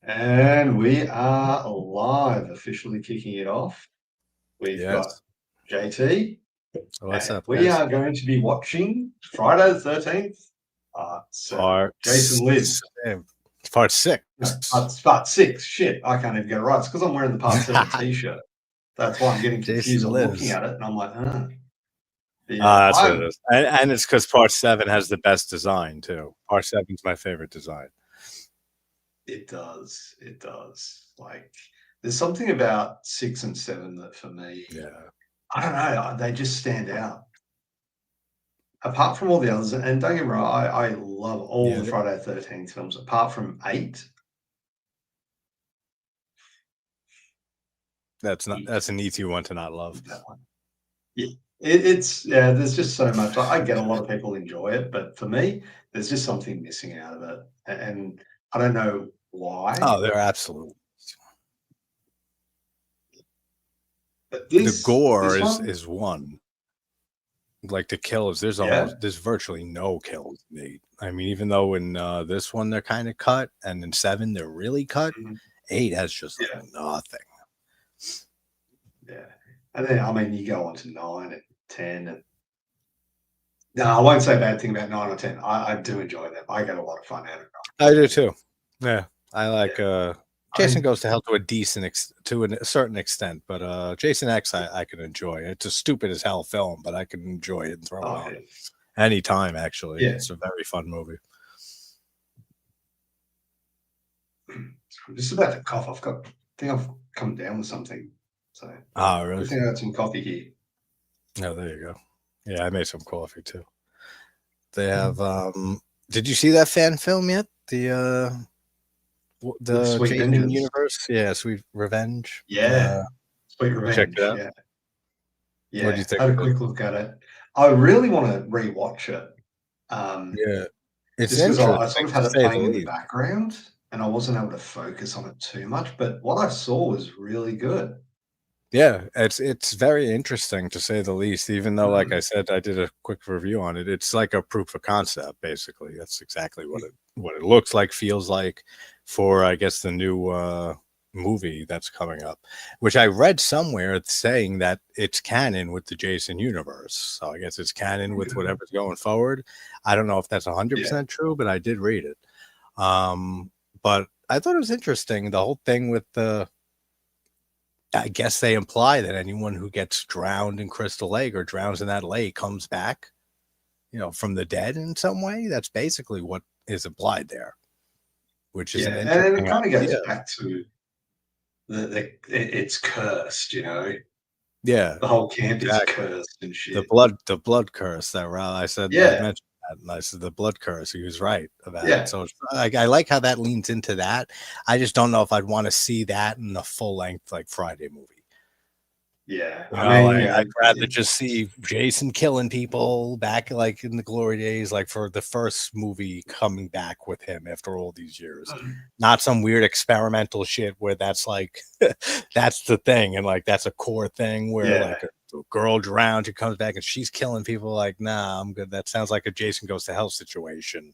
And we are live, officially kicking it off. We've got Yes. JT, So what's and up, we guys? are going to be watching Friday the 13th, part 7. Part Jason lives. part six. No, part 6. Shit, I can't even get it right. It's because I'm wearing the part 7 t-shirt. That's why I'm getting confused. Jason I'm looking lives. at it and I'm like, huh. Yeah, That's what it is. And it's because part 7 has the best design too. Part 7 is my favorite design. It does. It does. Like, there's something about 6 and 7 that for me, Yeah. I don't know, they just stand out. Apart from all the others, and don't get me wrong, I love all the Yeah. Friday the 13th films, apart from 8. That's It, an easy one to not love. that one. Yeah, there's just so much. I get a lot of people enjoy it, but for me, there's just something missing out of it. And I don't know why, Oh, they're absolute. but The this gore this is one, one. Like the kills, yeah. there's virtually no kills made. I mean, even though in this one they're kind of cut, and in 7 they're really cut, Mhm. 8 has just like Yeah, nothing. yeah. And then, I mean, you go on to 9 and 10 and no, I won't say a bad thing about 9 or 10. I do enjoy them. I get a lot of fun out of I do it. too. Yeah, I like Yeah. I Jason mean, Goes to Hell to a a certain extent, but Jason X I can enjoy. It's a stupid as hell film, but I can enjoy it and throw it on okay. anytime. Actually, Yeah. it's a very fun movie. I'm just about to cough. I think I've come down with something. So Ah, really? good thing I got some coffee here. Oh, there you go. Yeah, I made some coffee too. They have. Mm. Did you see that fan film yet? With The Sweet Jason Vengeance. universe? Yeah, Sweet Revenge. Yeah. Sweet You checked it Revenge. out. Yeah. What do you Yeah. think Had a of it? quick look at it. I really want to rewatch it. Um, Yeah, it's just because I interesting sort of to had it say the playing in the least. background and I wasn't able to focus on it too much. But what I saw was really good. Yeah, it's very interesting to say the least, even though, like I Mm. said, I did a quick review on it. It's like a proof of concept, basically. That's exactly what it looks like, feels like for, I guess, the new movie that's coming up, which I read somewhere saying that it's canon with the Jason universe. So I guess it's canon with Okay. whatever's going forward. I don't know if that's Yeah. 100% true, but I did read it. But I thought it was interesting, the whole thing with I guess they imply that anyone who gets drowned in Crystal Lake or drowns in that lake comes back, from the dead in some way. That's basically what is implied there, which is an Yeah. And then it interesting kind of idea. goes back to it's cursed, Yeah, the whole camp is exactly. cursed and The shit. blood curse that I Yeah, mentioned that, and I said the blood curse. He was right about it. yeah, So I like how that leans into that. I just don't know if I'd want to see that in a full length like Friday movie. yeah. I mean, I'd rather just see Jason killing people back like in the glory days, like for the first movie coming back with him after all these years. Not some weird experimental shit where that's like that's the thing, and like that's a core thing where yeah, like a girl drowns, she comes back and she's killing people. Like, nah, I'm good. That sounds like a Jason Goes to Hell situation,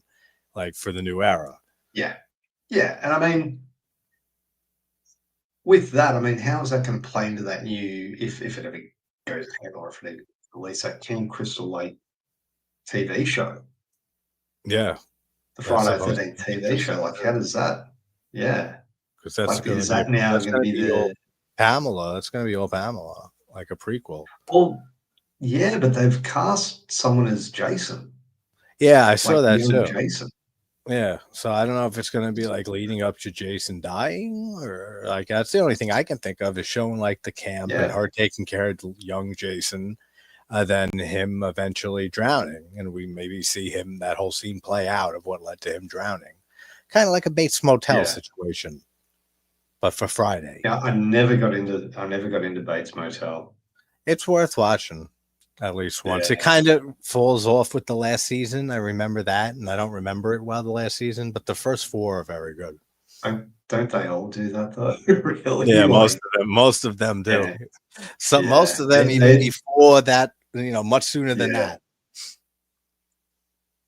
like for the new era. yeah, yeah. And I mean, with that, I mean, how is that going to play into that new, if it ever goes ahead or if it even release that Camp Crystal Lake TV show, Yeah, the that's Friday supposed to 13th be TV interesting show? Like, how too. does that? Yeah, Because that's like, going to is be that now going to be all the? Pamela. That's going to be all Pamela, like a prequel. Well, yeah, but they've cast someone as Jason, Yeah, I saw like that young too. Jason. Yeah, so I don't know if it's going to be like leading up to Jason dying, or like that's the only thing I can think of is showing like the camp and Yeah, her taking care of the young Jason, then him eventually drowning, and we maybe see him that whole scene play out of what led to him drowning, kind of like a Bates Motel yeah. situation, but for Friday. Yeah, I never got into Bates Motel. It's worth watching at least once. It Yeah. kind of falls off with the last season. I remember that, and I don't remember it well the last season, but the first 4 are very good. Don't they all do that though? Really? Yeah, Like, most of them do. yeah, So most yeah. of them even They before that, much sooner than yeah, that.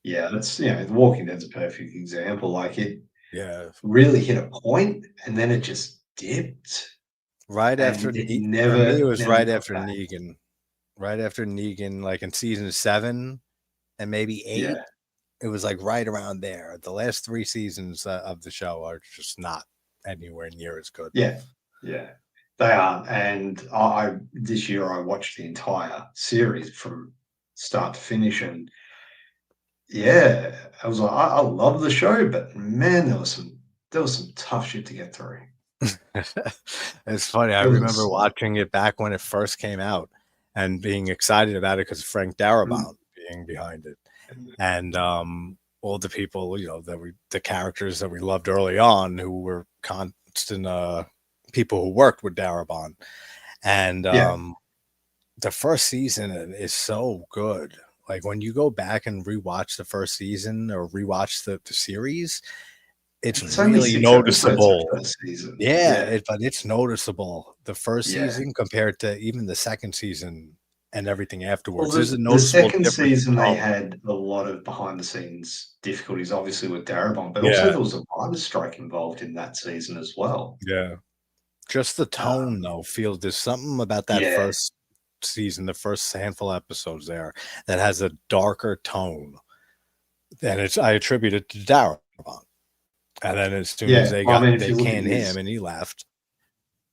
yeah, that's The Walking Dead's a perfect example. Like, it. Yeah. really hit a point, and then it just dipped, Right after and it for me, it never, was never right got after back. Negan. Right after Negan, like in season 7 and maybe 8. Yeah, It was like right around there. The last 3 seasons of the show are just not anywhere near as good. yeah, yeah. They are, and I this year I watched the entire series from start to finish, and yeah, I was like, I love the show, but man, there was some tough shit to get through. It's funny. I It remember was watching it back when it first came out and being excited about it because of Frank mm, Darabont being behind it. And all the people, the characters that we loved early on who were constant people who worked with Darabont. And yeah. the first season is so good. Like when you go back and rewatch the first season or rewatch the series, it's It's only really 6 episodes the noticeable. first season. Yeah, Yeah, but it's noticeable. The first yeah. season compared to even the second season and everything Well, afterwards, there's a the noticeable second difference season, in they tone. had a lot of behind the scenes difficulties, obviously with Darabont, but also Yeah, there was a writer's strike involved in that season as well. yeah. Just the Um, tone, though, feels there's something about that yeah, first season, the first handful of episodes there, that has a darker tone. And I attribute it to Darabont. And then as soon as yeah. they Well, I got mean, if they you look at canned him his, and he left.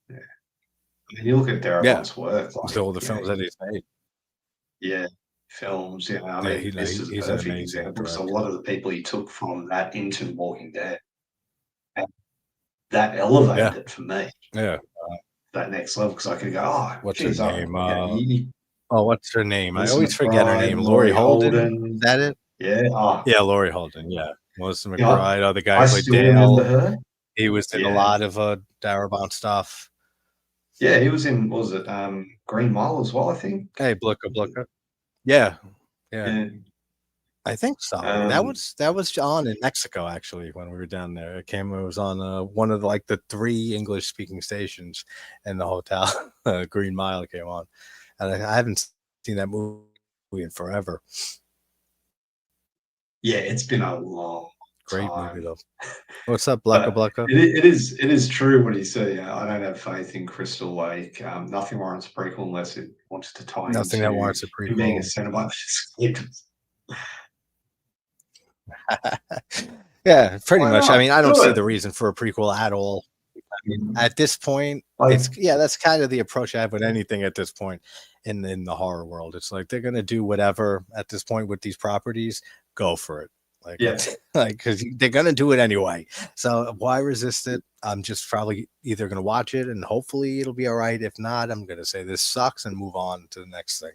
yeah, I mean, you look at Yeah, Darabont's work, so like, all the films that he's made. yeah, films, I Yeah, mean, this is a he's an perfect amazing example because a director. lot of the people he took from that into Walking Dead, and that Yeah, elevated it for me, yeah. that next level, because I could go, "Oh, What's her geez, I name? you Oh, what's her name? I Melissa always forget her McBride, name. Laurie Laurie Holden? Is Holden." that it? Yeah, Yeah, Laurie Holden, yeah. Melissa you know, McBride, oh, the guy I who played still remember Dale. her. He was in a Yeah. lot of, Darabont stuff. Yeah, he was in, what was it, Green Mile as well, I think? Hey, Blooka Blooka. Yeah, yeah. Yeah. I think so. Um, That was on in Mexico, actually, when we were down there. It was on, one of, like, the 3 English-speaking stations in the hotel. Green Mile came on, and I haven't seen that movie in forever. yeah, it's been a long Great movie, time. though. What's up, Blooka But Blooka? it is true what he said, I don't have faith in Crystal Lake. Nothing warrants a prequel unless it wants to tie Nothing that into warrants a him being a prequel. Cenobite. Yeah, pretty Why much. I not? mean, I don't Do see it. the reason for a prequel at all. I mean, at this point, Like, that's kind of the approach I have with anything at this point in the horror world. It's like they're gonna do whatever at this point with these properties. Go for it. Like yeah, let's like because they're gonna do it anyway. So why resist it? I'm just probably either gonna watch it and hopefully it'll be all right. If not, I'm gonna say this sucks and move on to the next thing.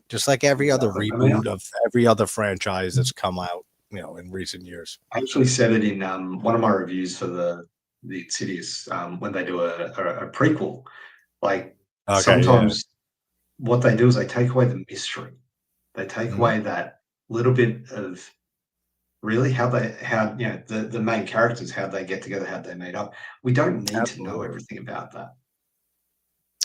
Just like every other exactly. I mean, reboot of every other franchise that's come out, in recent years. I actually said it in one of my reviews for the Insidious when they do a prequel. Like Okay, yeah. sometimes what they do is they take away the mystery. They take Mhm. away that little bit of really how the main characters, how they get together, how they meet up. We don't need to know Absolutely. everything about that.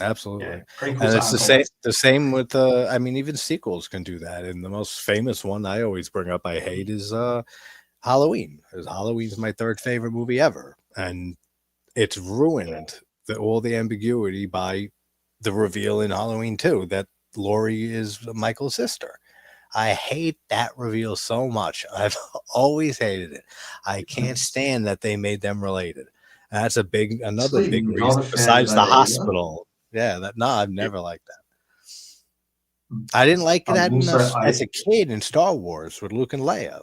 Absolutely. Yeah, And prequels it's aren't always. the same with I mean even sequels can do that. And the most famous one I always bring up I hate is Halloween. 'Cause Halloween's my third favorite movie ever. And it's Yeah, ruined all the ambiguity by the reveal in Halloween 2 that Laurie is Michael's sister. I hate that reveal so much. I've always hated it. I can't stand that they made them related. That's another actually big not a reason fan of besides the that either. hospital. Yeah, no, I've Yeah, never liked that. I didn't like I that will say as a kid in Star Wars with Luke and Leia.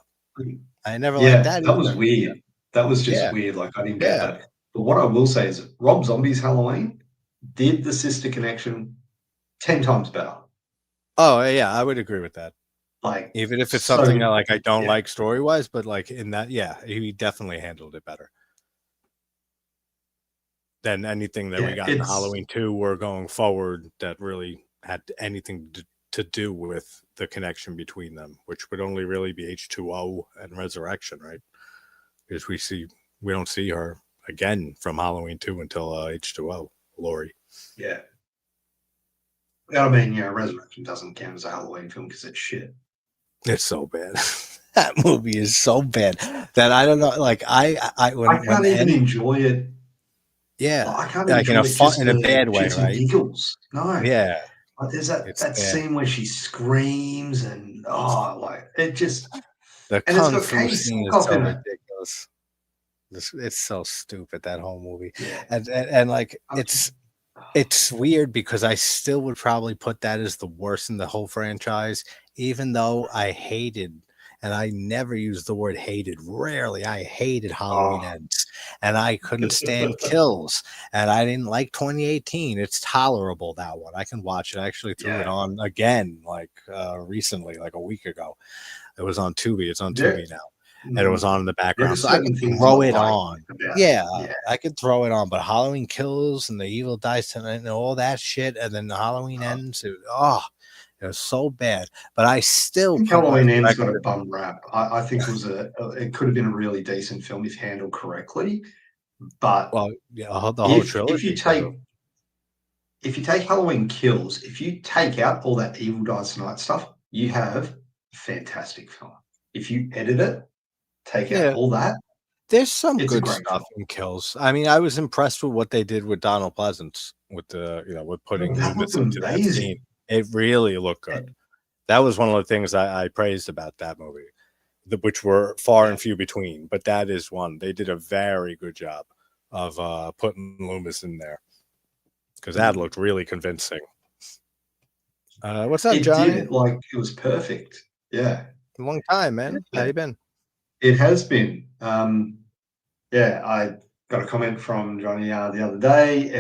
I never liked yeah, that that was either. weird. That was just Yeah, weird. Like I didn't get yeah. that. But what I will say is Rob Zombie's Halloween did the sister connection 10 times better. Oh, yeah, I would agree with that. Like, Even if it's so something that like I don't yeah, like story wise, but like in that, yeah, he definitely handled it better than anything that we yeah, got in it's Halloween 2 or going forward that really had anything to do with the connection between them, which would only really be H2O and Resurrection, right? Because we don't see her again from Halloween 2 until H2O, Lori. yeah. I mean, Resurrection doesn't count as a Halloween film because it's shit. It's so bad. That movie is so bad that I don't know. Like I when can't even N enjoy it. yeah, Like, I can't like in a enjoy it fun just in for a bad way, shits and right? giggles. No. Yeah, Like, there's that it's that bad. scene where she screams and, oh, like, it just The and it's kung got fu Katie scene is Sackhoff so in it. ridiculous. It's so stupid, that whole movie, Yeah. and like I'm it's weird because I still would probably put that as the worst in the whole franchise, even though I hated, and I never used the word hated, rarely, I hated Halloween oh. Ends, and I couldn't stand Kills, and I didn't like 2018. It's tolerable, that one. I can watch it. I actually threw it Yeah. on again, like recently, like a week ago. It was on Tubi. It's on There Tubi now, and it was on in the there are background, so I certain could things I throw it like on. about it. Yeah, Yeah. I could throw it on, but Halloween Kills and The Evil Dies Tonight and all that shit, and then the Halloween Uh, Ends. It was so bad. But I I still think put my Halloween Ends got a record. bum rap. I think it was it could have been a really decent film if handled correctly, but Well, yeah, the whole if you trilogy could have. take Halloween Kills, if you take out all that Evil Dies Tonight stuff, you have a fantastic film. If you edit it, take out Yeah, all that, there's some it's a good great stuff film. in Kills. I mean, I was impressed with what they did with Donald Pleasance with the with Oh, putting that looked Loomis into that scene. amazing. It really looked good. That was one of the things I praised about that movie, which were far Yeah. and few between. But that is one. They did a very good job of putting Loomis in there because that Mm. looked really convincing. What's up, It Johnny? did, like, it was perfect. Yeah. Long time, man. How Yeah. you been? It has been. Yeah, I got a comment from Johnny the other day.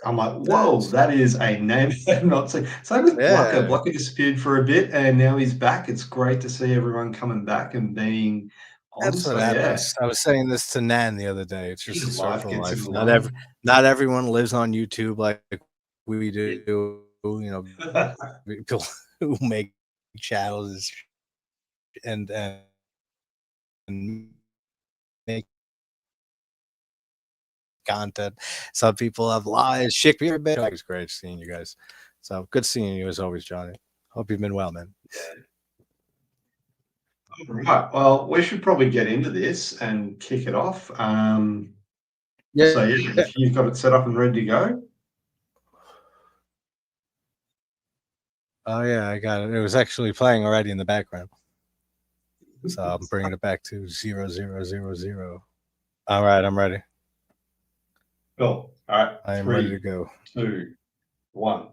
I'm like, whoa, Nice. that is a name I've not seen. Same with Blucker. Yeah, Blucker disappeared for a bit and now he's back. It's great to see everyone coming back and being on. that's what So yeah, happens. I was saying this to Nan the other day. It's just a life circle of gets in life. the way. Not everyone lives on YouTube like we Yeah. do. People who make channels and make content. Some people have lives. Shit, you're a bit. It's great seeing you guys. So good seeing you as always, Johnny. Hope you've been well, man. Right. Well, we should probably get into this and kick it off. Yeah. So yeah, if you've got it set up and ready to go. Oh yeah, I got it. It was actually playing already in the background. So I'm bringing it back to 0000. All right, I'm ready. Cool. All right. I am ready to 3, go. 2, 1.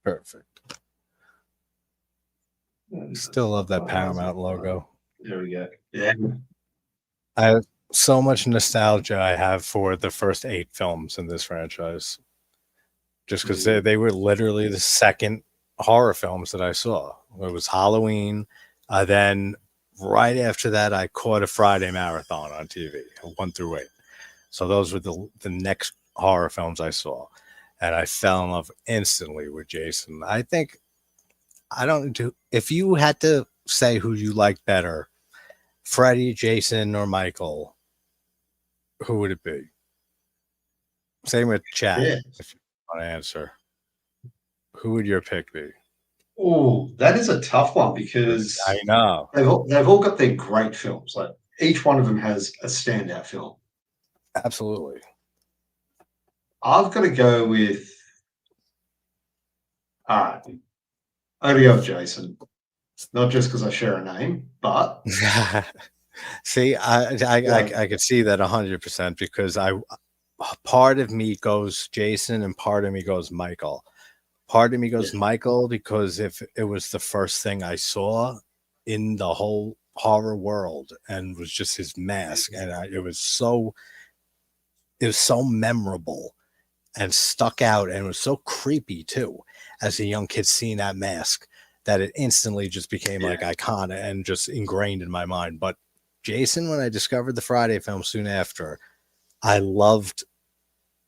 Perfect. Still love that Paramount logo. There we go. Yeah. I have so much nostalgia I have for the first 8 films in this franchise. Just because they were literally the second horror films that I saw. It was Halloween. Then right after that, I caught a Friday marathon on TV, 1 through 8. So those were the next horror films I saw. And I fell in love instantly with Jason. I think, I don't do, if you had to say who you like better, Freddy, Jason, or Michael, who would it be? Same with chat, Yeah. if you want to answer. Who would your pick be? Oh, that is a tough one because I know. they've all got their great films. Like each one of them has a standout film. Absolutely. I've got to go with all right. I'm gonna go with Jason. Not just because I share a name, but See, like I could see that 100% because part of me goes Jason and part of me goes Michael. Part of me yeah, goes Michael because if it was the first thing I saw in the whole horror world and was just his mask, and it was so memorable and stuck out, and it was so creepy too as a young kid seeing that mask that it instantly just became yeah, like iconic and just ingrained in my mind. But Jason, when I discovered the Friday film soon after, I loved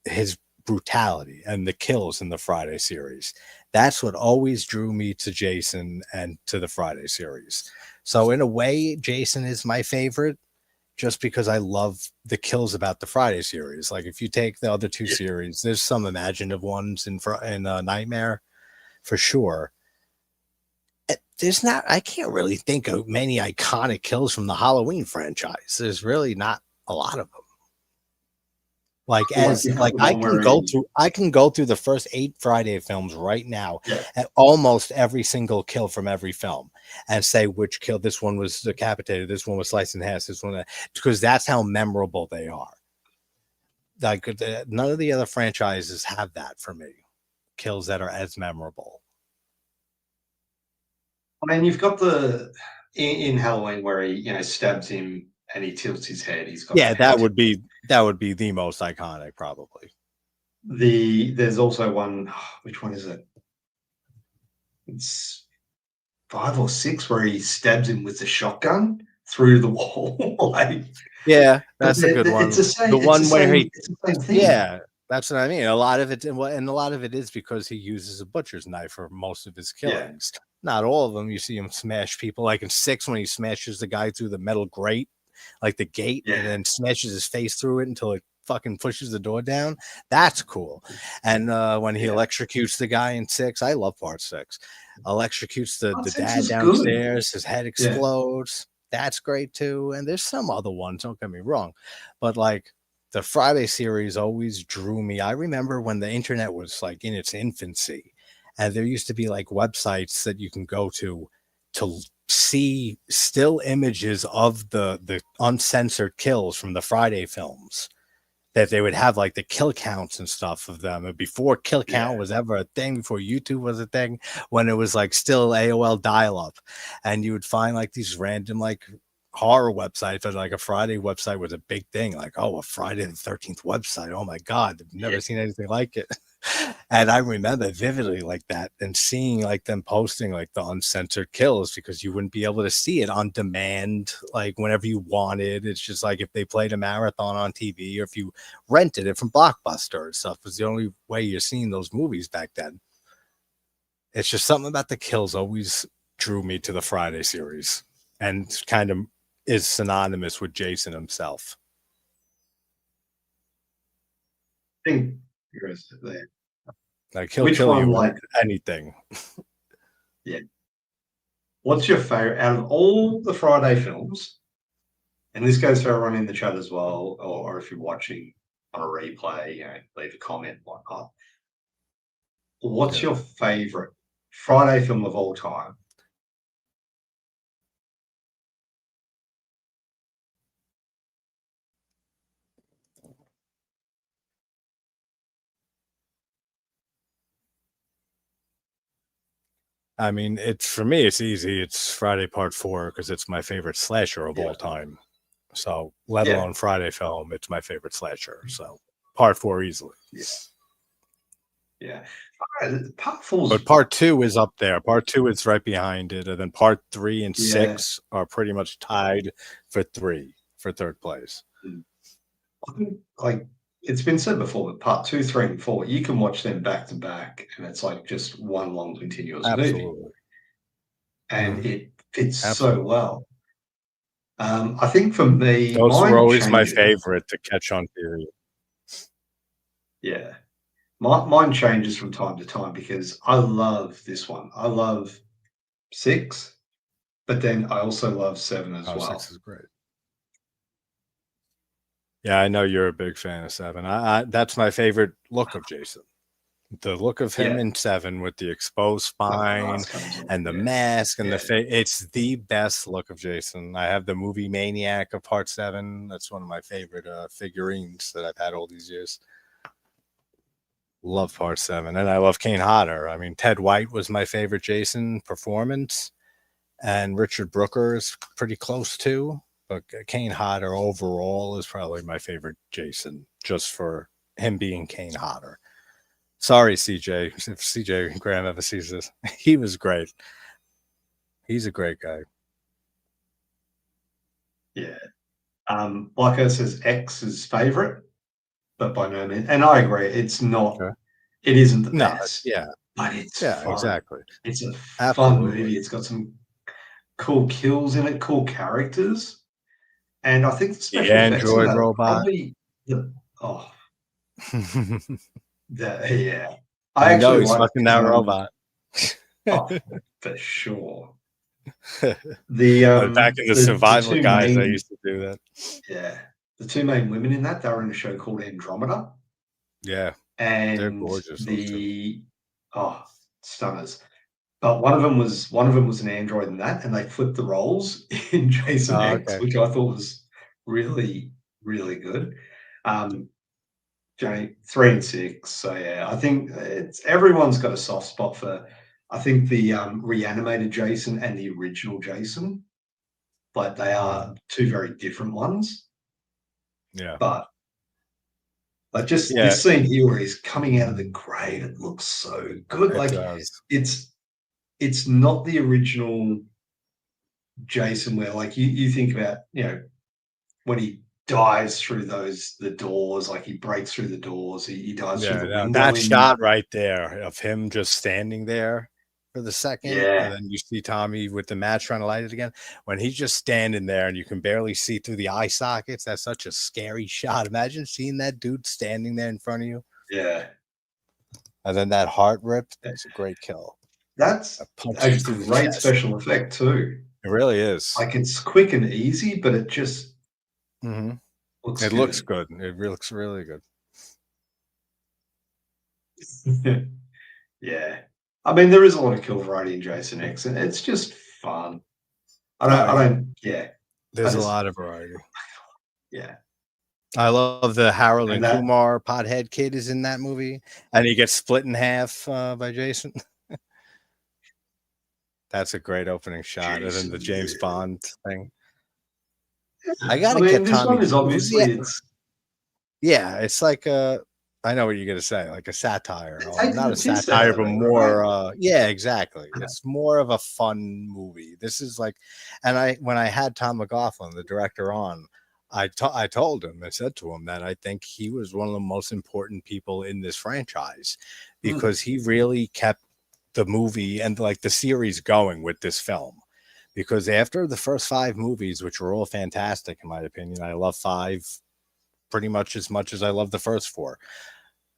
his brutality and the kills in the Friday series. That's what always drew me to Jason and to the Friday series. So in a way, Jason is my favorite just because I love the kills about the Friday series. Like if you take the other 2 yeah, series, there's some imaginative ones in Nightmare for sure. I can't really think of many iconic kills from the Halloween franchise. There's really not a lot of them. Like I can go through the first 8 Friday films right now, yeah, and almost every single kill from every film, and say which kill. This one was decapitated. This one was sliced in half. This one, because that's how memorable they are. Like none of the other franchises have that for me. Kills that are as memorable. I mean, you've got the in Halloween where he stabs him and he tilts his head. He's got Yeah, the head. that would be the most iconic, probably. There's also one. Which one is it? It's 5 or 6 where he stabs him with the shotgun through the wall. Like, yeah, that's a good one. It's the same. The one where it's the same thing. Yeah, that's what I mean. A lot of it, and a lot of it is because he uses a butcher's knife for most of his killings. Yeah. Not all of them. You see him smash people, like in 6 when he smashes the guy through the metal grate, like the gate, and then smashes his face through it until it fucking pushes the door down. That's cool. And when he electrocutes the guy in 6, I love part 6. Electrocutes the dad downstairs, his head explodes. Yeah. That's great too. And there's some other ones, don't get me wrong, but like the Friday series always drew me. I remember when the internet was like in its infancy, and there used to be like websites that you can go to see still images of the uncensored kills from the Friday films, that they would have like the kill counts and stuff of them. And before kill count was ever a thing, before YouTube was a thing, when it was like still AOL dial-up, and you would find like these random like horror websites, but like a Friday website was a big thing. Like, oh, a Friday the 13th website. Oh my God, I've never seen anything like it. And I remember vividly like that, and seeing like them posting like the uncensored kills, because you wouldn't be able to see it on demand, like whenever you wanted. It's just like if they played a marathon on TV, or if you rented it from Blockbuster and stuff, was the only way you're seeing those movies back then. It's just something about the kills always drew me to the Friday series, and kind of is synonymous with Jason himself. I think there. Like he'll kill you with anything. Yeah. What's your favorite out of all the Friday films? And this goes for everyone in the chat as well, or if you're watching on a replay, leave a comment, whatnot. What's your favorite Friday film of all time? I mean, for me, it's easy. It's Friday Part 4, because it's my favorite slasher of all time. So, let alone Friday film, it's my favorite slasher. So, Part 4 easily. Yeah. Part 4, but Part 2 is up there. Part 2 is right behind it, and then Part 3 and 6 are pretty much tied for third place. I think, like it's been said before, that Part 2, 3, and 4, you can watch them back to back, and it's like just one long continuous movie, and it fits so well. I think for me, those were always my favorite to catch on TV. Yeah, mine changes from time to time, because I love this one. I love 6, but then I also love 7 as well. 6 is great. Yeah, I know you're a big fan of 7. That's my favorite look of Jason. The look of him in 7 with the exposed spine and the mask and the face. It's the best look of Jason. I have the movie Maniac of Part 7. That's one of my favorite figurines that I've had all these years. Love Part 7. And I love Kane Hodder. I mean, Ted White was my favorite Jason performance, and Richard Brooker is pretty close too. But Kane Hodder overall is probably my favorite Jason, just for him being Kane Hodder. Sorry, CJ. If CJ Graham ever sees this, he was great. He's a great guy. Yeah. Like says, X is favorite, but by no means. And I agree, it's not. It isn't the best. But it's fun. Exactly. It's a fun movie. It's got some cool kills in it, cool characters. And I think the special Android robot. I know he's fucking that robot. Oh, for sure. Back in the The survival two guys, I main used to do that. yeah, the two main women in that, they were in a show called Andromeda, Yeah, they're and gorgeous, those two. the oh, stunners. But one of them was an android in that, and they flipped the roles in Jason Oh, X, okay. which I thought was really, really good. Um, 3 and 6. So yeah, I think it's everyone's got a soft spot for. I think the reanimated Jason and the original Jason, like they are two very different ones. Yeah. But like just Yeah, this scene here where he's coming out of the grave, it looks so good. it Like does. it's it's not the original Jason where like you think about, when he dives through the doors, like he breaks through the doors, he dives through Yeah, the no, window that in. shot right there of him just standing there for the second, and Yeah, then you see Tommy with the match trying to light it again. When he's just standing there and you can barely see through the eye sockets, that's such a scary shot. Imagine seeing that dude standing there in front of you, yeah. and then that heart rip. It's a great kill. That's That a punches through the great chest. special effect too. It really is. Like it's quick and easy, but it just Hmm. looks It looks good. good. Looks really good. Yeah. I mean, there is a lot of kill variety in Jason X, and it's just fun. Oh yeah, Yeah. I there's a just, lot of variety. yeah. I love the Harold And and that, Kumar pothead kid is in that movie, and he gets split in half by Jason. That's a great opening shot, and then the Jason, James yeah. Bond thing. I got I to mean, get this Tommy. one is Who's the? obviously Yeah, it's like a. I know what you're gonna say, like a satire, they're or taking not the a piss out satire, of but it, right? more. Yeah, exactly. It's more of a fun movie. This is like, and when I had Tom McLaughlin, the director, on, I told him, I said to him that I think he was one of the most important people in this franchise Mm, because he really kept the movie and like the series going with this film. Because after the first five movies, which were all fantastic in my opinion, I love five pretty much as I love the first four.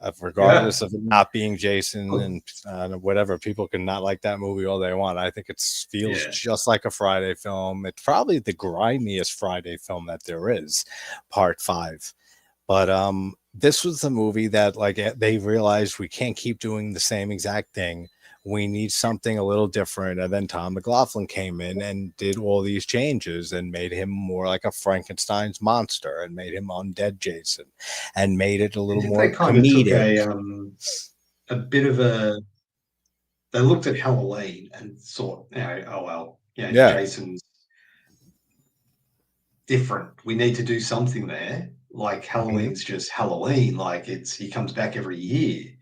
yeah. Regardless of it not being Jason Oh, and whatever, people can not like that movie all they want. I think it feels yeah. just like a Friday film. It's probably the grimiest Friday film that there is, part five. But this was the movie that like they realized we can't keep doing the same exact thing. We need something a little different. And then Tom McLaughlin came in and did all these changes and made him more like a Frankenstein's monster and made him undead Jason and made it a I little think they more kind of took comedic. a bit of a. They looked at Halloween and thought, oh well, Yeah. Jason's different. We need to do something there. Like Mhm. Halloween's just Halloween. Like he comes back every year.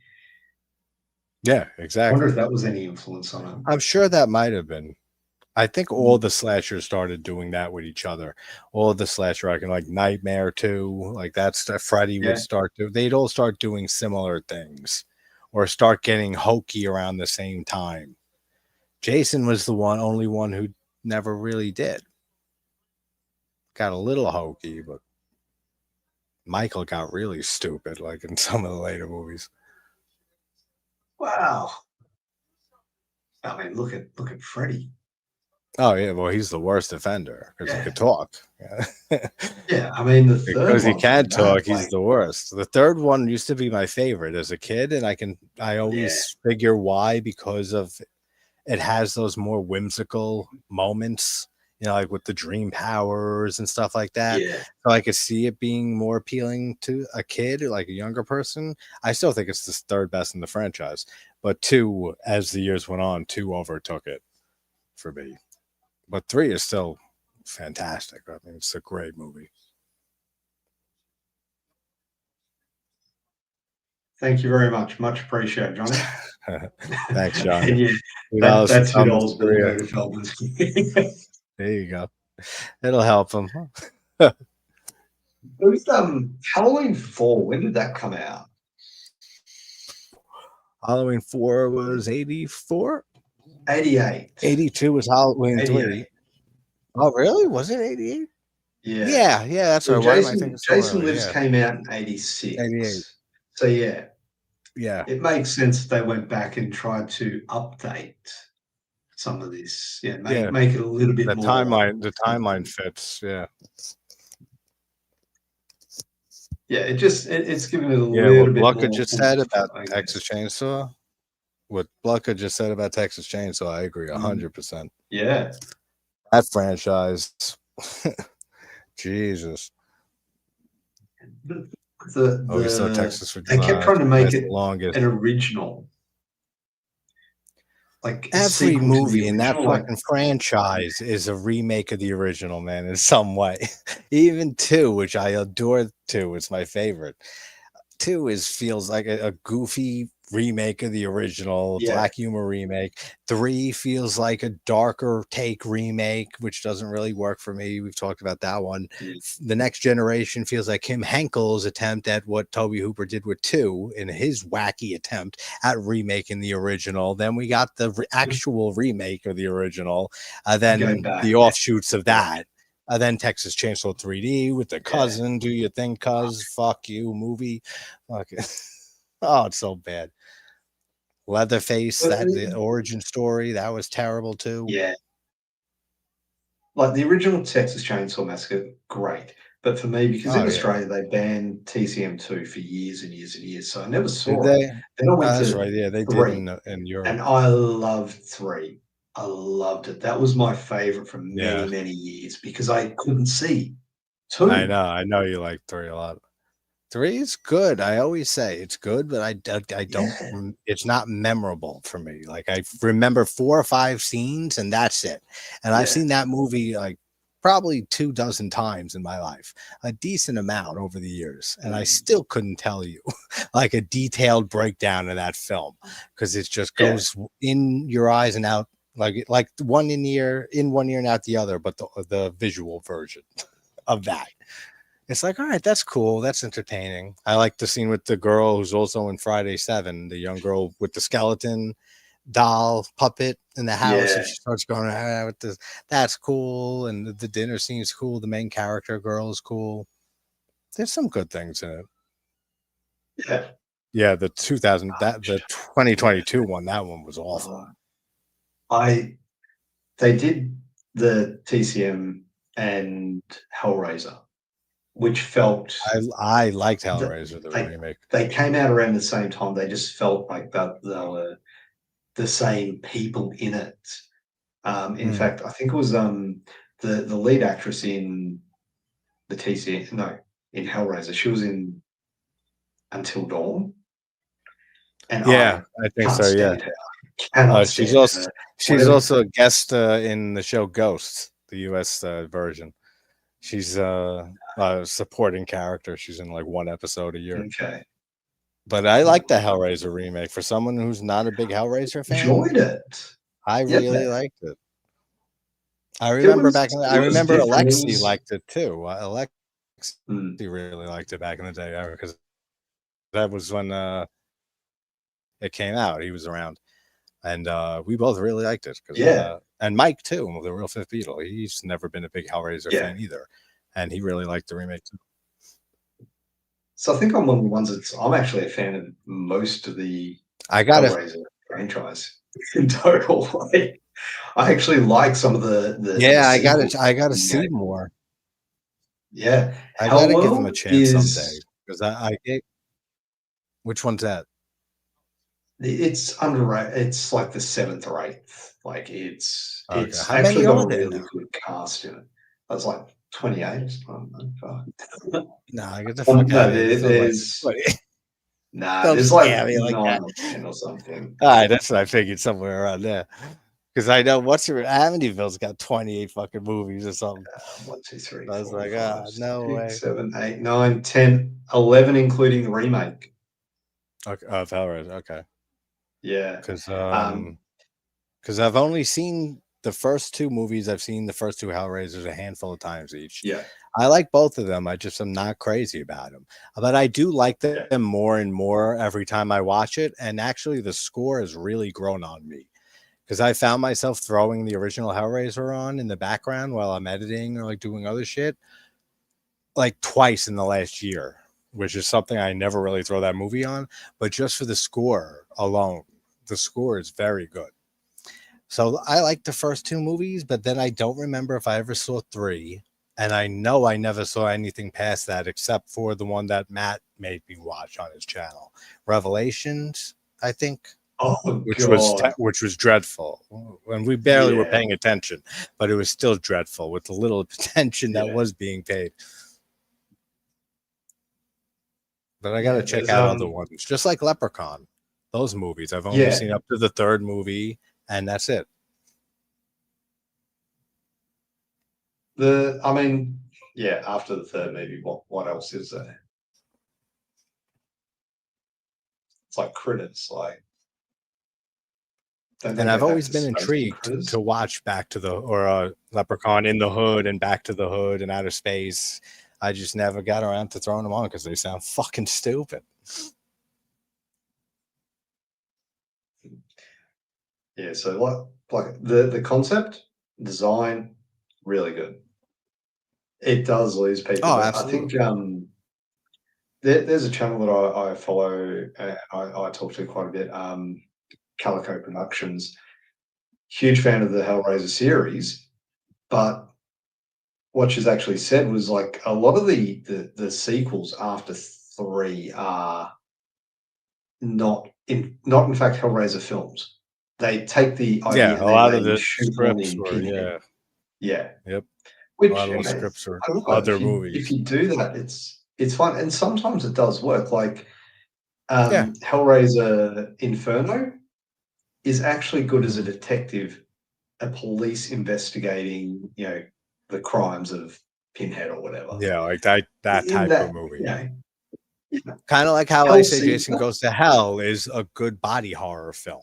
Yeah, I wonder exactly. if that was any influence on I'm sure that might have been. I think it. all the slashers started doing that with each other. All the slasher, I can like Nightmare too, like that's that Freddy would Yeah, start to. They'd all start doing similar things, or start getting hokey around the same time. Jason was the only one who never really did. Got a little hokey, but Michael got really stupid, like in some of the later movies. wow. I mean, look at Freddy. Oh yeah, well he's the worst offender because he Yeah, could talk. Yeah. yeah. I mean, the third Because he one's pretty can bad. talk, he's Like, the worst. The third one used to be my favorite as a kid, and I yeah, always figure why because of it has those more whimsical moments, like with the dream powers and stuff like that. yeah. So I could see it being more appealing to a kid or like a younger person. I still think it's the third best in the franchise, but two, as the years went on, two overtook it for me. But three is still fantastic. I mean, it's a great movie. Thank you very much. Much appreciated, Johnny. Thanks, John. And yeah, $2 for that's Thomas $2 will Korea. go to Feldman's. There you go. It'll help him. It was Halloween 4. When did that come out? Halloween 4 was 84. 88. 82 was Halloween 3. 88. Oh, really? Was it 88? Yeah. Yeah, yeah, that's So right. Why am I thinking so Jason early? Lives Yeah, came out in 88. 86. So yeah. Yeah. it makes sense that they went back and tried to update some of this. Yeah, Yeah. make it a little bit more The timeline fits. Yeah. yeah, it's giving it a Yeah. little What bit Blucka more just said oomph, about I Texas guess. Chainsaw. What Blucka just said about Texas Chainsaw, I agree Mm, 100%. yeah. That franchise, Jesus. The Oh, we saw Texas for they kept trying to make twice the it an longest. original, like a Every sequel to the movie in that original, like fucking franchise is a remake of the original, man, in some way. Even two, which I adore two, is my favorite. Two is feels like a goofy remake of the original, yeah, black humor remake. Three feels like a darker take remake, which doesn't really work for me. We've talked about that one. yeah, The Next Generation feels like Kim Henkel's attempt at what Toby Hooper did with two in his wacky attempt at remaking the original. Then we got the actual remake of the original, go then back. the offshoots of Yeah, that. Then Texas Chainsaw 3D with the yeah. cousin, do you think, cuz fuck you movie. Okay. Oh, it's so bad. Leatherface, But, that the origin story, that was terrible too. yeah, like the original Texas Chainsaw Massacre, great. But for me, because in Oh yeah. Australia they banned TCM2 for years and years and years, so I never Did saw it. they? Then I Oh, went that's to right. Yeah, they did 3, in and Europe. I loved 3. I loved it. That was my favorite for many, Yeah. many years because I couldn't see I 2. know. I know you like three a lot. Three is good. I always say it's good, but I don't. Yeah, It's not memorable for me. Like I remember 4 or 5 scenes, and that's it. And I've yeah, seen that movie like probably 2 dozen times in my life, a decent amount over the years, and I mm, still couldn't tell you like a detailed breakdown of that film because it just yeah, goes in your eyes and out like one in one ear and out the other, but the visual version of that. It's like, all right, that's cool. That's entertaining. I like the scene with the girl who's also in Friday 7, the young girl with the skeleton doll puppet in the house, and yeah, she starts going with this. That's cool. And the dinner scene's cool. The main character girl is cool. There's some good things in it. yeah. Yeah, the 2000 that the Yeah. 2022 one, that one was awful. I they did the TCM and Hellraiser, which felt I liked that Hellraiser the they remake. they came out around the same time. They just felt like that they were the same people in it. In Mm. fact, I think it was the lead actress in the TCM, no, in Hellraiser. She was in Until Dawn, and Yeah, I I think can't so. Yeah. stand her. Cannot She's stand also her. Whatever. a guest in the show Ghosts, the U.S. Version. She's a supporting character. She's in like one episode a year. Okay. But I like the Hellraiser remake. For someone who's not a big Hellraiser fan, Enjoyed it. I Yeah. really liked it. I It was remember different. It Alexi was liked it too. Alexi mm, really liked it back in the day because that was when it came out. He was around. And we both really liked it because yeah, and Mike too, the real Fifth Beatle. He's never been a big Hellraiser yeah. fan either, and he really liked the remake too. So I think I'm one of the ones that's I'm actually a fan of most of the I gotta, Hellraiser franchise in total. Like, I actually like some of the yeah, sequels. I gotta Yeah, see more. yeah. I gotta give him a Hellworld chance someday is because which one's that? it's underrated. It's like the 7th or 8th. Like Okay, it's how actually many got are a there really now? good cast in it. That's like 28 or something. Fuck. Nah, get the fuck out No, of here. There's no way. there's nah, Don't there's like scare me like 9 that. or 10 or something. All right, that's what I figured somewhere around there. Because I know Amityville's got 28 fucking movies or something. 1, 2, 3, I was 4, like, 5, no 6, way. 7, 8, 9, 10, 11, including the remake. Okay, of Hellraiser. Okay, Yeah. because Um, I've only seen the first two movies. I've seen the first two Hellraisers a handful of times each. yeah, I like both of them. I just am not crazy about them, but I do like yeah, them more and more every time I watch it. And actually, the score has really grown on me because I found myself throwing the original Hellraiser on in the background while I'm editing or like doing other shit like twice in the last year. which is something I never really throw that movie on, but just for the score alone, the score is very good. So I like the first two movies, but then I don't remember if I ever saw three. And I know I never saw anything past that except for the one that Matt made me watch on his channel, Revelations, I think, Oh God. which was dreadful. And we barely were Yeah. paying attention, but it was still dreadful with the little attention that Yeah. was being paid. But I got to Yeah. check There's out other ones, just like Leprechaun. Those movies, I've only yeah. seen up to the third movie, and that's it. I mean, yeah, after the third movie, what else is there? It's like Critters, like don't they And I've go back always to been space in intrigued Critters? to watch Back to the or Leprechaun in the Hood and Back to the Hood and Outer Space. I just never got around to throwing them on because they sound fucking stupid. Yeah, so like the concept, design, really good. It does lose people, Oh, but I think absolutely. there's a channel that I follow, I talk to quite a bit, Calico Productions. Huge fan of the Hellraiser series, but what she's actually said was like a lot of the sequels after 3 are not in fact Hellraiser films. They take the Yeah, idea a and lot of they the shoot one scripts in were, Pinhead. yeah, Yeah. yep. A lot Which, of those scripts were I don't know, other if movies. you do that, it's fun, and sometimes it does work, like, Yeah, Hellraiser Inferno is actually good as a mhm. detective, a police investigating, the crimes of Pinhead or whatever. Yeah, like that In type of that, movie. yeah, Kind of like how I say Jason Hellseeker, Goes to Hell is a good body horror film.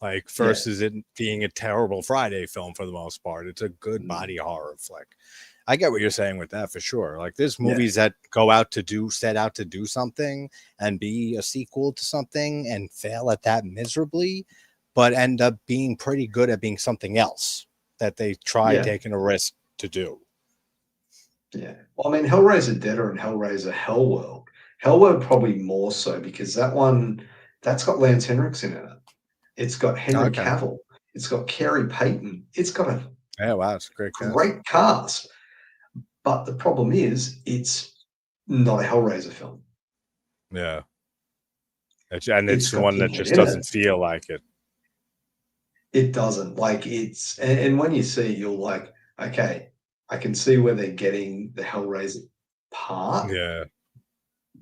Like yeah, versus it being a terrible Friday film for the most part. It's a good mm, body horror flick. I get what you're saying with that for sure. Like there's yeah, movies that set out to do something and be a sequel to something and fail at that miserably, but end up being pretty good at being something else that they tried yeah, taking a risk to do. yeah. Well, I mean, Hellraiser Deader and Hellraiser Hellworld. Hellworld probably more so because that's got Lance Henriksen in it. It's got Henry Okay. Cavill. It's got Carey Payton. It's got a Yeah, wow, it's a great cast. great cast. But the problem is, it's not a Hellraiser film. Yeah. And It's it's got one that Pinhead just in it. doesn't feel like it. It doesn't. Like, and when you see it, you're like, okay, I can see where they're getting the Hellraiser part, Yeah.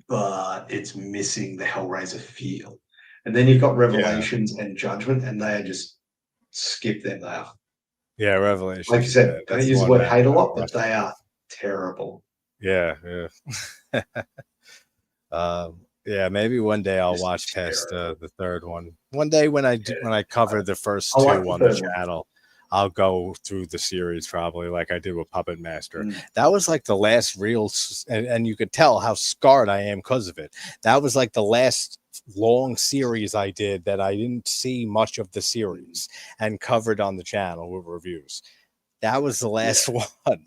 but it's missing the Hellraiser feel. And then you've got Yeah. Revelations and Judgment, and they are just skip them there. Yeah, Like Revelations you is bad. said, don't That's the use the one word Matt hate a and I lot, but watched. they are terrible. Yeah, yeah. Yeah, maybe one day I'll Just watch past terrible. the third one. One day when Yeah. I I, cover the first I like two the on the third one. channel, I'll go through the series probably like I did with Puppet Master. Mm. That was like the last real, and you could tell how scarred I am because of it. That was like the last long series I did that I didn't see much of the series and covered on the channel with reviews. That was the Yeah. last one.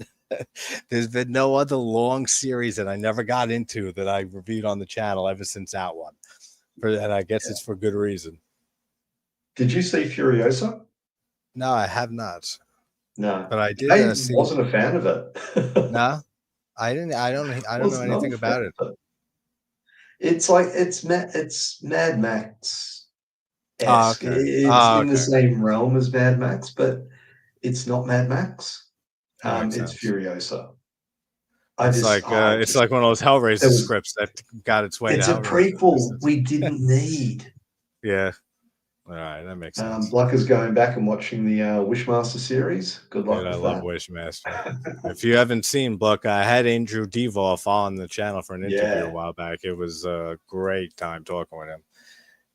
There's been no other long series that I never got into that I reviewed on the channel ever since that one. And I guess Yeah. it's for good reason. Did you see Furiosa? No, I have not, No. but I did I see. wasn't a fan of it. No, I didn't. I don't. I don't know Was not anything a fan about it. of it. It's like it's Mad Max Oh, esque. okay. It's Oh, in the okay. same realm as Mad Max, but it's not Mad Max. That makes It's sense. Furiosa. I It's just like one of those Hellraiser there was. scripts that got its way to It's a Hellraiser. prequel we didn't need. Yeah. All right, that makes sense. Blucker's going back and watching the Wishmaster series. Good Dude, luck I with love that. Wishmaster. If you haven't seen Buck, I had Andrew Devoff on the channel for an interview a Yeah, while back. It was a great time talking with him.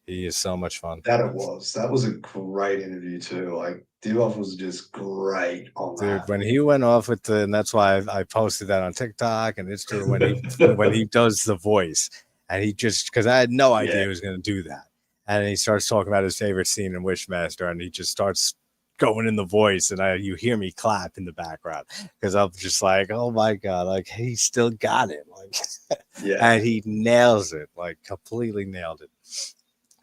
He is so much fun. that it was. That was a great interview too. Like Divoff was just great on Dude, that. when he went off with and that's why I posted that on TikTok and Instagram when he does the voice and he just because I had no idea Yeah, he was going to do that, and he starts talking about his favorite scene in Wishmaster and he just starts going in the voice, and you hear me clap in the background because I'm just like, oh my god, like he still got it, like, Yeah, and he nails it, like completely nailed it.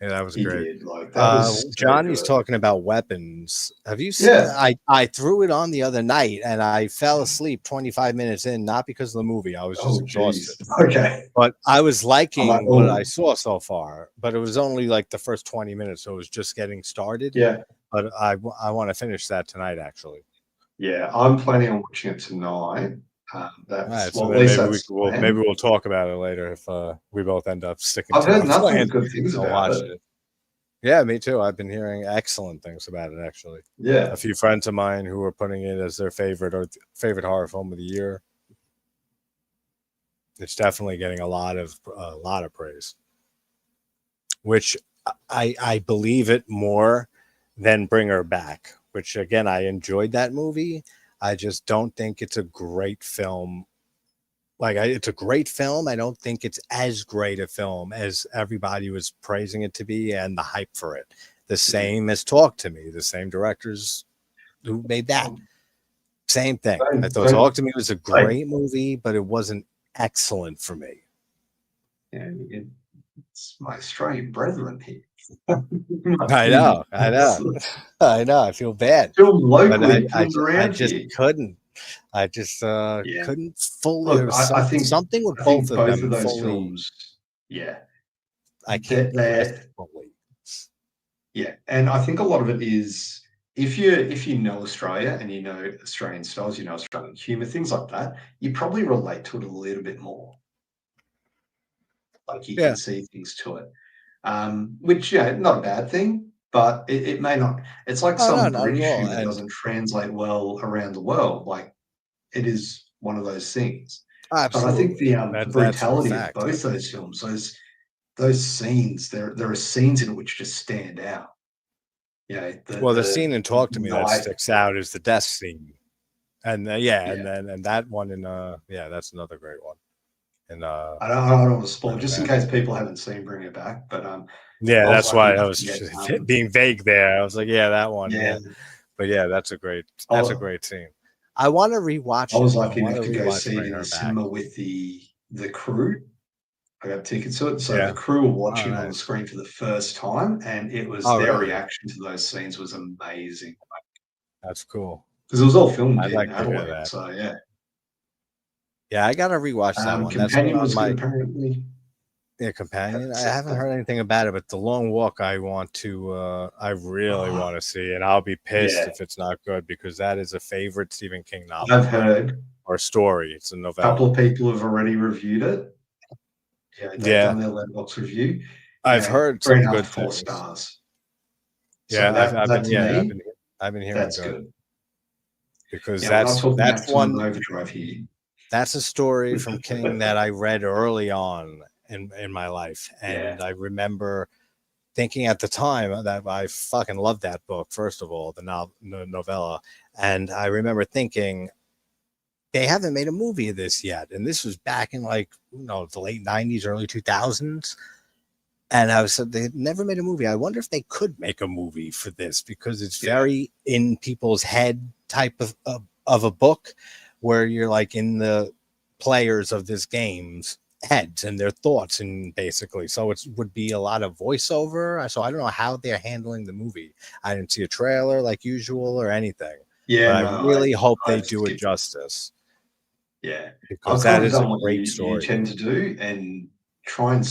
Yeah, that was he great. did. Like that was so Johnny's good. talking about weapons. Have you seen? Yeah. I threw it on the other night and I fell asleep 25 minutes in, not because of the movie. I was just Oh, geez. exhausted. Okay. But I was I'm like, liking what I oh, saw so far. But it was only like the first 20 minutes, so it was just getting started. yeah. But I want to finish that tonight, actually. Yeah, I'm planning on watching it tonight. All That's right, so well, at then least maybe that's the plan. we'll talk about it later if we both end up sticking I've to heard our nothing but plan good things and about watching it. it. Yeah, me too. I've been hearing excellent things about it, actually. Yeah. A few friends of mine who are putting it as their favorite horror film of the year. It's definitely getting a lot of praise, which I believe it more than Bring Her Back, which again I enjoyed that movie. I just don't think it's a great film. It's a great film. I don't think it's as great a film as everybody was praising it to be and the hype for it. The same as Talk to Me, the same directors who made that. Um, Same thing. I thought don't Talk to Me was a like, great movie, but it wasn't excellent for me. yeah, it's my Australian brethren here. I know, I know, I know. I feel bad, Film but locally, filmed I around just here. couldn't. I just Yeah. couldn't fully. There Look, was I something with both think of both of them those fully. films, yeah, I can't grasp they're fully. yeah, and I think a lot of it is if you know Australia and you know Australian styles, you know Australian humor, things like that, you probably relate to it a little bit more. Like you can Yeah. see things to it, which yeah, not a bad thing, but it may not. It's like Oh no, some not at British all. humor And doesn't translate well around the world. Like it is one of those things. But I think absolutely, the that's a brutality of fact. both those films, those scenes, there are scenes in it which just stand out. You know, Well, the scene in the Talk to Me that knife. sticks out is the death scene, and yeah, Yeah, and that one in yeah, that's another great one. And I don't want to spoil Bring It just in Back. case people haven't seen Bring It Back, but Yeah, I was that's lucky why I enough was to get being vague there. I was like, yeah, that one, yeah, yeah. But yeah, I, that's a wa- great scene. I want to I rewatch was it. I lucky want enough to to go rewatch see it Bring in the Her Back. cinema with the crew. I got tickets to it, so the Yeah. crew were Oh, watching it on the nice. screen for the first time, and it was Oh, their really? reaction to those scenes was amazing That's cool. because it was all filmed I'd in like to hear Adelaide. that. So yeah, Yeah, I gotta rewatch that one. That's been Companion on was good my apparently. companion. Haven't I seen haven't that. heard anything about it, but the long walk I really Oh, want to see, and I'll be pissed yeah, if it's not good because that is a favorite Stephen King novel I've of mine heard or story. It's a a couple novella. of people have already reviewed it. Yeah, they've Yeah, done their Letterboxd review. You I've know, heard three some and a half to good four things. stars. So Yeah, I've that been to me, I've been hearing that's good good. because Yeah, we're not talking that's maximum one overdrive here. that's a story from King that I read early on in my life, Yeah, and I remember thinking at the time that I fucking loved that book. First of all, the novella, and I remember thinking they haven't made a movie of this yet, and this was back in like the late '90s, early 2000s. And I was said they never made a movie. I wonder if they could make a movie for this because it's yeah, very in people's head type of a book where you're like in the players of this game's heads and their thoughts and basically so it would be a lot of voiceover. So I don't know how they're handling the movie. I didn't see a trailer like usual or anything, yeah. but I No, really hope they I've do it skipped. justice Yeah, because I've that kind of is a done what great you story. tend to do and try and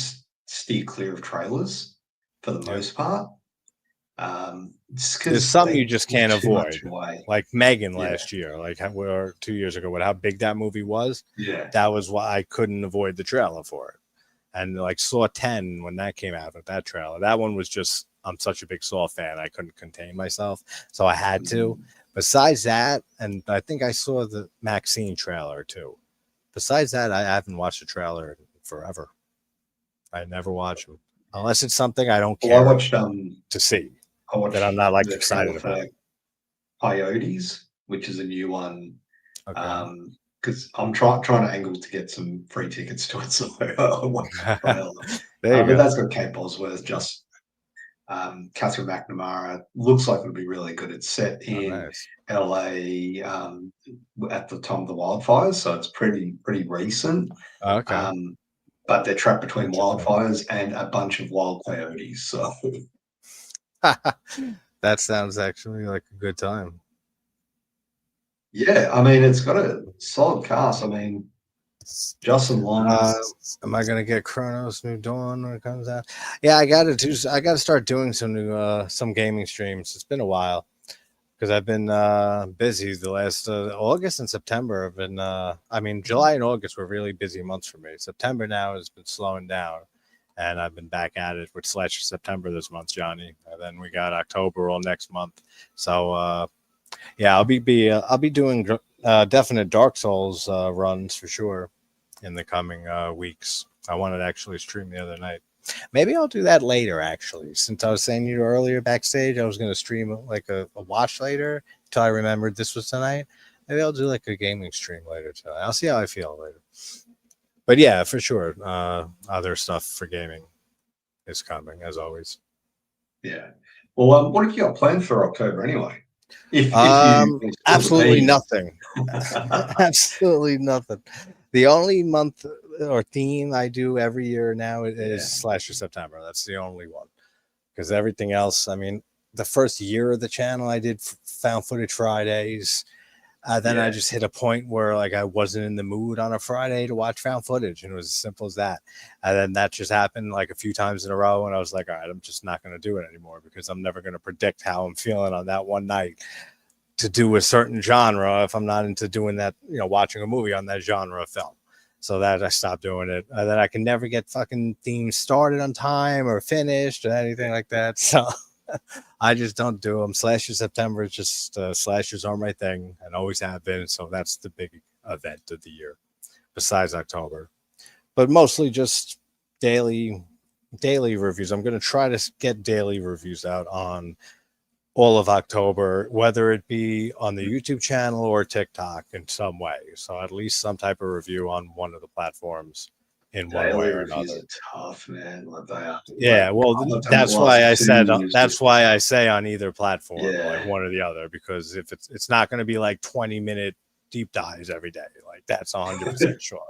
steer clear of trailers for the Yeah. most part. Just There's because some you they just give can't too much avoid, away. like Megan Yeah, last year, like or 2 years ago. What how big that movie was? yeah. That was why I couldn't avoid the trailer for it. And like Saw 10 when that came out with that trailer, that one was just I'm such a big Saw fan, I couldn't contain myself, so I had to. Mm. Besides that, and I think I saw the Maxine trailer too. Besides that, I haven't watched a trailer in forever. I never watch them unless it's something I don't Well, care to see I that I'm watched not like the trailer excited about. for Coyotes, which is a new one. Okay. Because I'm trying to angle to get some free tickets to it, so I watched the trailer. There you But go. that's got Kate Bosworth, just Catherine McNamara looks like it'll be really good. It's set Oh, in nice. LA at the time of the wildfires, so it's pretty recent. Okay. But they're trapped between Interesting. wildfires and a bunch of wild coyotes. So That sounds actually like a good time. yeah, I mean it's got a solid cast. I mean Justin Long. Uh, am I gonna get Chronos New Dawn when it comes out? Yeah, I gotta do. I gotta start doing some new some gaming streams. It's been a while because I've been busy the last August and September. Have been. I mean, July and August were really busy months for me. September now has been slowing down, and I've been back at it with Slash September this month, Johnny. And then we got October all next month. So yeah, I'll be doing definite Dark Souls runs for sure in the coming weeks. I wanted to actually stream the other night. Maybe I'll do that later, actually. Since I was saying to you earlier backstage, I was going to stream like a watch later until I remembered this was tonight. Maybe I'll do like a gaming stream later tonight. I'll see how I feel later. But yeah, for sure, other stuff for gaming is coming as always. Yeah. Well, what have you got planned for October anyway? If you spill the Absolutely beans. nothing. Absolutely nothing. The only month or theme I do every year now is Slasher September. That's the only one. Because everything else, I mean, the first year of the channel, I did Found Footage Fridays. Then I just hit a point where like I wasn't in the mood on a Friday to watch found footage, and it was as simple as that. And then that just happened like a few times in a row, and I was like, all right, I'm just not going to do it anymore because I'm never going to predict how I'm feeling on that one night to do a certain genre if I'm not into doing that, you know, watching a movie on that genre of film. So that I stopped doing it. That I can never get fucking themes started on time or finished or anything like that. So I just don't do them. Slasher September is just slashers are my thing and always have been. So that's the big event of the year, besides October. But mostly just daily reviews. I'm going to try to get daily reviews out on all of October, whether it be on the YouTube channel or TikTok in some way. So at least some type of review on one of the platforms in one way Daily or reviews another. are tough, man. Like they are. Like Yeah, well, I've done it the that's last why I 2 said years. that's why I say on either platform, like Yeah. one or the other, because if it's not going to be like 20-minute deep dives every day, like that's 100% sure,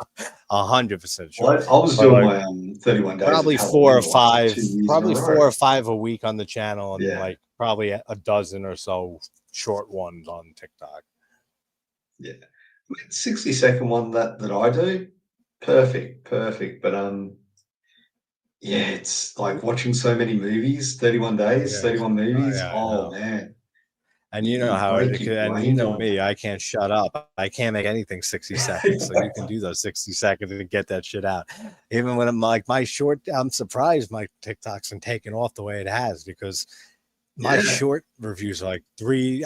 100% sure. Well, I was But doing like my 31 days of Halloween the last 2 years in a probably row. 4 or 5 a week on the channel, and Yeah. like probably a dozen or so short ones on TikTok. Yeah. 60-second one that I do, perfect. But yeah, it's like watching so many movies, 31 days, Yeah, 31 oh movies. yeah, I Oh know. man, And you know you how break your and you brain know down. me, I can't shut up. I can't make anything 60 seconds. So you can do those 60 seconds and get that shit out. Even when I'm like my short, I'm surprised my TikTok's been taken off the way it has because my Yeah. short reviews are like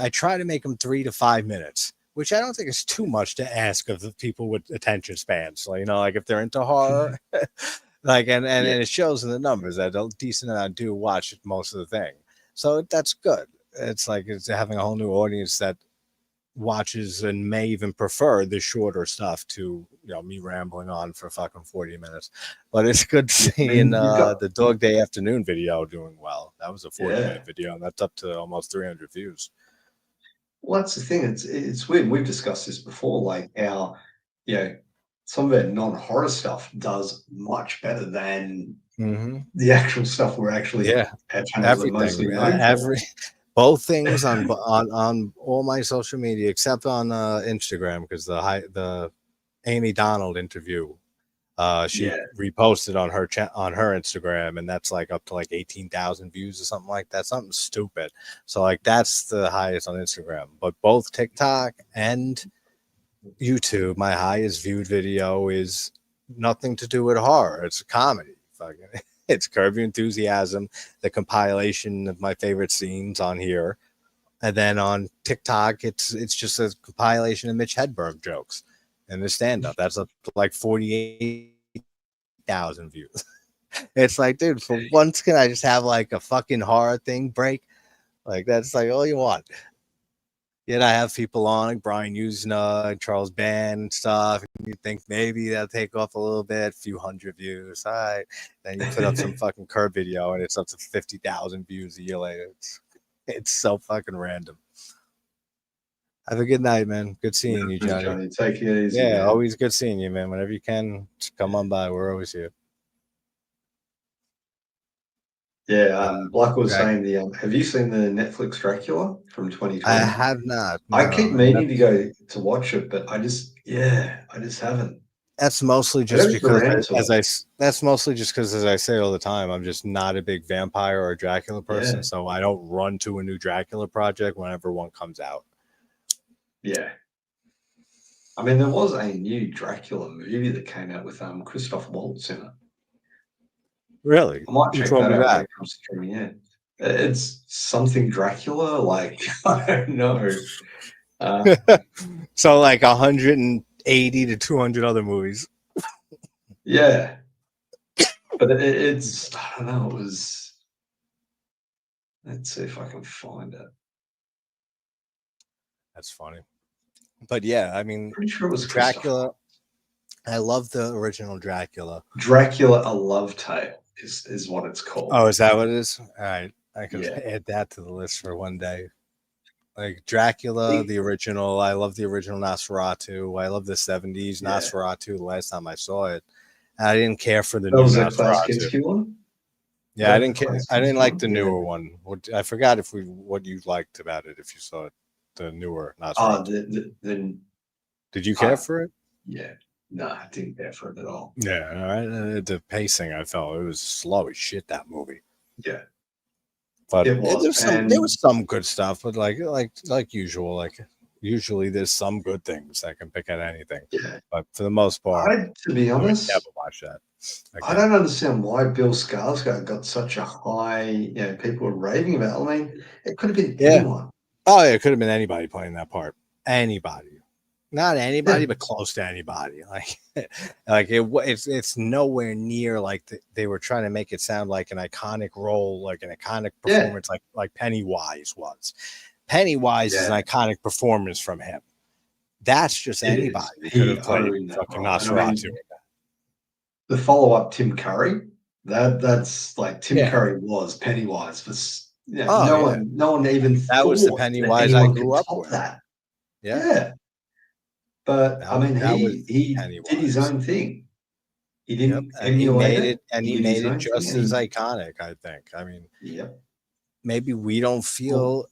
I try to make them 3 to 5 minutes, which I don't think is too much to ask of the people with attention spans. So, you know, like if they're into horror, like, and Yeah. it shows in the numbers that a decent amount do watch most of the thing. So that's good. It's like it's having a whole new audience that watches and may even prefer the shorter stuff to, you know, me rambling on for fucking 40 minutes. But it's good Yeah. I seeing mean, you've got the Dog Day Afternoon video doing well. That was a 40-minute yeah. video, and that's up to almost 300 views. Well, that's the thing. It's weird. We've discussed this before. Like our, you know, some of our non-horror stuff does much better than Mm-hmm. the actual stuff we're actually Yeah, our channels are everything, mostly known for. both things on all my social media except on Instagram because the Amy Donald interview. She Yeah. reposted on on her Instagram, and that's like up to like 18,000 views or something like that, something stupid. So like that's the highest on Instagram. But both TikTok and YouTube, my highest viewed video is nothing to do with horror. It's a comedy. Fucking, it's Curb Your Enthusiasm, the compilation of my favorite scenes on here, and then on TikTok, it's just a compilation of Mitch Hedberg jokes and the stand up. That's up to like 48,000 views. It's like, dude, for once, can I just have like a fucking horror thing break? Like, that's like all you want. I have people on like Brian Usna and Charles Band and stuff. And you think maybe they'll take off a little bit, few hundred views. All right. Then you put up some fucking Curb video and it's up to 50,000 views a year later. It's so fucking random. Have a good night, man. Good seeing you, Thanks, Johnny. Johnny. Take it easy, Yeah, man. always good seeing you, man. Whenever you can, just come on by. We're always here. Yeah, like I was Jack, saying, have you seen the Netflix Dracula from I 2020? have not. I keep No, meaning to go to watch it, but I just haven't. that's mostly I just never get because, around to it. that's mostly just because, as I say all the time, I'm just not a big vampire or Dracula person, Yeah, so I don't run to a new Dracula project whenever one comes out. yeah. I mean, there was a new Dracula movie that came out with Christoph Waltz in it. Really? I might Which check one that was out when that? it comes to streaming. Yeah, it's something Dracula. Like I don't know. Uh, So like 180 to 200 other movies. yeah, but it's I don't know. It was. Let's see if I can find it. That's funny. But yeah, I mean, Pretty sure it was Christoph Dracula. Waltz. I love the original Dracula. Dracula: A Love Tale is what it's called. Oh, is that what it is? All right, I could Yeah, add that to the list for one day. Like Dracula, It- the original. I love the original Nosferatu. I love the 70s yeah. Nosferatu. The last time I saw it, I didn't care for the That new was a Nosferatu. Klaskinski one. Yeah, I That didn't care. I didn't Klaskinski like one. the Yeah. newer one. I forgot what you liked about it if you saw it, the newer Ah, Nosferatu. the Did you care uh, for it? yeah. No, I didn't care for it at all. Yeah, all right. The pacing, I felt it was slow as shit, that movie. Yeah, But it was, there and was some good stuff, but like usual, like usually there's some good things. I can pick at anything, yeah. but for the most part, To be I would never honest, watch that I again. don't understand why Bill Skarsgård got such a high. People were raving about. I mean, it could have been Yeah. anyone. Oh, yeah, it could have been anybody playing that part. Anybody. Not anybody, Yeah, but close to anybody. Like, it's nowhere near like they were trying to make it sound like an iconic role, like an iconic yeah, performance, like Pennywise was. Pennywise is an yeah. iconic performance from him. That's just It is. anybody who could He have played owned that fucking role, and I Nosferatu. mean, the follow up, Tim Curry. That's like Tim Yeah. Curry was Pennywise. Oh yeah. No one even That was the thought that Pennywise I anyone could grew up top with. that. Yeah. Yeah, but I mean, That was he did his Pennywise. own thing. He Yep. didn't emulate it. He He did his made it own thing, just and as he iconic, I think. I mean, yep. maybe we don't Well, feel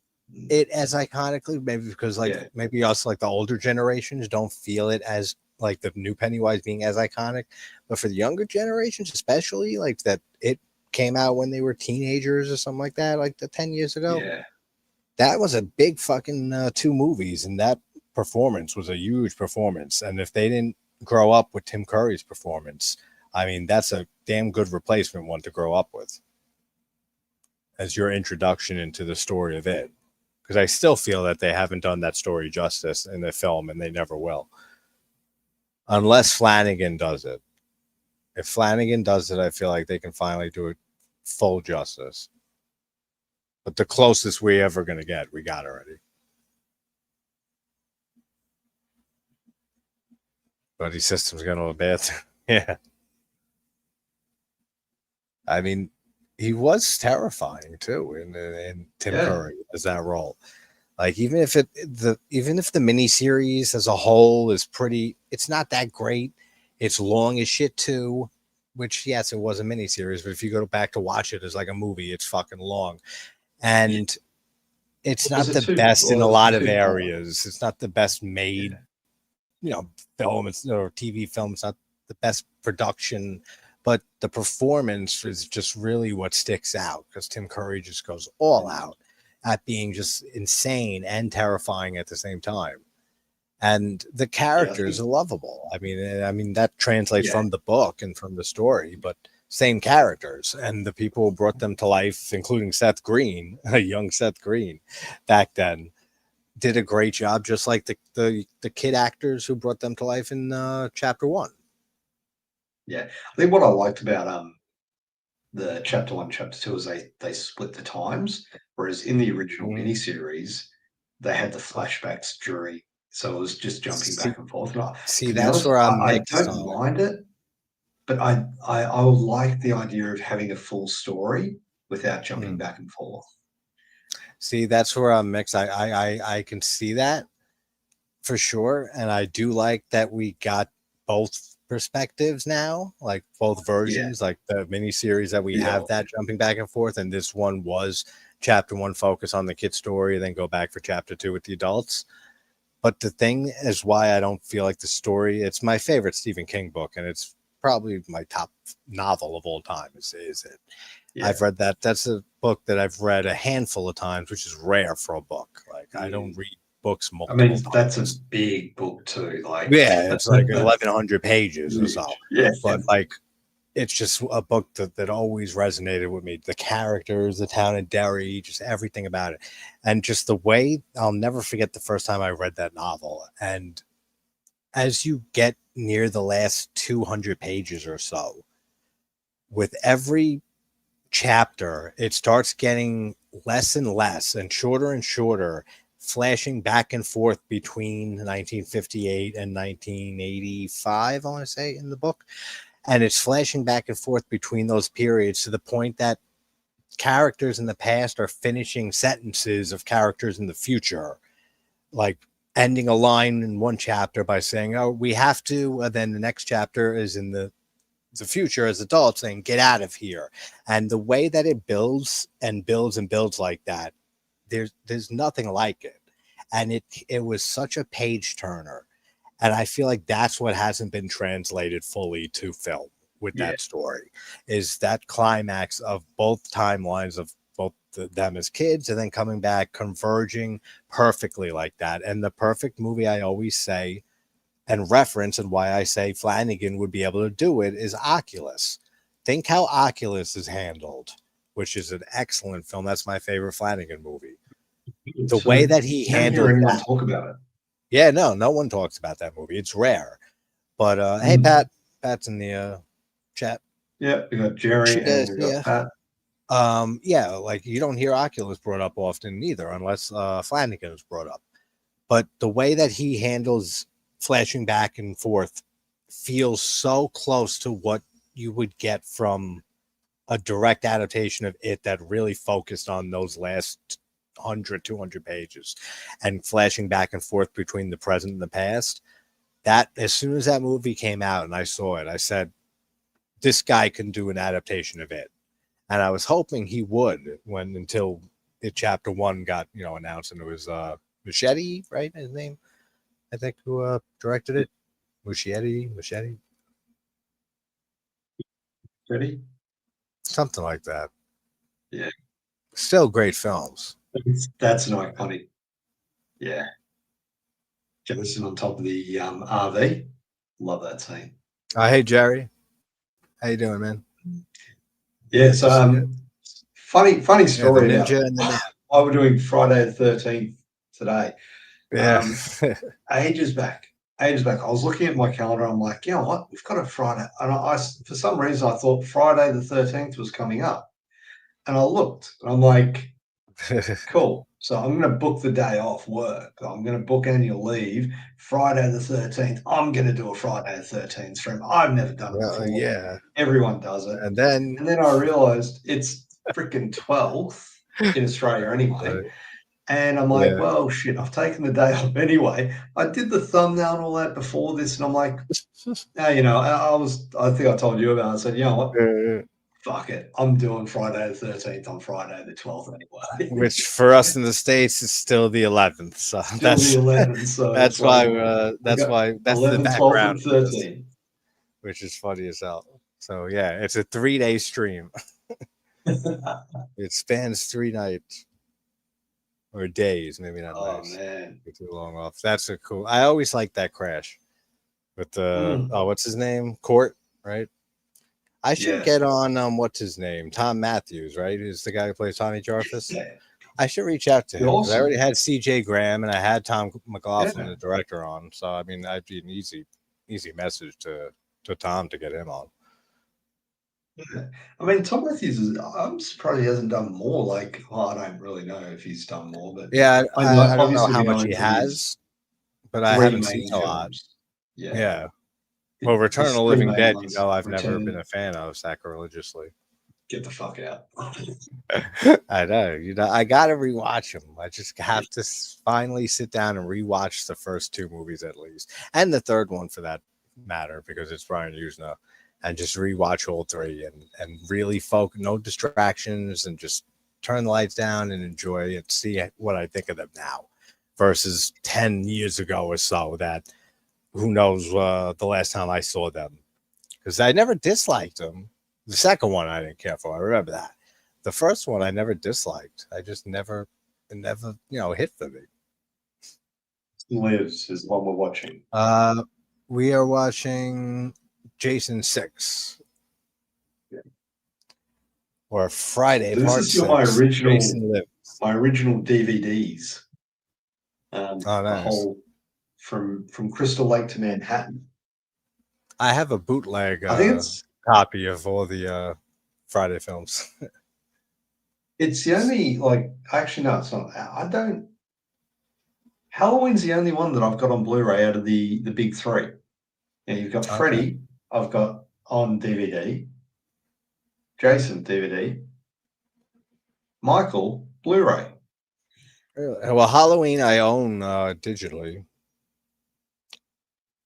it as iconically, maybe because like yeah, maybe us like the older generations don't feel it as like the new Pennywise being as iconic. But for the younger generations, especially like that it came out when they were teenagers or something like that, like the 10 years ago. yeah, That was a big fucking two movies, and that performance was a huge performance. And if they didn't grow up with Tim Curry's performance, I mean, that's a damn good replacement one to grow up with as your introduction into the story of it. Because I still feel that they haven't done that story justice in the film, and they never will, unless Flanagan does it. If Flanagan does it, I feel like they can finally do it full justice. But the closest we ever going to get, we got already. Buddy System's going to a bad. Yeah. I mean, he was terrifying too in Tim yeah, Curry as that role. Like even if the miniseries as a whole is pretty, it's not that great. It's long as shit too. Which yes, it was a miniseries, but if you go back to watch it as like a movie, it's fucking long, yeah. and it's Was not it the two? best in Well, a it was a lot of two-part. areas. It's not the best Yeah, made, film or TV film. It's not the best production, but the performance is just really what sticks out because Tim Curry just goes all mm, out at being just insane and terrifying at the same time. And the yeah. I characters think are lovable. I mean that translates yeah, from the book and from the story, but same characters and the people who brought them to life, including Seth Green, a young Seth Green, back then, did a great job, just like the kid actors who brought them to life in chapter one. yeah. I think what I liked about the chapter one, chapter two is they split the times, whereas in the original Mhm. miniseries they had the flashbacks during, so it was just jumping See, back and forth. And see, to be that's honest, where I'm I mixed don't on it. mind it, but I would like the idea of having a full story without jumping Mm. back and forth. See, that's where I'm mixed. I can see that for sure, and I do like that we got both perspectives now, like both Yeah, versions, like the miniseries that we yeah, have that jumping back and forth, and this one was chapter one focus on the kid story, then go back for chapter two with the adults. But the thing is why I don't feel like the story, it's my favorite Stephen King book, and it's probably my top novel of all time, is it. yeah. I've read that. That's a book that I've read a handful of times, which is rare for a book. Like I don't Mm. read books I multiple mean, that's a times. big book too. Like, Yeah, it's like 1,100 pages or so. huge. Yeah, But like, it's just a book that always resonated with me. The characters, the town of Derry, just everything about it. And just the way I'll never forget the first time I read that novel. And as you get near the last 200 pages or so, with every chapter, it starts getting less and shorter, flashing back and forth between 1958 and 1985, I want to say, in the book. And it's flashing back and forth between those periods to the point that characters in the past are finishing sentences of characters in the future, like ending a line in one chapter by saying, "Oh, we have to," and then the next chapter is in the future as adults saying, "Get out of here." And the way that it builds and builds and builds like that, there's nothing like it. And it was such a page turner. And I feel like that's what hasn't been translated fully to film with yeah, that story, is that climax of both timelines of both them as kids and then coming back, converging perfectly like that. And the perfect movie, I always say and reference, and why I say Flanagan would be able to do it, is Oculus. Think how Oculus is handled, which is an excellent film. That's my favorite Flanagan movie. The way so that he you don't hear handled anyone that. talk about it. Yeah, no one talks about that movie. It's rare. But hey, Mm. Pat's in the chat. Yeah, we got Jerry Yeah, and we got yeah. Pat. Yeah, like you don't hear Oculus brought up often either, unless Flanagan is brought up. But the way that he handles flashing back and forth feels so close to what you would get from a direct adaptation of it that really focused on those last 100, 200 pages and flashing back and forth between the present and the past. That as soon as that movie came out and I saw it, I said, this guy can do an adaptation of it. And I was hoping he would when until chapter one got, announced, and it was Machete, right? His name, I think, who directed it. Machete, Ready? something like that. Yeah, Still great films. that's an iconic. Yeah, Jason on top of the RV. Love that scene. Hey Jerry, how you doing, man? Yeah, Good to so see you. funny Yeah, the story about ninja and the why we're doing Friday the 13th today. yeah. Um, ages back, ages back, I was looking at my calendar. I'm like, you know what? We've got a Friday, and for some reason I thought Friday the 13th was coming up, and I looked, and I'm like, cool. So I'm going to book the day off work. I'm going to book annual leave. Friday the 13th. I'm going to do a Friday the 13th stream. I've never done it Well, before. yeah, Everyone does it. and then And then I realized it's freaking 12th in Australia anyway. And I'm like, yeah. well, shit, I've taken the day off anyway. I did the thumbnail and all that before this. And I'm like, I think I told you about it. I said, you know what? Fuck it. I'm doing Friday the 13th on Friday the 12th anyway. Which for us in the states is still the 11th. So Still the 11th. So it's that's like, why I got that's the 11, 12, and background for this, 13. which is funny as hell. So yeah, it's a 3-day stream. It spans 3 nights or days, maybe not Oh, nights. man. Get too long off. That's a cool. I always like that crash with the Mm, what's his name? Court, right? I should yes. get on what's his name? Tom Matthews, right? Is the guy who plays Tommy Jarvis. Yeah. I should reach out to Be him because I awesome. already had CJ Graham and I had Tom McLaughlin, Yeah. the director, on. So I mean, that'd be an easy message to Tom to get him on. I mean, Tom Matthews is. I'm surprised he hasn't done more. Like, well, I don't really know if he's done more, but Yeah, I mean, like, I don't know obviously how we much know he him from his has, but I three haven't seen main a lot. films. Yeah, Yeah. Well, Return of his the three Living main Dead, ones: I've never been Return, a fan of sacrilegiously. Get the fuck out. I know, I gotta rewatch them. I just have to finally sit down and rewatch the first two movies at least, and the third one for that matter, because it's Brian Usna, and just rewatch all three and really focus, no distractions, and just turn the lights down and enjoy and see what I think of them now, versus 10 years ago or so. That who knows the last time I saw them, because I never disliked them. The second one I didn't care for. I remember that. The first one I never disliked. I just never, it never, hit for me. Lives is the one we're watching. Uh, we are watching Jason 6 Yeah. or Friday So this Part is still my 6. original, Jason Lives. my original DVDs. Oh, The nice. whole from Crystal Lake to Manhattan. I have a bootleg I think it's copy of all the Friday films. it's the only like actually no, it's not. I don't. Halloween's the only one that I've got on Blu-ray out of the big three. Yeah, you've got Okay. Freddy. I've got on DVD. Jason DVD. Michael Blu-ray. Really? Well, Halloween I own digitally.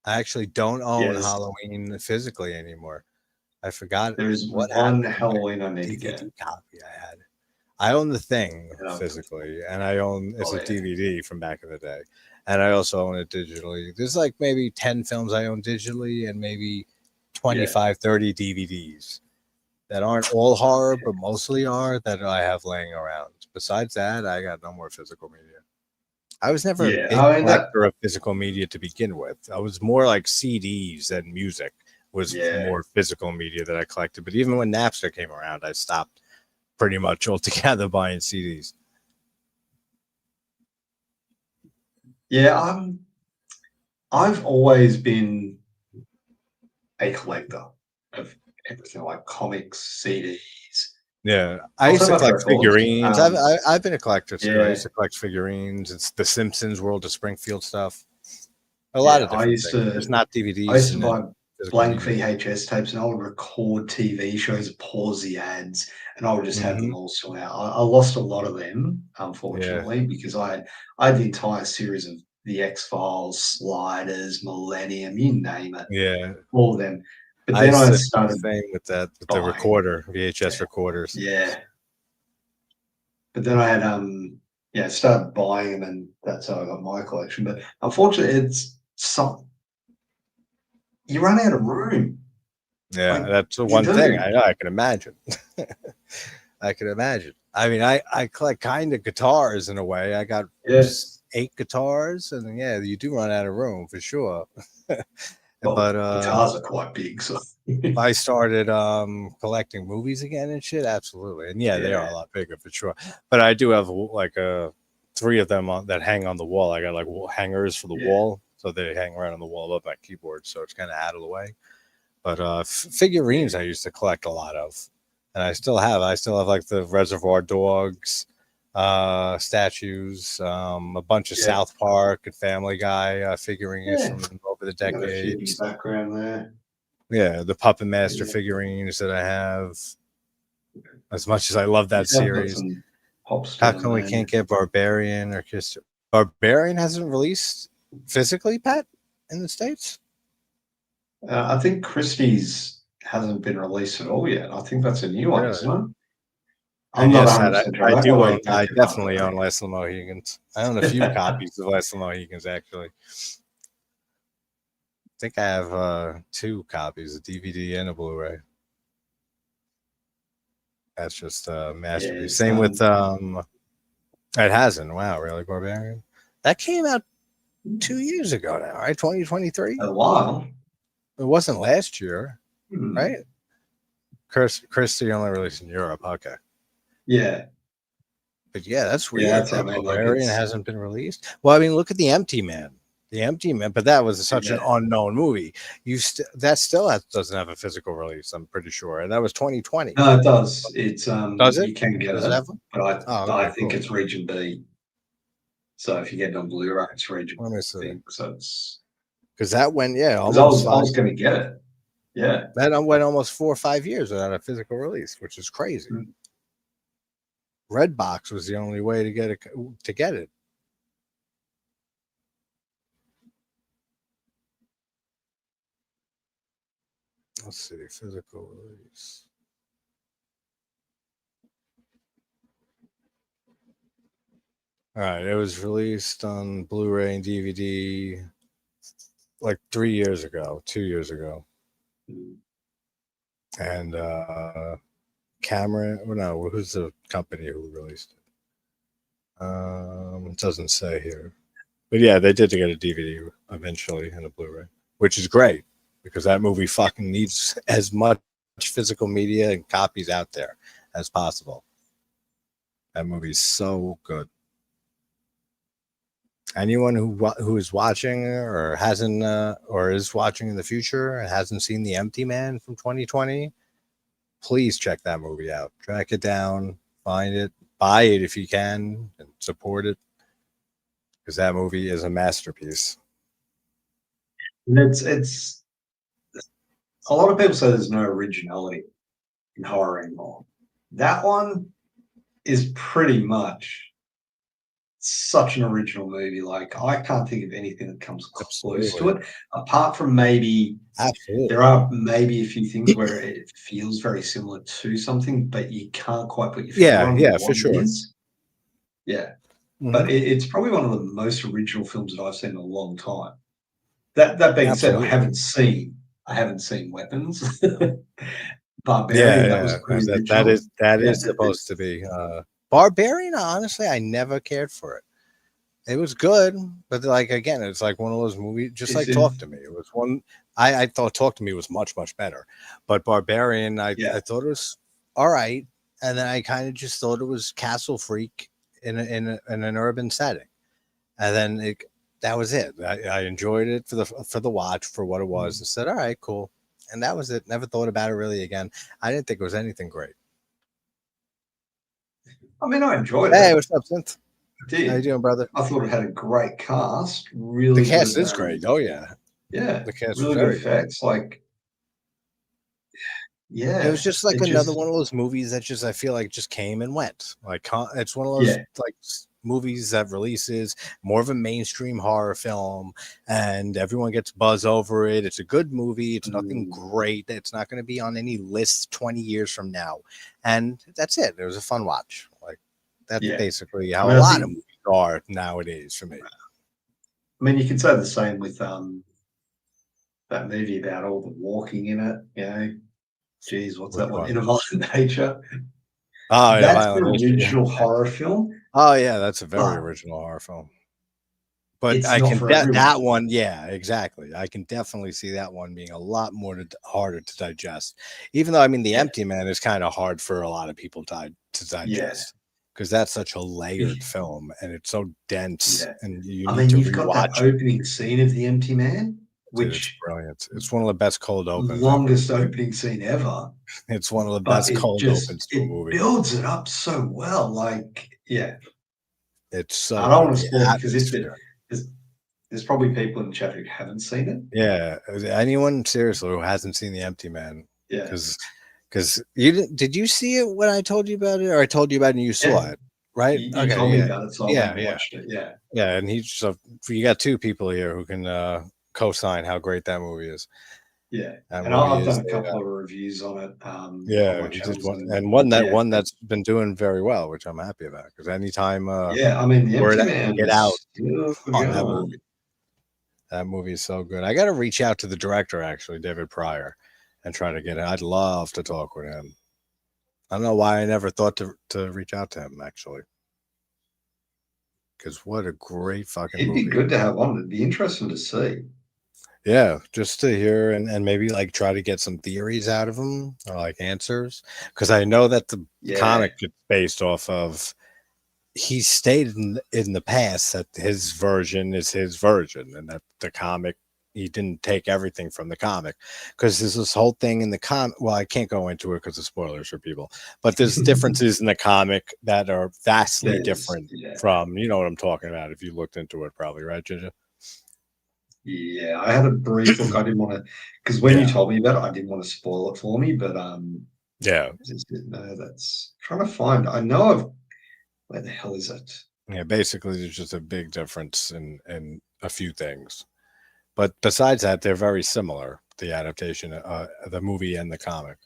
I actually don't own Yes, Halloween physically anymore. I forgot there is what one happened to my Halloween I need to get. DVD copy I had. I own The Thing And I've physically, and I own it's got a it. DVD from back in the day, and I also own it digitally. There's like maybe 10 films I own digitally, and maybe Yeah. 25, 30 DVDs that aren't all horror, but mostly are that I have laying around. Besides that, I got no more physical media. I was never a Yeah. big I mean that. collector of physical media to begin with. I was more like CDs and music was Yeah. more physical media that I collected. But even when Napster came around, I stopped pretty much altogether buying CDs. Yeah. I've always been a collector of everything like comics, CDs. Yeah, I Not used so to much collect records. figurines. I've been a collector too. I used Yeah. to collect figurines. It's the Simpsons, World of Springfield stuff. A lot Yeah. of different things, just not I DVDs used to and buy physical blank media. VHS tapes and I would record TV shows, pause the ads, and I would just have Hmm. them all still out. I lost a lot of them, Yeah, unfortunately, because I had the entire series of the X Files, Sliders, Millennium, you name it, yeah. all of them. But I then used I to do the started same with that with the buying. recorder, VHS recorders. Yeah. But then I had yeah, started buying them and that's how I got my collection. But unfortunately it's some you run out of room. Yeah, Like that's the you one thing do. I know. I can imagine. I can imagine. I mean, I collect kind of guitars in a way. I got Yeah. 8 guitars, and yeah, you do run out of room for sure. Well, But guitars are quite big, so I started collecting movies again and shit. Absolutely, and yeah, they are yeah, a lot bigger for sure. But I do have like three of them that hang on the wall. I got like hangers for the yeah, wall, so they hang right on the wall above my keyboard, so it's kind of out of the way. But figurines yeah, I used to collect a lot of, and I still have. I still have like the Reservoir Dogs statues, a bunch of yeah, South Park and Family Guy figurines yeah. from over the You got a few in the decades. background there. Yeah, the Puppet Master Yeah. figurines that I have. As much as I love that Yeah, I've got series, some pops how down come we there. can't get Barbarian or Kiss? Barbarian hasn't released physically, Pat, in the States? I think Christie's hasn't been released at all yet. I think that's a new one, Really? isn't it? I'm And not yes, Pat, 100% sure. I I'd have to do own. like back I it up definitely own Last of the Mohicans. I own a few though. copies of Last of the Mohicans. Actually, I think I have 2 copies, a DVD and a Blu-ray. That's just a Yeah, masterpiece. it's Same with it hasn't. Wow, really, Barbarian? That came out 2 years ago now, right? 2023. a while. It wasn't last year, Hmm. right? Christie only released in Europe. Okay. Yeah, But yeah, that's yeah, weird that's what I that mean. Like Barbarian it's hasn't been released. Well, I mean, look at the Empty Man. The Empty Man, but that was such an Yeah. unknown movie. That still doesn't have a physical release. I'm pretty sure, and that was 2020. No, it does. It's Does it? you can get Does it it, have? but Oh, I okay, think cool. it's region B. So if you get it on Blu-ray, it's region Let me B, I see. think. So it's Because that went, yeah, because almost I five. was going to get it. Yeah. That went almost 4 or 5 years without a physical release, which is crazy. Mm. Redbox was the only way to get it. To get it. Let's see, physical release. All right, it was released on Blu-ray and DVD like 3 years ago, 2 years ago, Mm. and Cameron. Well, no, who's the company who released it? It doesn't say here, but yeah, they did to get a DVD eventually and a Blu-ray, which is great because that movie fucking needs as much physical media and copies out there as possible. That movie's so good. Anyone who is watching or hasn't or is watching in the future and hasn't seen The Empty Man from 2020, please check that movie out. Track it down, find it, buy it if you can, and support it because that movie is a masterpiece. And it's a lot of people say there's no originality in horror anymore. That one is pretty much such an original movie. Like I can't think of anything that comes close to Absolutely, it, apart from maybe there absolutely. are maybe a few things where it feels very similar to something, but you can't quite put your finger Yeah, on yeah, for what it sure. is. Yeah, Hmm. but it's probably one of the most original films that I've seen in a long time. That being said, Absolutely. I haven't seen Weapons. Yeah, Barbarian, that was yeah, pretty that original. is that Yeah. is supposed to be Barbarian. Honestly, I never cared for it. It was good, but like again, it's like one of those movies. Just Is like it? Talk to Me, it was one. I thought Talk to Me was much better, but Barbarian, Yeah. I thought it was all right, and then I kind of just thought it was Castle Freak in an urban setting, and then that was it. I enjoyed it for the watch for what it was, Mm. and said all right, cool, and that was it. Never thought about it really again. I didn't think it was anything great. I mean, I enjoyed Hey, it. what's up, Synth? I How you did. doing, brother? I thought it had a great cast, The really cast good, is great. Oh yeah, yeah, the cast was really good very good. effects. Like, It was yeah, just like it another just, one of those movies that just I feel like just came and went. Like it's one of those yeah, like movies that releases more of a mainstream horror film, and everyone gets buzz over it. It's a good movie. It's nothing mm, great. It's not going to be on any list 20 years from now, and that's it. It was a fun watch. Like that's yeah. basically I how a mean, lot of movies are nowadays for me. you can say the same with that movie about all the walking in it. You know, geez, what's Which that one? one? In a Violent Nature. Oh, in a That's an violent issue. original horror film, Oh yeah, that's a very but original horror film. But it's I not can for everyone. that one, yeah, exactly. I can definitely see that one being a lot more harder to digest. Even though I mean, The Yeah, Empty Man is kind of hard for a lot of people to yeah. digest because that's such a If layered film and it's so dense, Yeah. and you I need mean, to you've got that rewatch it. opening scene of The Empty Man, Dude, it's which brilliant. It's one of the best cold opens ever. longest opening scene ever, It's one of the but best cold opens to a it movie. builds it up so well. Like, yeah, It's I so don't good. want to The spoil it because atmosphere. there's, there's probably people in the chat who haven't seen it. Yeah, anyone seriously who hasn't seen The Empty Man, Yeah, because you did you see it when I told you about it, or I told you about it and you yeah. saw it, right? You Okay, told me yeah, about it, so I went yeah, and yeah, watched it. Yeah, yeah. And he's so you got two people here who can co-sign how great that movie is. yeah. That And movie I've done is a couple of reviews on it on yeah. my He did channels, one and and yeah, one that's been doing very well, which I'm happy about because anytime yeah. I mean, The word Empty can Man get is out still on that going. movie. That movie is so good. I got to reach out to the director, actually, David Pryor, and try to get it. I'd love to talk with him. I don't know why I never thought to reach out to him, actually, because what a great fucking He'd be movie. good to have on. It'd be interesting to see. Yeah, just to hear and maybe like try to get some theories out of him or like answers. Because I know that the Yeah. comic is based off of he stated in the past that his version is his version, and that the comic, he didn't take everything from the comic, because there's this whole thing in the comic. Well, I can't go into it because of spoilers for people, but there's differences in the comic that are vastly There's different yeah. from, you know what I'm talking about if you looked into it, probably, right, Ginger? Yeah, I had a brief look. I didn't want to, because when you Yeah, told me about it, I didn't want to spoil it for me. But yeah, no, that's trying to find. I know of where the hell is it? yeah. Basically, there's just a big difference in a few things, but besides that, they're very similar. The adaptation, the movie and the comic.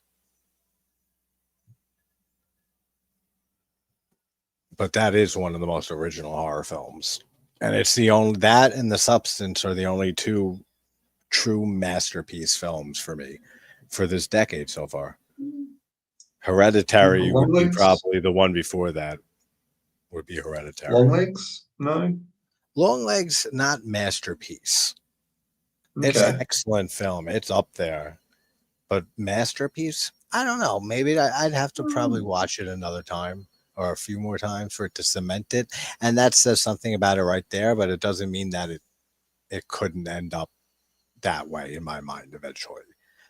But that is one of the most original horror films. And it's the only, that and The Substance are the only two true masterpiece films for me for this decade so far. Hereditary Long would be legs, probably the one before that, would be Hereditary. long legs. No, Longlegs, not masterpiece. It's an okay. excellent film. It's up there. But masterpiece? I don't know. Maybe I'd have to probably Hmm. watch it another time or a few more times for it to cement it. And that says something about it right there, but it doesn't mean that it couldn't end up that way in my mind eventually.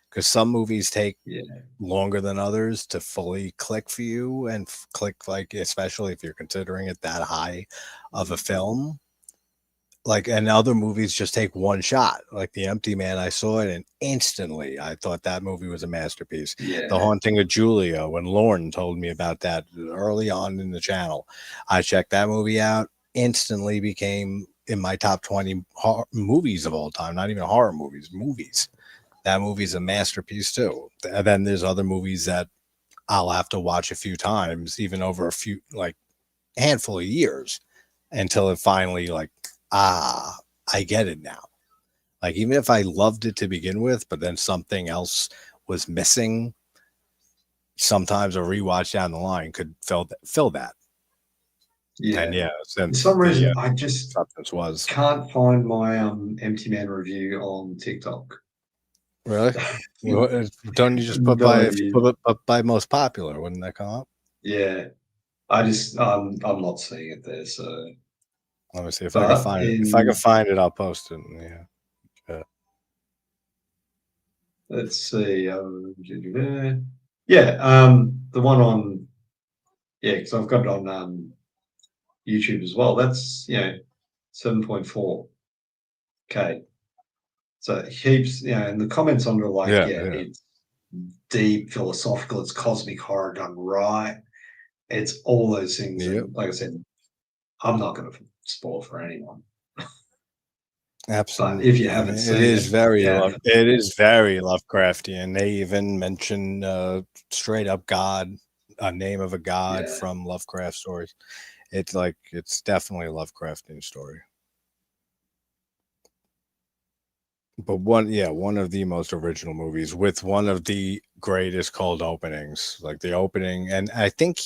Because some movies take Yeah, longer than others to fully click for you and click, like, especially if you're considering it that high of a film. Like, and other movies just take one shot, like The Empty Man. I saw it and instantly I thought that movie was a masterpiece. The yeah, Haunting of Julia, when Lauren told me about that early on in the channel, I checked that movie out, instantly became in my top 20 movies of all time, not even horror movies. That movie's a masterpiece too. And then there's other movies that I'll have to watch a few times, even over a few, like, handful of years, until it finally, like, ah, I get it now. Like, even if I loved it to begin with, but then something else was missing, sometimes a rewatch down the line could fill that. And yeah. yeah, For since some the reason, I just Substance was can't find my Empty Man review on TikTok. really. Don't you just put No by, if you idea. put by most popular, wouldn't that come up? Yeah, I just I'm not seeing it there. So, Let me see if I can but find it. If I can in find it, I'll post it. Yeah. let's see, yeah, the one on yeah, because I've got it on YouTube as well. That's 7.4K. So it keeps and the comments under like Yeah, yeah, yeah. it's deep, philosophical, it's cosmic horror done right. It's all those things, Yep. and like I said, I'm not going to spoil for anyone. But if you Absolutely. I haven't mean, seen it, yeah, It is very Lovecraftian. They even mention straight up God, a name of a god yeah, from Lovecraft stories. It's like, it's definitely a Lovecraftian story. But one of the most original movies with one of the greatest cold openings. Like the opening, and I don't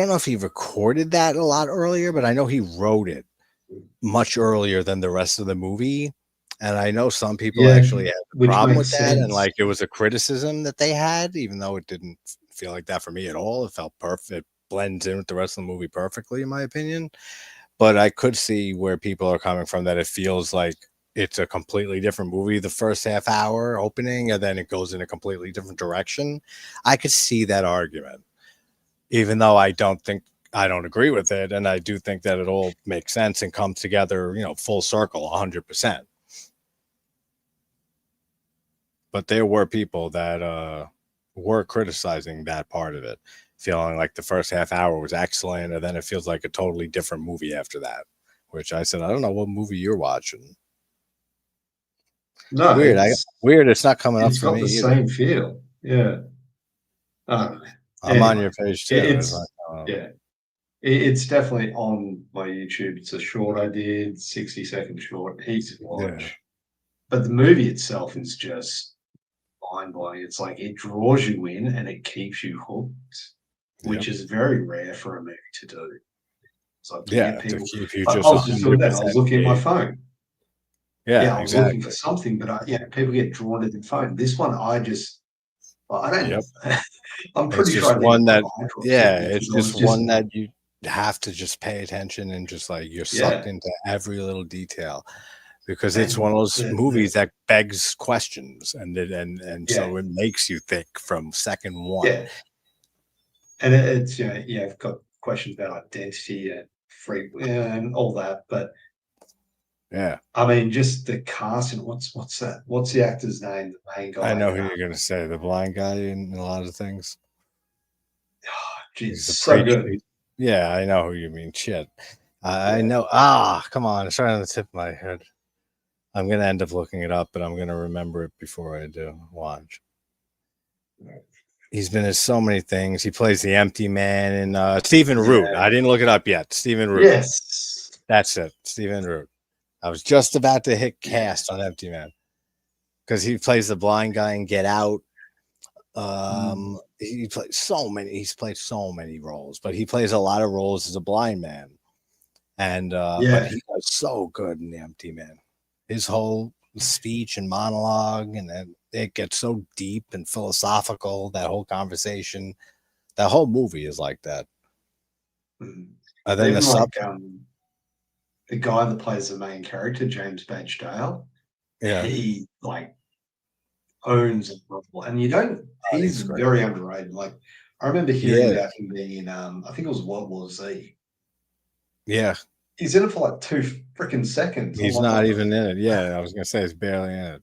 know if he recorded that a lot earlier, but I know he wrote it much earlier than the rest of the movie. And I know some people yeah, actually had a which problem with makes that, and sense. like it was a criticism that they had, even though it didn't feel like that for me at all. It felt perfect. It blends in with the rest of the movie perfectly, in my opinion. But I could see where people are coming from, that it feels like it's a completely different movie the first half hour opening, and then it goes in a completely different direction. I could see that argument, even though I don't agree with it, and I do think that it all makes sense and comes together, full circle, 100%. But there were people that were criticizing that part of it, feeling like the first half hour was excellent, and then it feels like a totally different movie after that. Which I said, I don't know what movie you're watching. No, Weird. Weird. It's not coming up it's for got me the either. same feel. Yeah. I don't know. I'm on Anyway, your page too. It's it's like, yeah, it's definitely on my YouTube. It's a short I did, 60-second short, easy to yeah, watch. But the movie itself is just mind blowing. It's like it draws you in and it keeps you hooked, yep, which is very rare for a movie to do. So you get yeah. To people. keep you I just was just doing that. I 100% was looking at my engaged. phone. Yeah, Yeah, I was looking for exactly. something, but people get drawn to the phone. This one, I don't. Yep. I'm It's pretty sure just I didn't one put that, on iDrops yeah, yet it's because I was just just one that you have to just pay attention and just like you're sucked Yeah, into every little detail because it's one and of those movies the that begs questions and yeah, so it makes you think from second one. yeah, and it's I've got questions about identity and free and all that, but Yeah, I mean, just the casting. What's that? What's the actor's name? The main I guy know in who you're gonna say, the blind guy in a lot of things. geez, He's a so preacher. good. Yeah, I know who you mean. Shit, I Yeah, know. Come on, it's right on the tip of my head. I'm gonna end up looking it up, but I'm gonna remember it before I do. Watch. He's been in so many things. He plays the empty man in Stephen Root. yeah, I didn't look it up yet. Stephen Root. yes, That's it. Stephen Root. I was just about to hit yeah. cast on Empty Man because he plays the blind guy in Get Out. Mm. He plays so many. He's played so many roles, but he plays a lot of roles as a blind man. And but Yeah, he was so good in the Empty Man. His whole speech and monologue, and then it gets so deep and philosophical. That whole conversation, that whole movie is like that. mm. And then the Even sub, like the guy that plays the main character, James Badge Dale, yeah, he like owns a role, and you don't. He's he's great. very underrated. Like I remember He hearing is, about him being in I think it was World War Z. yeah. He's in it for like 2 freaking seconds. I'm He's like, not what the even in it. Yeah, I was gonna say he's barely in it.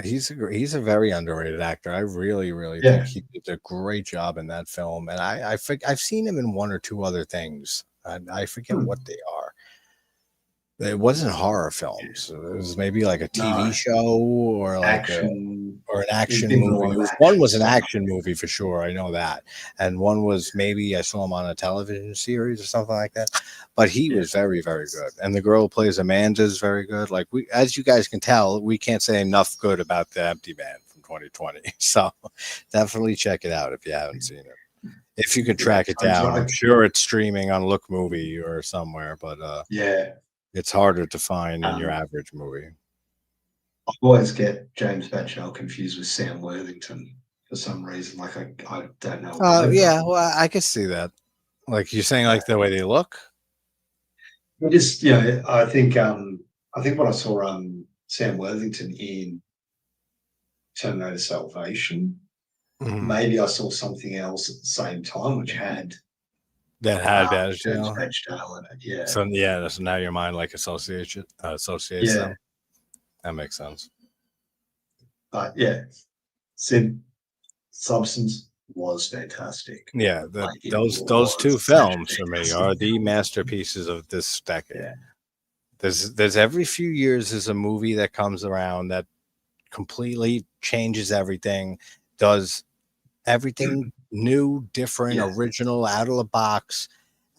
He's a very underrated actor. I really, really think yeah. he did a great job in that film. And I've seen him in one or two other things. I forget Hmm. what they are. It wasn't horror films. It was maybe like a TV No, show or like a action. or an He's action been in a movie. lot It of was one action was an stuff. action movie for sure. I know that, and one was maybe I saw him on a television series or something like that. But he Yeah. was very very good, and the girl who plays Amanda is very good. Like we, as you guys can tell, we can't say enough good about the Empty Man from 2020. So definitely check it out if you haven't seen it. If you could Yeah. track it down, I'm sure it's streaming on Look Movie or somewhere, but Yeah. it's harder to find than your Um, average movie. I always get James Batchelor confused with Sam Worthington for some reason. Like I don't know why, but Yeah, well, I could see that. Like you're saying, like the way they look. I just I think when I saw Sam Worthington in Terminator Salvation, Mhm. maybe I saw something else at the same time which had That had bad James jail. Batchelor in it. Yeah. So yeah, so now your mind like associates Yeah. them. That makes sense. But yeah, Sid Substance was fantastic. Yeah, Like it those two was such a films for me fantastic are the film. masterpieces of this decade. Yeah. There's every few years there's a movie that comes around that completely changes everything, does everything new, different, Yeah. original, out of the box,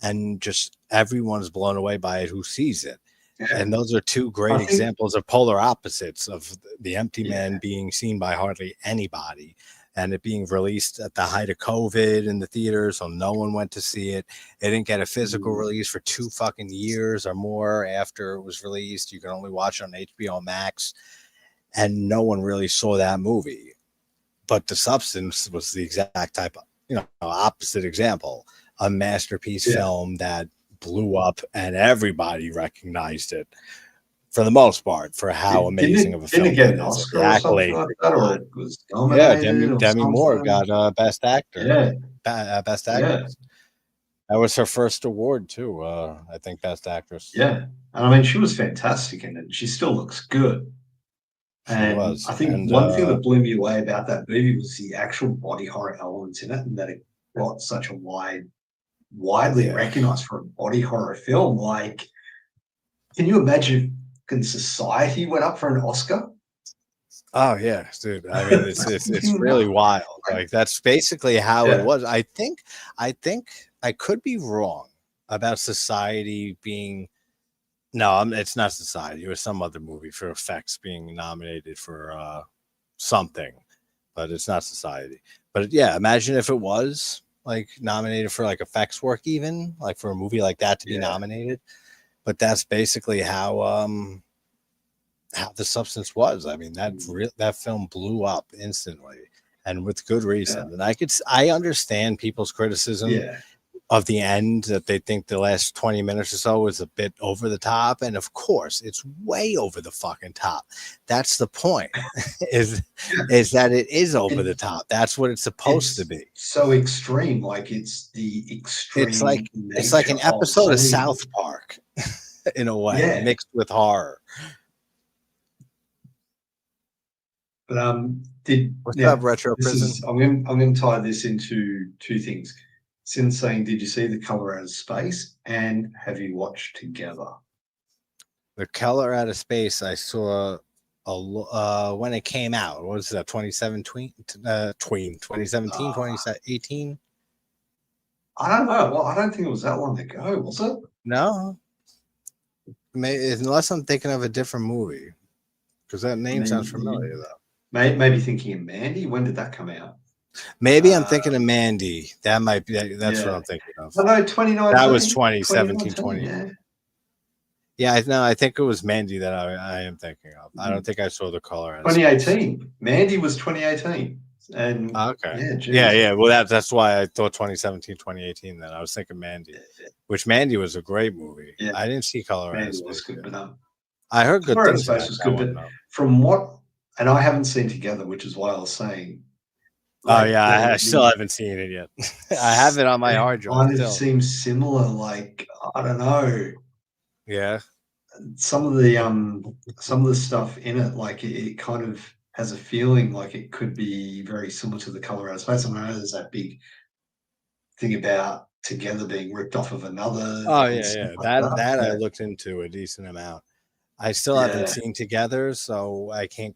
and just everyone's blown away by it who sees it. Yeah. And those are two I great think examples of polar opposites of the Empty Man yeah. being seen by hardly anybody and it being released at the height of COVID in the theaters, so no one went to see it. It didn't get a physical Mm, release for 2 fucking years or more after it was released. You can only watch it on HBO Max, and no one really saw that movie. But The Substance was the exact type of, opposite example, a masterpiece yeah. film that blew up and everybody recognized it for the most part for how amazing of a Didn't it film get it an is and the Oscar or something accolades like it that, or got. it was Yeah, nominated or Demi Moore something? got best actor, Yeah. best Yeah. actress. That was her first award too. I think best actress. Yeah. And I mean, she was fantastic in it. She still looks good. She And was, I think and one thing that blew me away about that movie was the actual body horror elements in it, and that it got such a widely yeah. recognized for a body horror film. Like, can you imagine if society went up for an Oscar? Oh yeah, dude. I mean, it's That's it's fucking it's really nuts. wild. Like, Like that's basically how it yeah. was. I think I could be wrong about society being. No, it's not society. It was some other movie for effects being nominated for something, but it's not society. But yeah, imagine if it was like nominated for like effects work, even like for a movie like that to be Yeah. nominated. But that's basically how The Substance was. I mean, that film blew up instantly and with good Yeah. reason. And I understand people's criticism Yeah. of the end that they think the last 20 minutes or so is a bit over the top. And of course, it's way over the fucking top. That's the point. is is that it is over the It, top. That's what it's supposed to it's be. so extreme, like it's the It's extreme like nature an of episode of seeing. South Park in a way, Yeah, mixed with horror. but did What's up, now Retro this Prison? is I'm going to tie this into two things. Since saying, did you see The Color Out of Space, and have you watched Together? The Color Out of Space, I saw when it came out. What was that, 2017? 2017, Uh, 2018? I don't know. Well, I don't think it was that long ago, was it? No, unless I'm thinking of a different movie, because that I name sounds familiar mean, though. maybe thinking of Mandy. When did that come out? Maybe I'm Uh, thinking of Mandy. That might be. That's what yeah. I'm thinking of. Oh, no, That was 2019. 2017, 2019, 20. yeah. Yeah, I think it was Mandy that I am thinking of. I don't Mm. think I saw The Color Out of Space. 2018. Mandy was 2018. And Okay. yeah, Yeah, geez. yeah. Well, that's why I thought 2017, 2018. Then I was thinking Mandy, which Mandy was a great movie. Yeah, I didn't see Color Out of Mandy was Space good, yet. but I heard good Color Out of things Space about was that good, but one though. from what, and I haven't seen Together, which is why I was saying, Oh like yeah, I still the haven't seen it yet. I have it on my it hard drive kind of still. seems similar. Like I don't know, Yeah. some of the stuff in it, like it kind of has a feeling like it could be very similar to The Color Out of Space. I know there's that big thing about Together being ripped off of another Oh and yeah, stuff yeah. like That I that. looked into a decent amount. I still haven't Yeah, seen Together, so I can't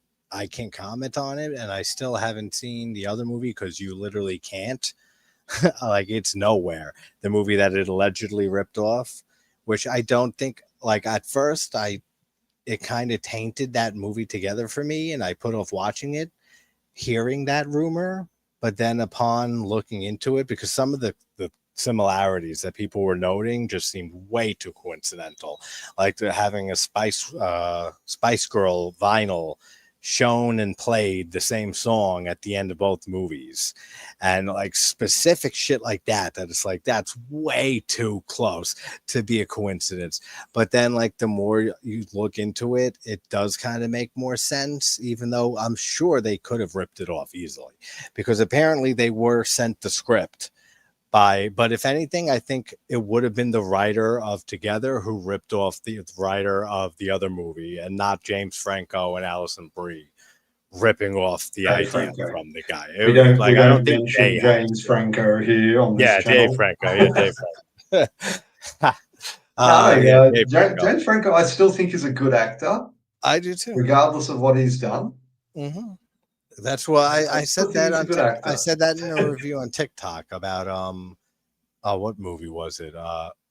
comment on it, and I still haven't seen the other movie because you literally can't. Like it's nowhere. The movie that it allegedly ripped off, which I don't think. Like at first, it kind of tainted that movie Together for me, and I put off watching it, hearing that rumor. But then upon looking into it, because some of the similarities that people were noting just seemed way too coincidental, like they're having a Spice Girl vinyl shown and played the same song at the end of both movies, and like specific shit like that it's like that's way too close to be a coincidence. But then like the more you look into it, it does kind of make more sense, even though I'm sure they could have ripped it off easily, because apparently they were sent the script by, but if anything, I think it would have been the writer of Together who ripped off the writer of the other movie, and not James Franco and Alison Brie ripping off the Dave idea Franco. from the guy. We Like I don't don't think mention they had to James do it. Franco here on this Yeah, Dave channel. Franco. Yeah, Dave Franco. No, Yeah, Dave Franco. James Franco, I still think is a good actor, I do too. regardless of what he's done. Mm-hmm. That's why I I still said think that he's a on good I actor. said that in a review on TikTok about what movie was it?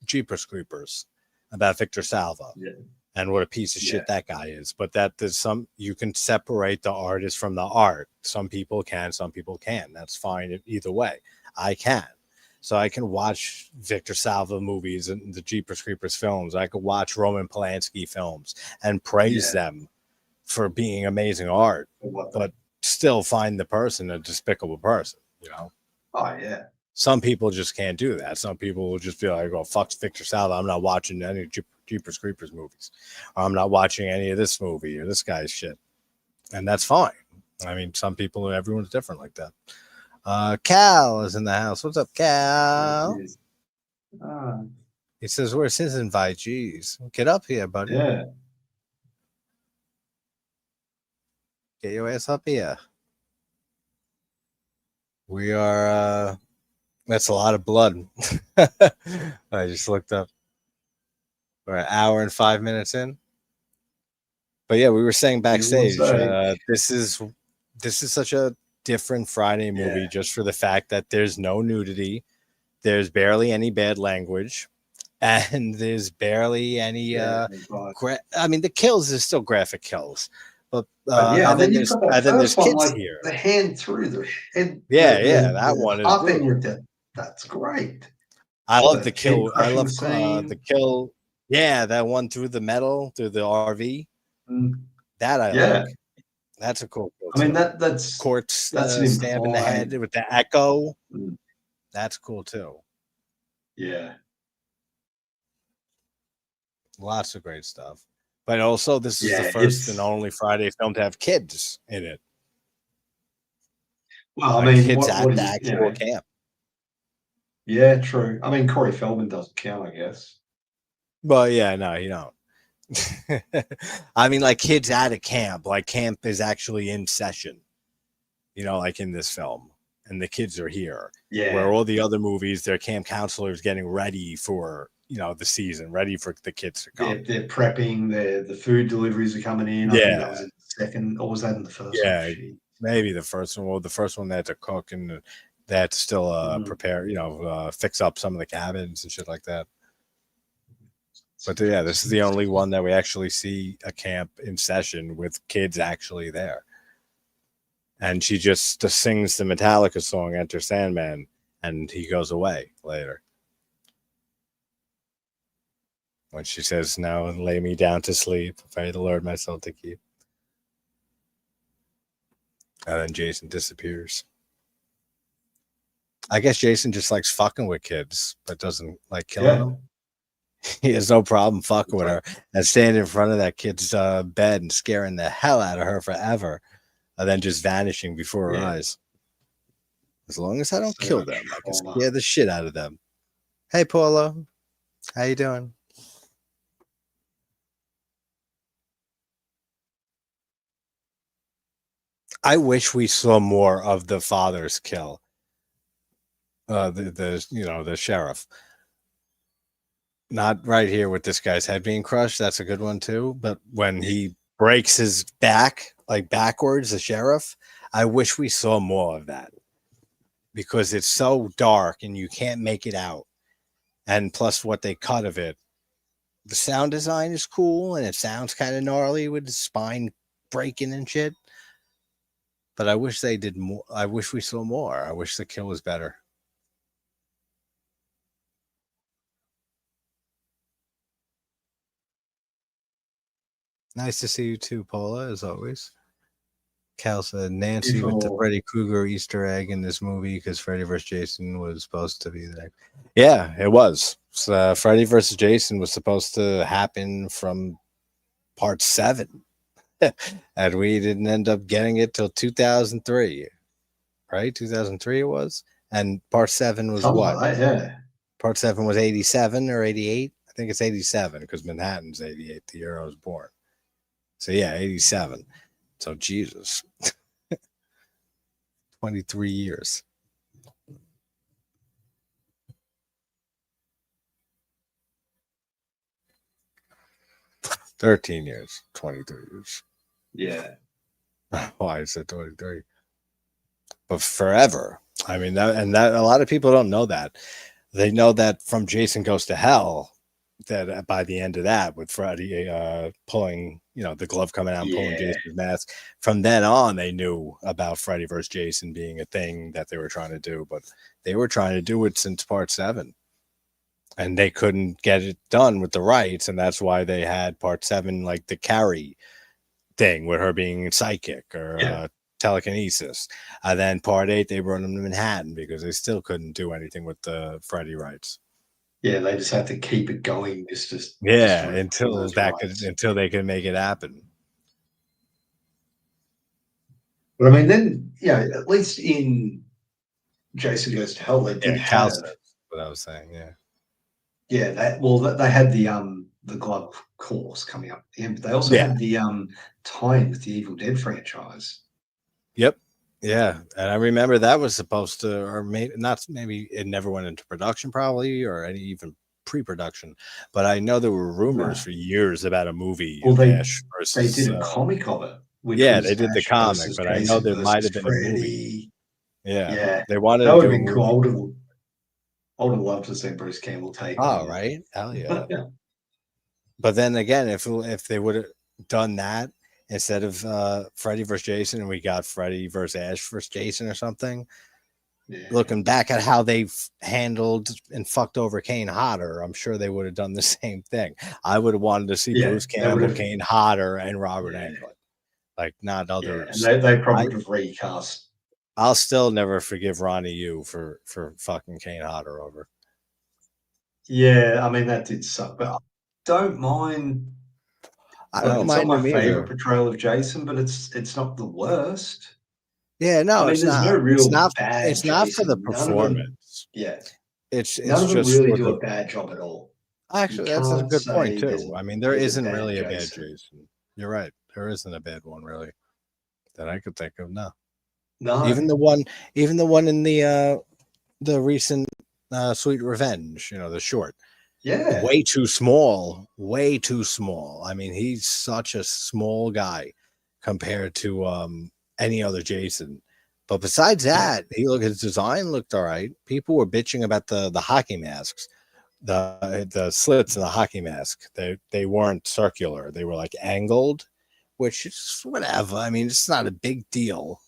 Jeepers Creepers, about Victor Salva. Yeah, And what a piece of yeah, shit that guy is. But that there's some, you can separate the artist from the art. Some people can, some people can. That's fine either way. I can. So I can watch Victor Salva movies and the Jeepers Creepers films. I could watch Roman Polanski films and praise yeah. them for being amazing art, but still find the person a despicable person, you know? Oh, yeah. Some people just can't do that. Some people will just be like, "Oh, fuck Victor Salva. I'm not watching any Jeepers Creepers movies. Or I'm not watching any of this movie or this guy's shit." And that's fine. I mean, some people, everyone's different like that. Cal is in the house. What's up, Cal? He says, "Where's his invite?" Jeez, get up here, buddy. Yeah. Get your ass up here. We are, that's a lot of blood. I just looked up. We're an hour and 5 minutes in. But yeah, we were saying backstage, this is such a different Friday movie, just for the fact that there's no nudity, there's barely any bad language, and there's barely any I mean, the kills is still graphic kills, but yeah, and I mean, you've got that then there's first one, kids like here. the hand through the head. Yeah, that the one is heart being brutal. ripped out. That's great. I love the kill. I love scene. the kill. Yeah, that one through the metal, through the RV. That I like. That's a cool kill. I mean, that's Court's an stab in the head with the echo. That's cool too. Yeah. Lots of great stuff. But also, this is the Yeah, first and only Friday film to have kids in it. well, I Like mean, kids what at do the you actual know? camp. Yeah, true. I mean, Corey Feldman doesn't count, I guess. But yeah, no, you don't. I mean, like kids at a camp. Like camp is actually in session. Like in this film, and the kids are here. Where Yeah. all the other movies, they're camp counselors getting ready for the season, ready for the kids to come. They're prepping, the food deliveries are coming in. I think Yeah, that was in the second, or was that in the first one? yeah, Shit. maybe the first one. Well, the first one they had to cook and they had to still Mhm. prepare, fix up some of the cabins and shit like that. But yeah, this is the only one that we actually see a camp in session with kids actually there. And she just sings the Metallica song "Enter Sandman," and he goes away later. When she says, "Now lay me down to sleep, pray the Lord my soul to keep," and then Jason disappears. I guess Jason just likes fucking with kids, but doesn't like killing Yeah. them. He has no problem fucking It's with like, her and standing in front of that kid's bed and scaring the hell out of her forever, and then just vanishing before her yeah, eyes. As long as I don't so kill much them, I can trauma. scare the shit out of them. Hey, Paulo, how you doing? I wish we saw more of the father's kill. The sheriff. Not right here with this guy's head being crushed. That's a good one too. But when he breaks his back, like backwards, the sheriff, I wish we saw more of that because it's so dark and you can't make it out. And plus, what they cut of it, the sound design is cool and it sounds kind of gnarly with the spine breaking and shit. But I wish they did more. I wish we saw more. I wish the kill was better. Nice to see you too, Paula, as always. Cal said Nancy with the Before, Freddy Krueger Easter egg in this movie because Freddy vs. Jason was supposed to be there. Yeah, it was. So, Freddy vs. Jason was supposed to happen from part 7. And we didn't end up getting it till 2003, right? 2003 it was. And part 7 was something what? like that, yeah. Part 7 was 87 or 88? I think it's 87 because Manhattan's 88, the year I was born. So yeah, 87. So Jesus. 23 years. 13 years, 23 years. Yeah. Why I said 23. But forever. I mean, that a lot of people don't know that. They know that from Jason Goes to Hell, that by the end of that, with Freddy pulling, the glove coming out and pulling Yeah. Jason's mask, from then on, they knew about Freddy versus Jason being a thing that they were trying to do. But they were trying to do it since part 7. And they couldn't get it done with the rights. And that's why they had part 7, like the Carrie thing with her being psychic or Yeah. telekinesis. And then part 8, they brought them to Manhattan because they still couldn't do anything with the Freddy rights. Yeah, they just have to keep it going just Yeah, destroy all until those rights. they could make it happen. But I mean, then, at least in Jason Goes to Hell, they did Yeah, Cal have, said what I was saying. Yeah, they had the glove course coming up. Yeah, but they also yeah, had the tie-in with the Evil Dead franchise. yep, yeah. And I remember that was supposed to, or maybe not. Maybe it never went into production, probably, or any even pre-production. But I know there were rumors No. for years about a movie Well, of Ash they versus. did a comic of it, which Yeah, was they did the Ash comic, versus but I know Jason there might versus have been a movie. Freddy. Yeah, Yeah, they wanted that to would have do a been cool. movie. I would have loved to see Bruce Campbell take Oh, on. right, hell yeah. But then again, if they would have done that instead of Freddy versus Jason, and we got Freddy versus Ash versus Jason or something, Yeah, looking back at how they've handled and fucked over Kane Hodder, I'm sure they would have done the same thing. I would have wanted to see yeah, Bruce they would Campbell, have. Kane Hodder, and Robert Yeah, Englund, like not yeah, and others. they probably I would have recast. I'll still never forgive Ronnie Yu for fucking Kane Hodder over. Yeah, I mean, that did suck, but I don't mind. I Look, don't it's not mind my him favorite either. portrayal of Jason, but it's not the worst. Yeah, I no, mean, it's there's no not. It's real not. bad It's not for the Jason. None of them, performance. yeah, It's none of them just really for do the. a bad job at all. You Actually, that's a can't good point say too. I mean, there there's a isn't bad really a bad Jason. Jason. You're right. There isn't a bad one really that I could think of. No, No, even the one, even the one in the recent Sweet Revenge. You know, the short. yeah, Way too small. Way too small. I mean, he's such a small guy compared to any other Jason. But besides yeah, that, his design looked all right. People were bitching about the hockey masks, the slits in the hockey mask. They weren't circular. They were like angled, which is whatever. I mean, it's not a big deal.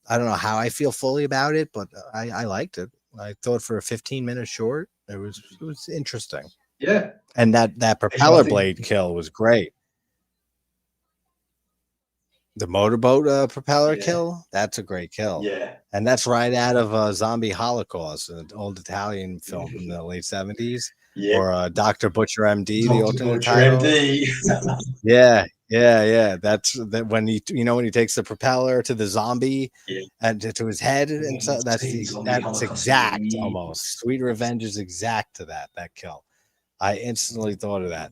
I don't know how I feel fully about it, but I liked it. I thought for a 15-minute short, it was interesting. yeah. And that Actually, I propeller think, blade kill was great. The motorboat propeller yeah, kill, that's a great kill. yeah, And that's right out of Zombie Holocaust, an old Italian film from the late 70s, yeah. or Dr. Butcher MD, the Doctor alternate Butcher, title. MD. Yeah, yeah, yeah. That's that when when he takes the propeller to the zombie Yeah, and to his head, we and so haven't seen Zombie that's Holocaust in exact years. almost. Sweet Revenge is exact to that kill. I instantly thought of that.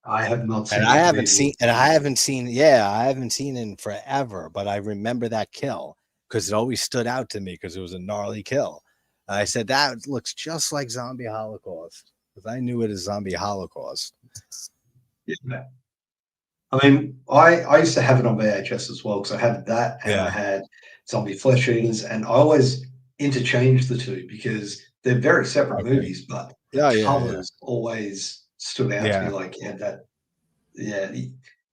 I have not And seen that movie. I haven't seen it in forever, but I remember that kill because it always stood out to me because it was a gnarly kill. And I said, that looks just like Zombie Holocaust because I knew it as Zombie Holocaust. Yeah. I mean, I used to have it on VHS as well because I had that and I Yeah. had Zombie Flesh Eaters, and I always interchanged the two because they're very separate Okay. movies, but the Yeah, yeah, yeah. covers always stood out to me. Yeah. Like, yeah, yeah,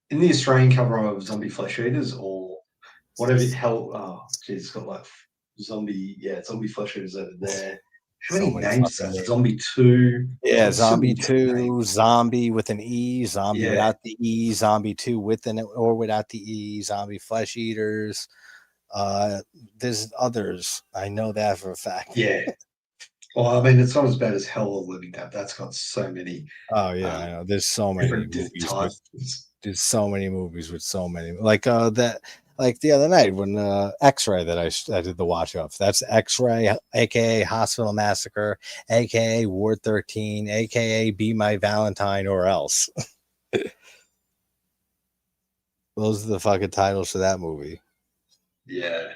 in the Australian cover of Zombie Flesh Eaters or whatever hell, oh, geez, it's got like Zombie Flesh Eaters over there. How So many many names is fucking that? names. Zombie 2. It's Yeah, got so many Zombie different 2, names. Zombie with an E, Zombie Yeah, without the E, Zombie 2 with an or without the E, Zombie Flesh Eaters. Uh, there's others. I know that for a fact. yeah. Well, I mean, it's not as bad as Hell of Living Dead. That's got so many Oh yeah, I um, know. There's so many different movies with titles. there's so many movies with so many like the other night when X-Ray I did the watch of. That's X-Ray, aka Hospital Massacre, aka Ward 13, aka Be My Valentine or Else. Those are the fucking titles for that movie. Yeah.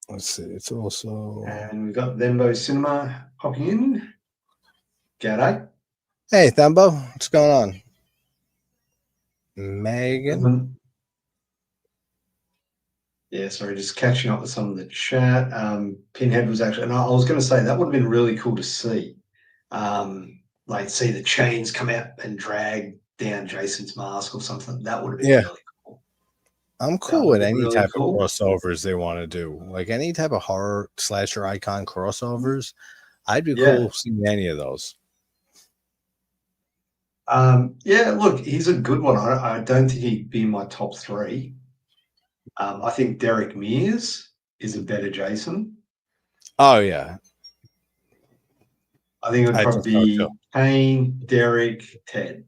Let's see. It's also And we've got Thembo Cinema popping in. G'day. Hey Thumbo, what's going on? Megan. Yeah, sorry, just catching up with some of the chat. Pinhead was actually, and I was going to say that would have been really cool to see. Like see the chains come out and drag down Jason's mask or something. That would have been Yeah. really cool. I'm That cool would with have been any really type of cool. crossovers they want to do. Like any type of horror slasher icon crossovers. I'd be Yeah. cool seeing any of those. Yeah, look, he's a good one. I don't think he'd be in my top three. I think Derek Mears is a better Jason. Oh yeah, I think it would I think probably so too. be Kane, Derek, Ted.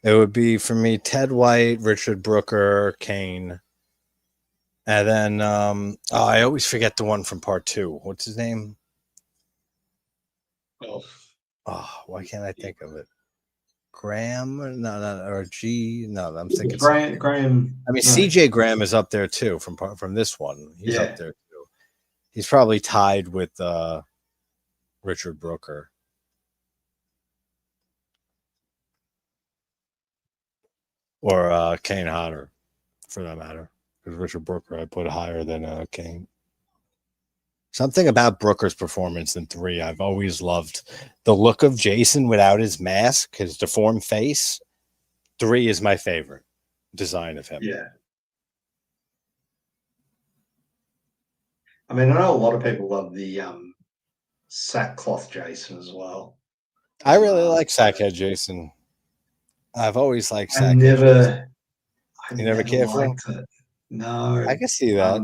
It would be for me Ted White, Richard Brooker, Kane, and then I always forget the one from part 2. What's his name? Oh, Oh, why can't I think of it? Graham? No, or G? No, I'm thinking. Graham. I mean, No, CJ Graham is up there too from this one. He's up yeah, there too. He's probably tied with Richard Brooker. Or Kane Hodder, for that matter. Because Richard Brooker I put higher than Kane. Something about Brooker's performance in 3 I've always loved. The look of Jason without his mask, his deformed face. 3 is my favorite design of him. yeah. I mean, I know a lot of people love the sackcloth Jason as well. I really like Sackhead Jason. I've always liked I've Sackhead Jason. never, I've You never never cared for him? liked it. No. I can see that.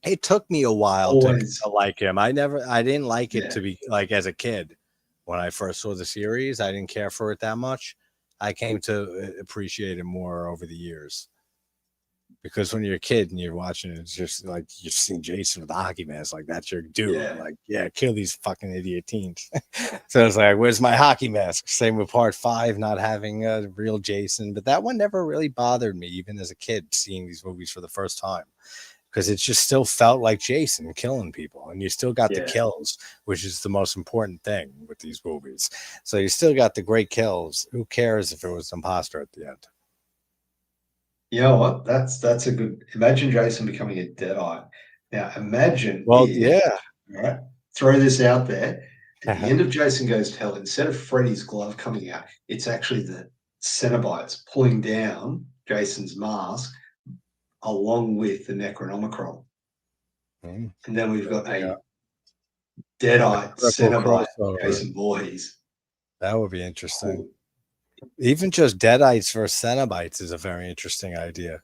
It took me a while to Always, like him. I didn't like it yeah, to be like as a kid. When I first saw the series, I didn't care for it that much. I came to appreciate it more over the years. Because when you're a kid and you're watching it, it's just like you're seeing Jason with the hockey mask, like that's your dude. yeah, Like, yeah, kill these fucking idiot teens. So it's like, where's my hockey mask? Same with part 5, not having a real Jason, but that one never really bothered me, even as a kid, seeing these movies for the first time. Because it just still felt like Jason killing people, and you still got the yeah. kills, which is the most important thing with these movies. So you still got the great kills. Who cares if it was an imposter at the end? You know what? That's a good. Imagine Jason becoming a Deadite. Now, imagine Well, if, yeah. right? Throw this out there. At the end of Jason Goes to Hell, instead of Freddy's glove coming out, it's actually the Cenobites pulling down Jason's mask along with the Necronomicon. Mm, And then we've got yeah. a Deadite Triple Cenobite crossover. Jason Voorhees. That would be interesting. Cool. Even just Deadites versus Cenobites is a very interesting idea.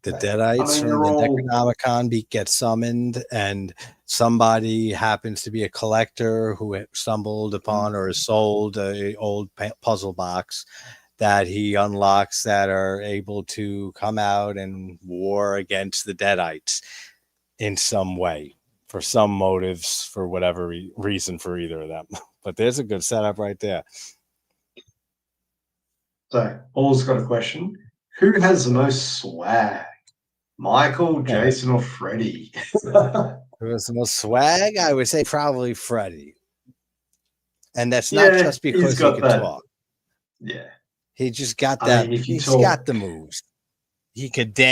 The I Deadites mean, from they're the all, Necronomicon get summoned, and somebody happens to be a collector who stumbled upon or sold a old puzzle box that he unlocks that are able to come out and war against the Deadites in some way for some motives for whatever reason for either of them. But there's a good setup right there. so Paul's got a question. Who has the most swag? Michael, Yeah. Jason, or Freddy? Who has the most swag? I would say probably Freddie. And that's not Yeah, just he's because he got could that. talk. Yeah. He just got I that. mean, if you He's got the talk, moves. He could yeah,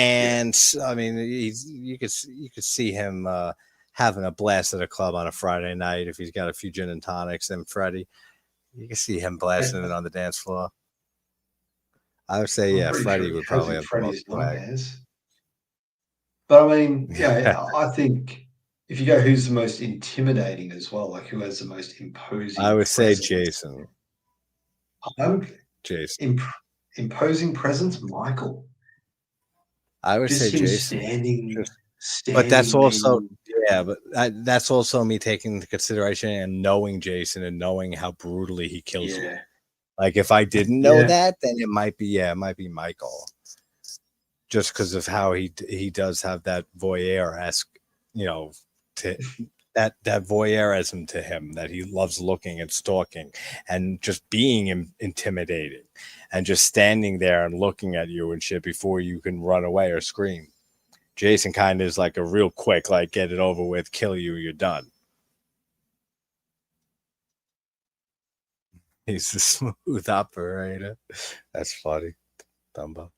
dance. I mean, you could see him having a blast at a club on a Friday night if he's got a few gin and tonics. And Freddie, you can see him blasting it on the dance floor. I would say, I'm yeah, pretty sure Freddie he would has probably in have the most Freddy's swag. nightmares. But I mean, Yeah, yeah, I think if you go who's the most intimidating as well, like who has the most I imposing would say presence, Jason. I would Jason. imp imposing presence, Michael. I would say Just him Jason. standing Just, but that's standing also there. yeah, but that's also me taking into consideration and knowing Jason and knowing how brutally he kills you. Yeah, Like if I didn't know yeah, that, then it might be Michael, just because of how he does have that voyeur esque, you know, to that voyeurism to him that he loves looking and stalking and just being intimidating and just standing there and looking at you and shit before you can run away or scream. Jason kind of is like a real quick, like get it over with, kill you, you're done. He's the smooth operator. That's funny, Dumbo.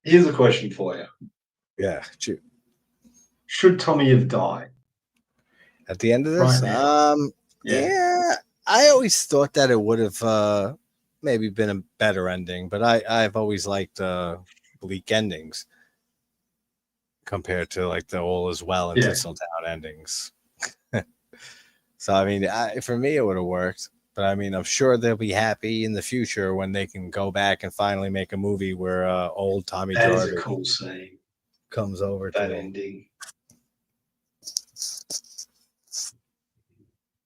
Here's a question for you. Yeah, Should Tommy have died at the end of right this, now? Yeah, yeah, I always thought that it would have maybe been a better ending, but I've always liked bleak endings compared to like the all is well and yeah. Tinseltown endings. So I mean, for me, it would have worked. But I mean, I'm sure they'll be happy in the future when they can go back and finally make a movie where old Tommy That is a Jarvis cool scene, comes over to that him. ending.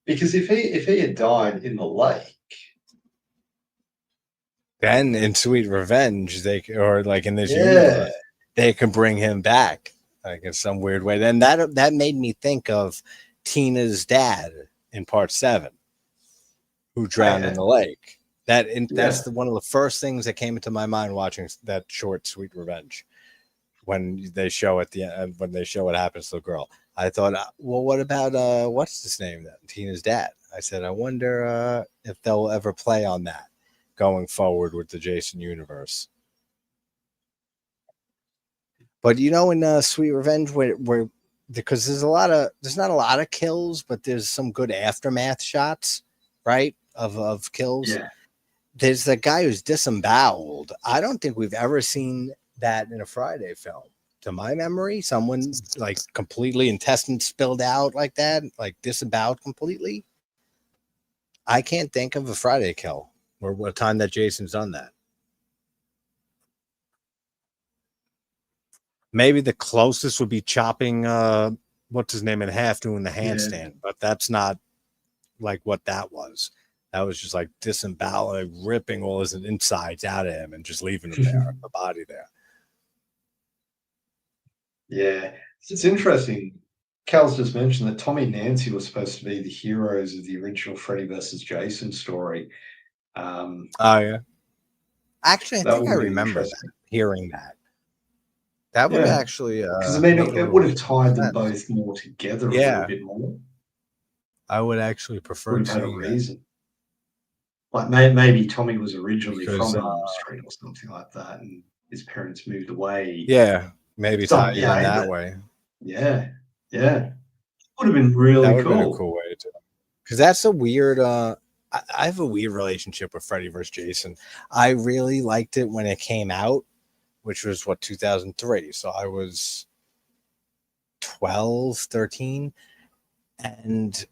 Because if he had died in the lake, Then in Sweet Revenge, or like in this yeah, universe, they can bring him back like in some weird way. Then that made me think of Tina's dad in part 7, who drowned in okay, the lake. yeah, That's one of the first things that came into my mind watching that short Sweet Revenge when they show at the end when they show what happens to the girl. I thought, well, what about what's his name then? Tina's dad. I said, I wonder if they'll ever play on that going forward with the Jason universe. But in Sweet Revenge, where because there's not a lot of kills, but there's some good aftermath shots, right? Of kills. yeah. There's the guy who's disemboweled. I don't think we've ever seen that in a Friday film. To my memory, someone like completely intestines spilled out like that, like disemboweled completely. I can't think of a Friday kill or what time that Jason's done that. Maybe the closest would be chopping what's his name in half doing the handstand, but that's not like what that was. That was just like disemboweling, ripping all his insides out of him and just leaving him there, the body there. Yeah, it's interesting. Cal's just mentioned that Tommy and Nancy were supposed to be the heroes of the original Freddy versus Jason story. Oh yeah. Actually, I That think would I have been remember that, interesting. hearing that. That would Yeah, actually because I mean, made a it little would have tied them sense. both more together a little Yeah, bit more. I would actually Would prefer have had a seeing that reason. Like maybe Tommy was originally because from Elm Street or something like that, and his parents moved away. yeah, maybe tie Something, it in yeah, that way. yeah, yeah. Would have been That really would have been a cool. cool way to do it. Because that's a weird. I have a weird relationship with Freddy vs. Jason. I really liked it when it came out, which was what 2003. So I was 12, 13, and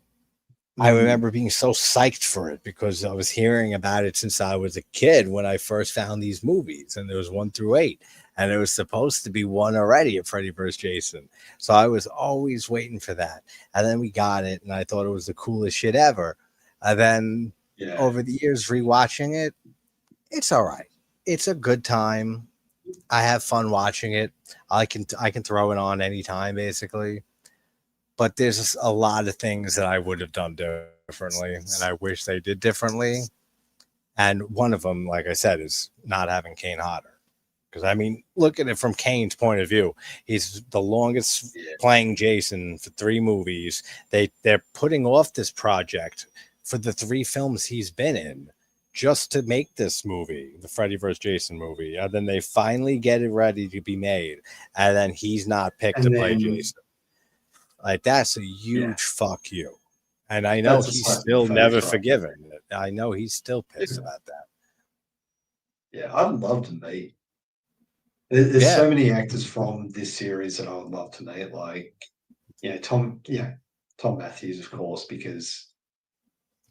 I remember being so psyched for it because I was hearing about it since I was a kid when I first found these movies, and there was 1 through 8, and it was supposed to be one already at Freddy vs. Jason. So I was always waiting for that, and then we got it, and I thought it was the coolest shit ever. And then Yeah, over the years, rewatching it, it's all right. It's a good time. I have fun watching it. I can throw it on anytime, basically. But there's a lot of things that I would have done differently, and I wish they did differently. And one of them, like I said, is not having Kane Hodder. Because I mean, look at it from Kane's point of view. He's the longest yeah, playing Jason for 3 movies. They're putting off this project for the 3 films he's been in just to make this movie, the Freddy vs. Jason movie. And then they finally get it ready to be made, and then he's not picked to and play then Jason. Like that's a yeah, huge fuck you. And I know that's a he's slap in the still never face right there. forgiven it. I know he's still pissed Yeah, about that. yeah, I'd love to meet. There's Yeah. so many actors from this series that I would love to meet, like Tom Matthews, of course, because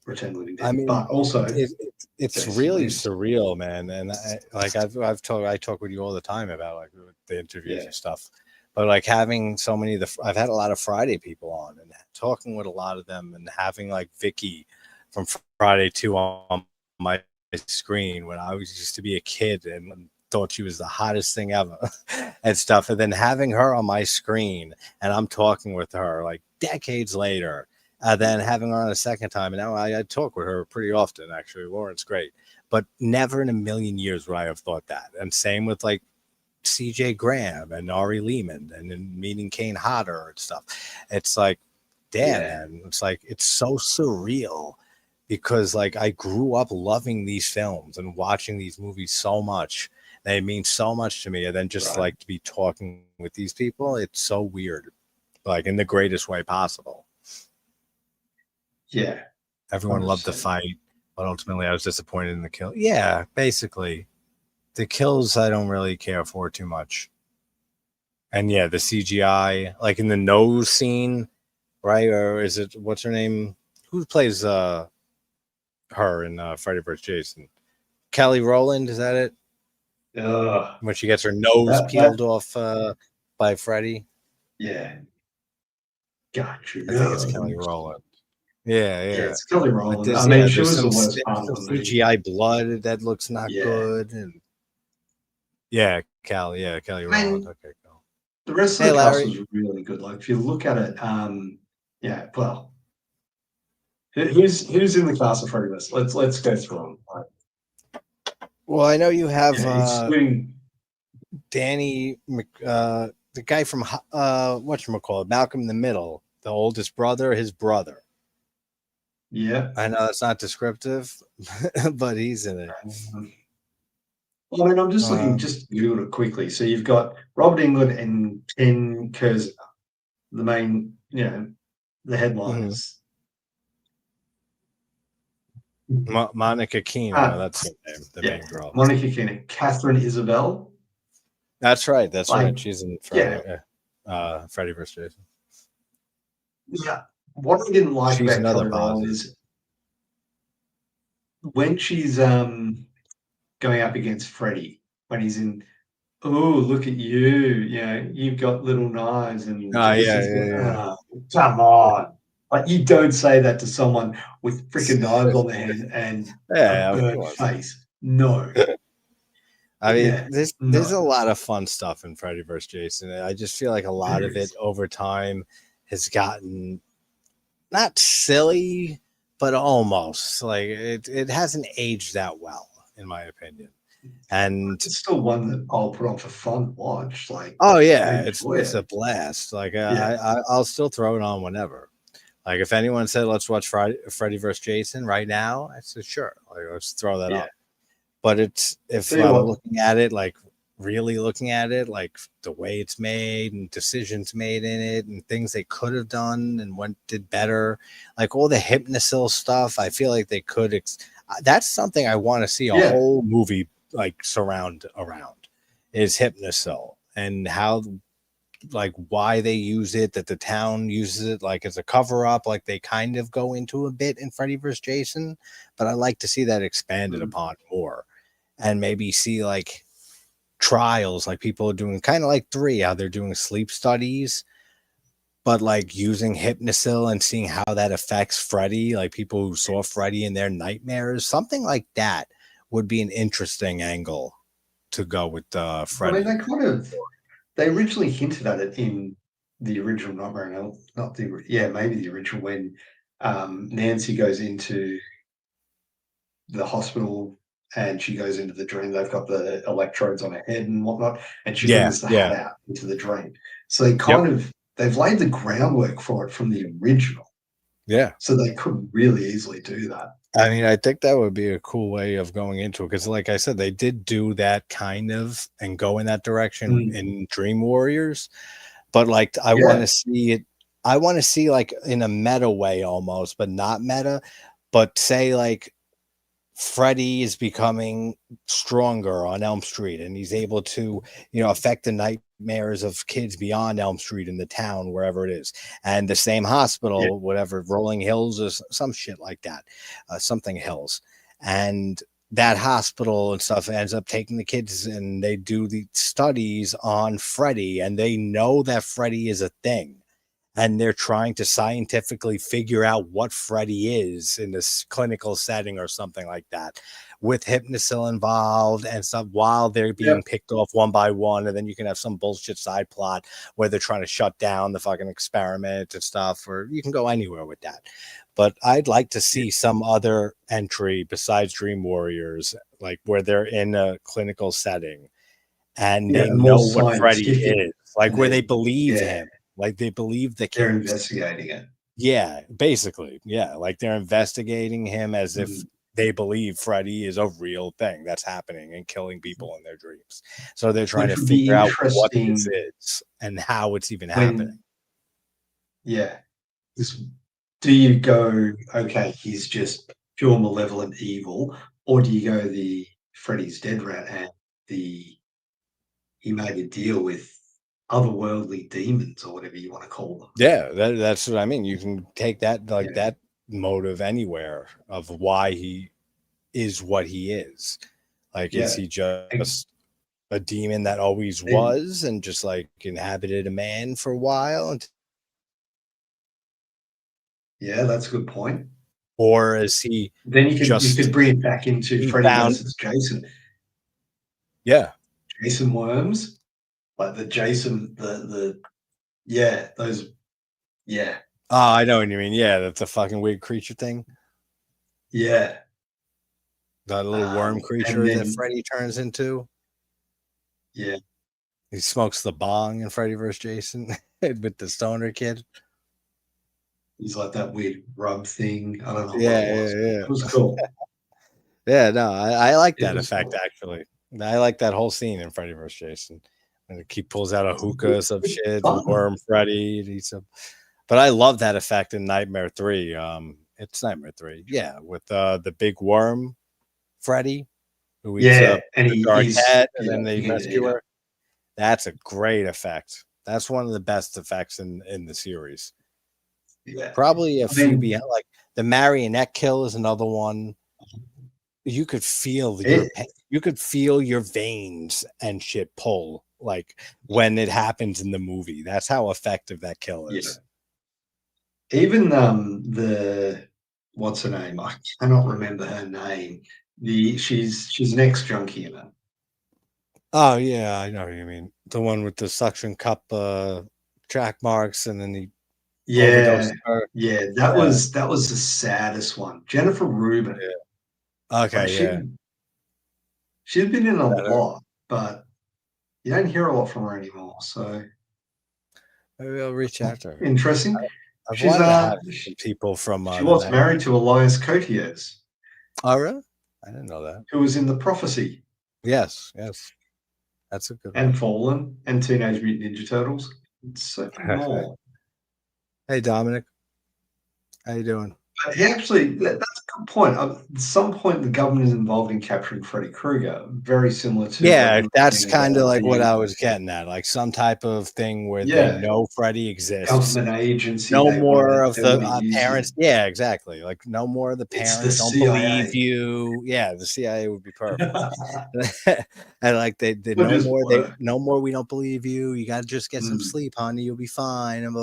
Return of the Living I Dead, mean, but also it's Jason really Lives. surreal, man. And I talk with you all the time about like the interviews Yeah, and stuff. But like having so many of I've had a lot of Friday people on and talking with a lot of them and having like Vicky from Friday 2 on my screen when I was used to be a kid and thought she was the hottest thing ever and stuff. And then having her on my screen and I'm talking with her like decades later, then having her on a second time. And now I talk with her pretty often, actually. Lauren's great. But never in a million years would I have thought that. And same with like CJ Graham and Ari Lehman and then meeting Kane Hodder and stuff. It's like, damn, yeah, man. It's like, it's so surreal because like I grew up loving these films and watching these movies so much. They mean so much to me. And then just right. like to be talking with these people, it's so weird, like in the greatest way possible. Yeah, Everyone loved the 100%. fight, but ultimately I was disappointed in the kill. Yeah, basically. The kills I don't really care for too much. And yeah, the CGI, like in the nose scene, right? Or is it what's her name? Who plays her in Friday vs. Jason? Kelly Rowland, is that it? Ugh, When she gets her nose that peeled off by Freddy. yeah, got you. I think it's Kelly Rowland. Yeah, Yeah, yeah. it's Kelly But Rowland. I there's mean, yeah, she was the worst part there's of some the movie. CGI blood that looks not Yeah, good and yeah, Kelly I Rowland. mean, Okay, cool. the rest of Hey, the cast Larry. was really good. Like, if you look at it, yeah, well, who's in the cast of Freddy vs. Let's go through them. Like, Well, I know you have excluding Danny, the guy from whatchamacallit, Malcolm in the Middle, the oldest brother, his brother. yeah. I know that's not descriptive, but he's in it. Well, I mean, I'm just looking, Um, just Googled it quickly. So you've got Robert England and Ken Kersner, the main, the mhm. headliners. Monica Kino, Ah, that's her name, the yeah, main girl. Monica Keena, Catherine Isabel. That's right. That's Like, right. She's in yeah, Freddy vs. Jason. yeah. What I didn't like She's about another Kelly Rowland posse. is when she's going up against Freddy, when he's in, oh, look at you, you know, you've got little knives, and Oh yeah, Jason's yeah, going, yeah. oh, come on. Like, you don't say that to someone with freaking knives on their hand and a Yeah, of burnt course. face. No. I mean, Yeah. there's No. a lot of fun stuff in Freddy vs. Jason. I just feel like a lot There of it is. over time has gotten not silly, but almost like it hasn't aged that well, in my opinion. And It's still one that I'll put on for fun to watch. Like, oh I yeah, enjoy it's it. a blast. Like Yeah. I'll still throw it on whenever. Like if anyone said let's watch Freddy vs. Jason right now, I said sure. Like let's throw that Yeah. on. But it's if Tell you I'm what, looking at it like really looking at it like the way it's made and decisions made in it and things they could have done and what did better, like all the hypnosil stuff, I feel like they could that's something I want to see a yeah. whole movie like surround around is hypnosil and how like why they use it, that the town uses it like as a cover up, like they kind of go into a bit in Freddy vs. Jason, but I like to see that expanded Mm. upon more and maybe see like trials, like people are doing kind of like three, how they're doing sleep studies, but like using hypnosil and seeing how that affects Freddy, like people who saw Freddy in their nightmares, something like that would be an interesting angle to go with I mean, Freddy. they kind of, they originally hinted at it in the original Nightmare on Elm, not the, yeah, maybe the original, when Nancy goes into the hospital and she goes into the dream. They've got the electrodes on her head and whatnot, and she Yeah, brings the hat yeah, out into the dream. So they yep, kind of, they've laid the groundwork for it from the original. yeah. So they could really easily do that. I mean, I think that would be a cool way of going into it because, like I said, they did do that kind of and go in that direction Mm. in Dream Warriors. But like, I want Yeah. to see it. I want to see like in a meta way almost, but not meta. But say like Freddy is becoming stronger on Elm Street and he's able to, affect the nightmares of kids beyond Elm Street in the town, wherever it is. And the same Yeah. hospital, whatever, Rolling Hills or some shit like that, something Hills. And that hospital and stuff ends up taking the kids and they do the studies on Freddy and they know that Freddy is a thing and they're trying to scientifically figure out what Freddy is in this clinical setting or something like that, with hypnosil involved and stuff while they're being Yep. picked off one by one. And then you can have some bullshit side plot where they're trying to shut down the fucking experiment and stuff, or you can go anywhere with that. But I'd like to Yeah. see some other entry besides Dream Warriors, like where they're in a clinical setting and Yeah. they More know what Freddy scientific, is, like and where they they're, believe yeah, him, like they believe the they're kids. investigating it. Yeah, basically. Yeah, like they're investigating him as if Mm. they believe Freddy is a real thing that's happening and killing people in their dreams. So they're trying Which to would be figure out what this interesting is and how it's even happening. when, yeah, this, do you go, okay, he's just pure malevolent evil, or do you go the Freddy's dead route and the he made a deal with otherworldly demons or whatever you want to call them? Yeah, that's what I mean. You can take that like Yeah, that motive anywhere of why he is what he is. Like, is yeah, he and just a demon that always then, was and just like inhabited a man for a while? yeah, that's a good point. Or is he Then you just could bring it back into he Freddy found versus Jason. yeah. Jason worms, like the Jason, the yeah, those, yeah, Oh, I know what you mean. Yeah, that's a fucking weird creature thing. yeah. That little worm And creature that then, Freddy turns into. yeah, He smokes the bong in Freddy vs. Jason with the stoner kid. he's like that weird rub thing. I don't know what Yeah, it was. yeah, It was cool. yeah. No, I like It that was effect cool. actually. I like that whole scene in Freddy vs. Jason. And he pulls out a hookah, some It's shit, fun. worm Freddy, and he's a but I love that effect in Nightmare 3. It's Nightmare 3. Yeah, with the big worm Freddy who eats Yeah, up and the dark he's, head and yeah, then they beginning to eat rescue it. her. That's a great effect. That's one of the best effects in the series. Yeah. Probably a I few mean, behind, like the marionette kill is another one. you could feel It, your veins and shit pull like when it happens in the movie. That's how effective that kill yeah. is. Even the what's her name? I cannot remember her name. She's an ex-junkie in it. Oh yeah, I know what you mean. The one with the suction cup track marks, and then he Yeah, overdosed her. yeah, Yeah, that was the saddest one. Jennifer Rubin, yeah. like Okay, yeah. she's been in a Better. lot, but you don't hear a lot from her anymore. So Maybe I'll reach out to her. interesting. I've She's wanted to have some people from she the was night. married to Elias Koteas, Oh, really? I didn't know that. who was in The Prophecy Yes, yes. That's a good and one. Fallen and Teenage Mutant Ninja Turtles, and so many more. Hey, Dominic. How you doing? But he actually, that's a good point. At some point, the government is involved in capturing Freddy Krueger, very similar to what Yeah, you were that's saying kind of about like what the, I was getting at. Like some type of thing where they yeah, know Freddy exists. government agency No more of they the want to use parents. him. Yeah, exactly. Like no more of the It's the parents don't believe CIA. you. Yeah, the CIA would be perfect. And like they Would no just more work. we don't believe you. You got to just get some sleep, honey. You'll be fine. And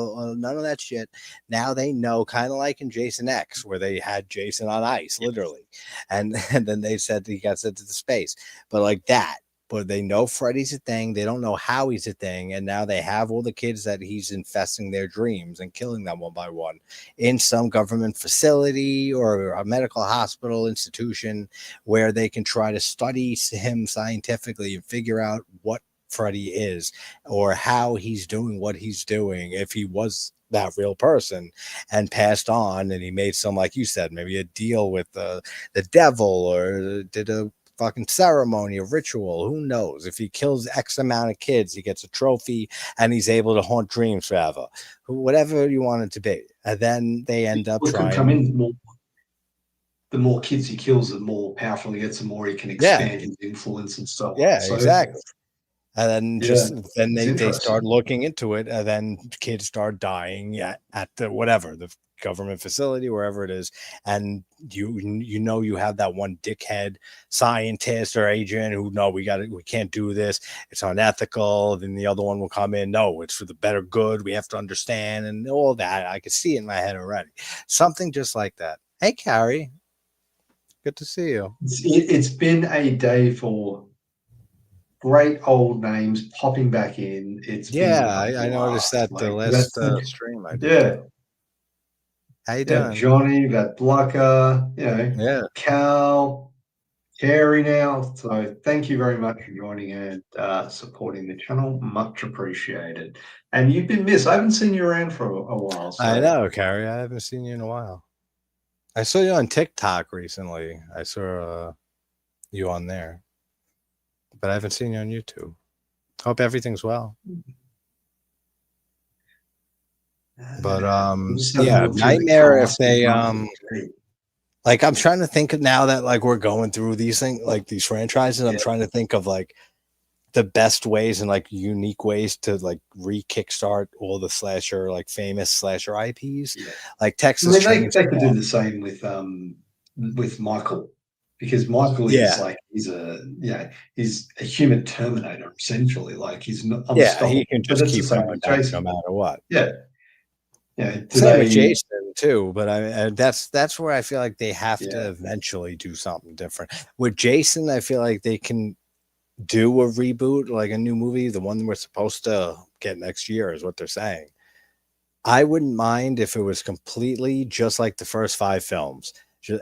none of that shit. Now they know, kind of like in Jason X, where they had Jason on ice, literally, and and then they said he got sent to the space, but like that. But they know Freddy's a thing. They don't know how he's a thing. And now they have all the kids that he's infesting their dreams and killing them one by one in some government facility or a medical hospital institution where they can try to study him scientifically and figure out what Freddy is or how he's doing what he's doing. If he was that real person and passed on and he made some, like you said, maybe a deal with the devil or did a fucking ceremony, a ritual. Who knows? If he kills X amount of kids, he gets a trophy and he's able to haunt dreams forever. Whatever you want it to be. And then they end up What could come trying. in, the more kids he kills, the more powerful he gets, the more he can Yeah, expand his influence and so on. yeah, So, exactly. And then yeah, it's they start interesting. looking into it, and then kids start dying at the whatever the government facility, wherever it is, and you have that one dickhead scientist or agent who no, we can't do this, it's unethical. Then the other one will come in, no, it's for the better good, we have to understand, and all that. I can see it in my head already. Something just like that. Hey, Carrie, good to see you. It's been a day for great old names popping back in. It's been Yeah, a I noticed blast. that the Like last that's the stream I did yeah, too. How you yeah, doing? Johnny, that Blucker, Yeah. Cal, Carey now. So thank you very much for joining and supporting the channel. Much appreciated. And you've been missed. I haven't seen you around for a while. I So know, Carrie. I haven't seen you in a while. I saw you on TikTok recently. I saw you on there, but I haven't seen you on YouTube. Hope everything's well. But I'm just having a yeah, look through the Nightmare. If cast of they Watchparty. like, I'm trying to think of now that like we're going through these things, like these franchises. I'm Yeah, trying to think of like the best ways and like unique ways to like re-kickstart all the slasher, like famous slasher IPs, yeah. like I Texas mean, they could Chainsaw. do the same with Michael, because Michael is Yeah, like he's a human Terminator essentially. Like he's not yeah, unstoppable. he can But just that's the keep same going with down no Jason. matter what. Yeah, do Same with they? Jason too, but that's where I feel like they have to Yeah, eventually do something different. With Jason, I feel like they can do a reboot, like a new movie. The one we're supposed to get next year is what they're saying. I wouldn't mind if it was completely just like the first 5 films.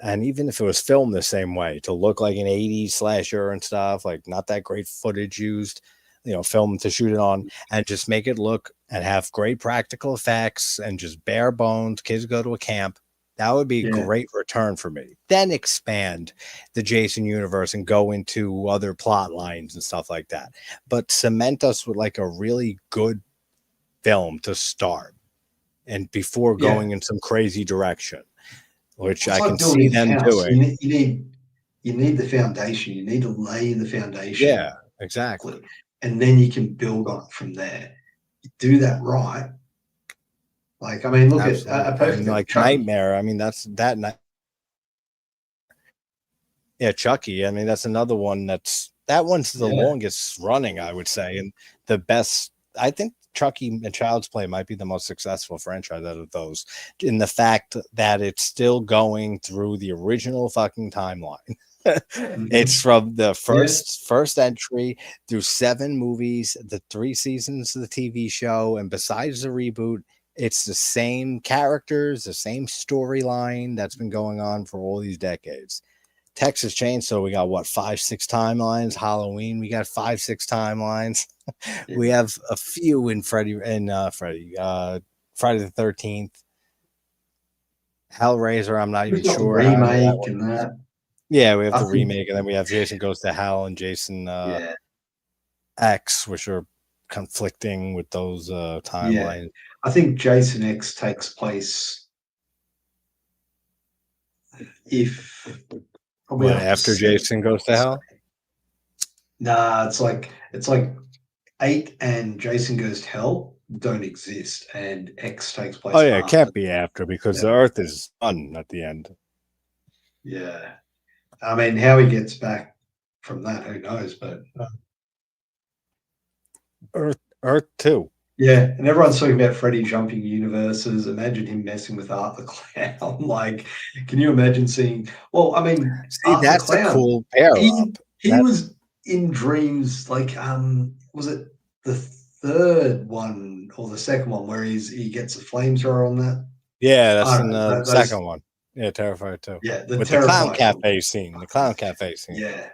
And even if it was filmed the same way to look like an 80s slasher and stuff, like not that great footage used, film to shoot it on and just make it look and have great practical effects and just bare bones. Kids go to a camp. That would be a yeah, great return for me. Then expand the Jason universe and go into other plot lines and stuff like that. But cement us with like a really good film to start and before yeah. going in some crazy direction, which It's I like can see building a them house. doing. You need the foundation. You need to lay the Yeah, foundation, exactly. and then you can build on it from there. You do that right. Like I mean, look at Absolutely. a And perfect like Chucky. Nightmare, I mean, that's that night. Yeah, Chucky. I mean, that's another one that one's the Yeah. longest running, I would say, and the best. I think Chucky and Child's Play might be the most successful franchise out of those, in the fact that it's still going through the original fucking timeline. It's Mhm. from the Yeah. first entry through 7 movies, the 3 seasons of the TV show, and besides the reboot, it's the same characters, the same storyline that's been going on for all these decades. Texas Chainsaw, we got what, 5, 6 timelines. Halloween, we got 5, 6 timelines. We Yeah. have a few in Friday the 13th. Hellraiser, I'm not even We've got the sure how any of that remake one. and that. Yeah, we have I the think, remake, and then we have Jason Goes to Hell and Jason yeah, X, which are conflicting with those yeah. timelines. I think Jason X takes place if probably What, after after 7, Jason I Goes wanna to say. Hell? Nah, it's like 8 and Jason Goes to Hell don't exist, and X takes Oh place yeah, it after can't be after because the 7. Earth is done at the end. Yeah. I mean, how he gets back from that, who knows? But Earth 2. yeah, and everyone's talking about Freddy jumping universes. Imagine him messing with Art the Clown. Like, can you imagine seeing? Well, I mean, See, Art the that's a Clown. cool pair He up. he That was in dreams. Like, was it the third one or the second one where he gets a flamethrower on that? Yeah, I that's don't in know. the second one. Yeah, Terrifier 2. Yeah, the With the clown Terrifier one. cafe scene. The clown cafe scene. Yeah,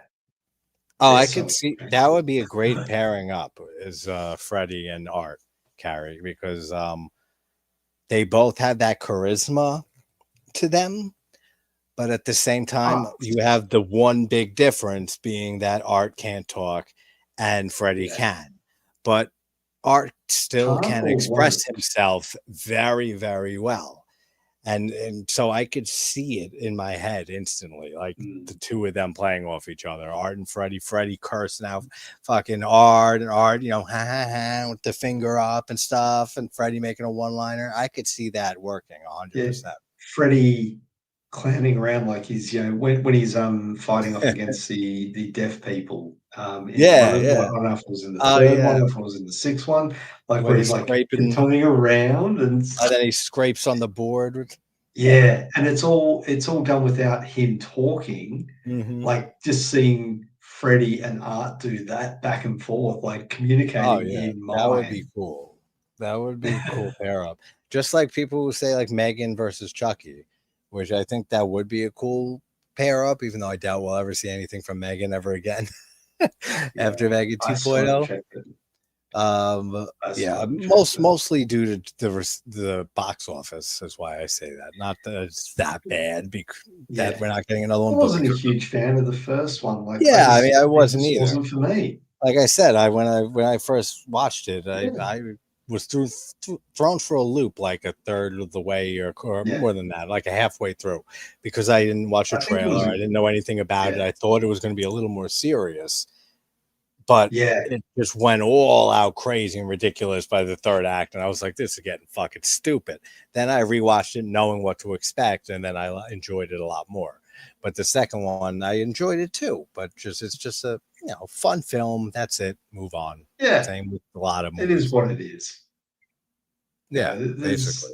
Oh, they're I so could see fucking that would be a cool. great pairing up is Freddie and Art Carey because they both have that charisma to them, but at the same time, Ah, you have the one big difference being that Art can't talk and Freddie yeah. can. But Art still Can't can or express won't? himself very, very well. And so I could see it in my head instantly, like the Mm. two of them playing off each other, Art and Freddie. Freddie cursing out fucking Art, and Art, ha ha ha, with the finger up and stuff, and Freddie making a one-liner. I could see that working hundred Yeah, percent. Freddie clowning around like he's, when he's, fighting off against the deaf people, in one Yeah, of well, I yeah. don't know if it was in the Oh 3rd one yeah, or if it was in the 6th one, like, when where he's he's, like, scraping, tiptoeing around and and then he scrapes on the board. Yeah. yeah, and it's all done without him talking, Hmm. like, just seeing Freddie and Art do that back and forth, like, Oh communicating yeah, in that would be mind. cool. That would be a cool pair up. Just like people who say like Megan versus Chucky, which I think that would be a cool pair up, even though I doubt we'll ever see anything from Megan ever again Yeah, after Megan I still haven't 2.0. checked it. I still Yeah, haven't checked it. mostly due to the box office is why I say that. Not that it's that bad, because that Yeah. we're not getting another I one, but wasn't a because huge fan of the first one, like, yeah, I mean I it wasn't just either. wasn't for me. Like I said, when I first watched it, Yeah, I was thrown for a loop like a third of the way, or yeah. more than that, like a halfway through, because I didn't watch a I think it was trailer. I a didn't know anything about it. yeah, I thought it was going to be a little more serious, but yeah, it just went all out crazy and ridiculous by the third act, and I was like, "This is getting fucking stupid." Then I rewatched it, knowing what to expect, and then I enjoyed it a lot more. But the second one, I enjoyed it too. But it's just a fun film. That's it. Move on. yeah. Same with a lot of It is movies. what it is. Yeah, basically. There's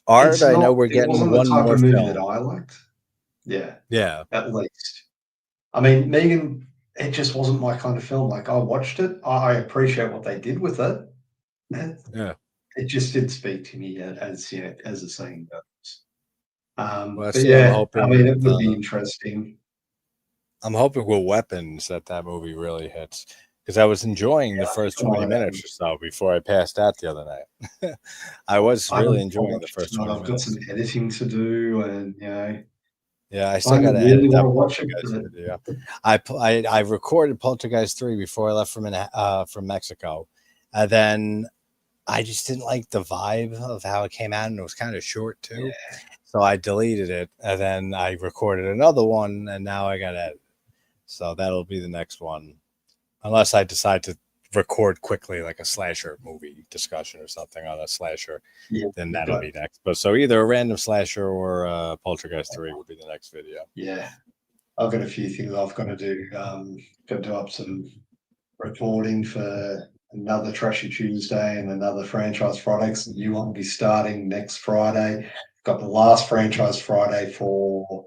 Art, it's I know not we're it getting wasn't the one type more of movie that film. I liked. Yeah, Yeah, at least. I mean, Megan, it just wasn't my kind of film, like, I watched it, I appreciate what they did with it, and yeah. it just didn't speak to me as the saying goes. Well, let's But see. I'm yeah, I hoping mean, with it would be interesting. Weapons that movie really hits, because I was enjoying the Yeah, I think first I 20 might, minutes or so before I passed out the other night. I was I really haven't enjoying the watched it first tonight. 20 I've got some minutes. editing to do, and Yeah, I I still got to really edit want that to watch it, Poltergeist but video. I recorded Poltergeist 3 before I left from Mexico, and then I just didn't like the vibe of how it came out, and it was kind of short too. yeah, So I deleted it, and then I recorded another one, and now I got to edit. So that'll be the next one, unless I decide to record quickly, like a slasher movie discussion or something on a slasher. yeah, Then that'll but be next. But so either a random slasher or Poltergeist 3 will be the next video. yeah. I've got a few things I've got to do. Got to do up some recording for another Trashy Tuesday and another Franchise Friday. So you won't be starting next Friday. Got the last Franchise Friday for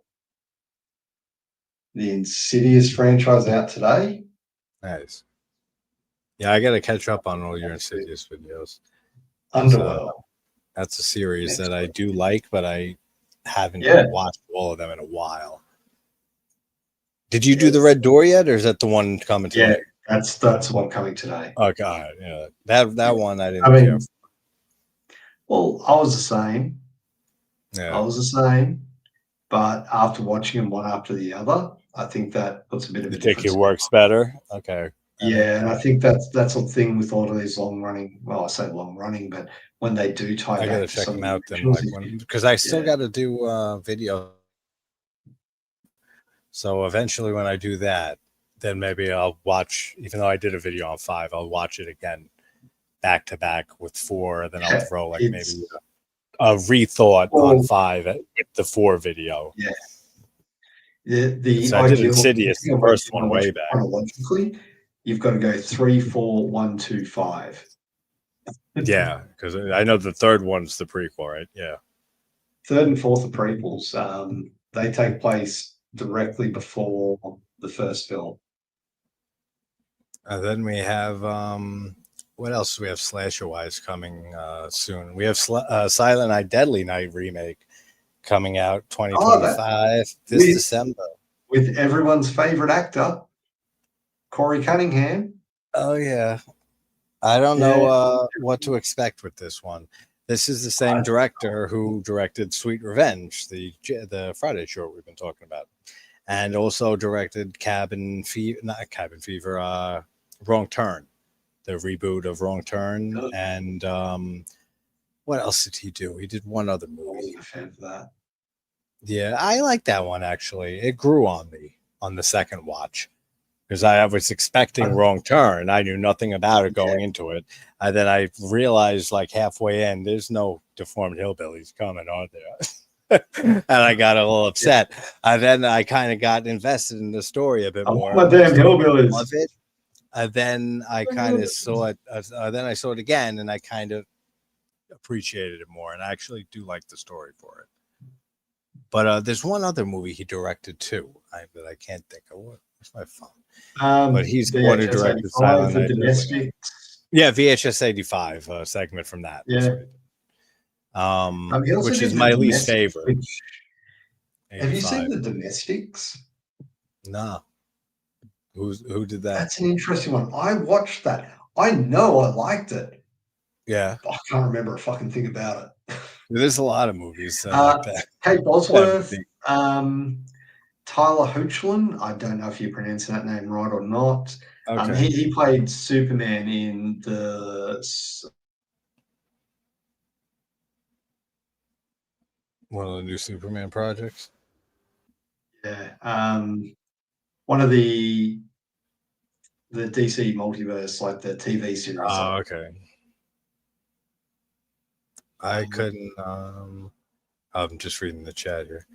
the Insidious franchise out today. Nice. Yeah, I got to catch up on all your Insidious videos. Underworld. That's a series that I do like, but I haven't watched all of them in a while. Did you do the Red Door yet, or is that the one coming today? Yeah, that's one coming today. Oh God, yeah, that one I didn't care for. Well, I was the same. Yeah. I was the same, but after watching them one after the other, I think that puts a bit of a difference. It works better. Okay. Yeah, and I think that's the thing with all of these long running. Well, I say long running, but when they do tie back, I gotta to check some them out then, originals, because I still got to do video. So eventually, when I do that, then maybe I'll watch. Even though I did a video on 5, I'll watch it again, back to back with 4. Then I'll throw like maybe a rethought on 5 with the 4 video. Yeah. The So I did Insidious, the first one, way back. Chronologically, you've got to go 3, 4, 1, 2, 5. Yeah, because I know the third one's the prequel, right? Yeah. Third and fourth are prequels. They take place directly before the first film. Then we have what else do we have slasher wise coming soon? We have Silent Night, Deadly Night remake coming out 2025 this December with everyone's favorite actor, Corey Cunningham. Oh yeah, I don't know what to expect with this one. This is the same director who directed Sweet Revenge, the Friday short we've been talking about, and also directed Cabin Fever, Wrong Turn, the reboot of Wrong Turn, and what else did he do? He did one other movie. I wasn't a fan for that. Yeah, I like that one actually. It grew on me on the second watch because I was expecting Wrong Turn. I knew nothing about it going into it. And then I realized like halfway in, there's no deformed hillbillies coming, are there? And I got a little upset. And then I kind of got invested in the story a bit more. My damn hillbillies. Love it. And then I kind of saw it. Then I saw it again, and I kind of appreciated it more. And I actually do like the story for it. But there's one other movie he directed too, that I can't think of. Where's my phone? But he's the one who directed Silent Night. Yeah, VHS 85 segment from that. Yeah. Which is my least favorite. Have you seen The Domestics? No. Who did that? That's an interesting one. I watched that. I know I liked it. Yeah. I can't remember a fucking thing about it. There's a lot of movies like that. Kate Bosworth, Tyler Hoechlin. I don't know if you're pronouncing that name right or not. Okay. He played Superman in the one of the new Superman projects. Yeah. One of the DC multiverse, like the TV series. Oh, okay. I couldn't. I'm just reading the chat here.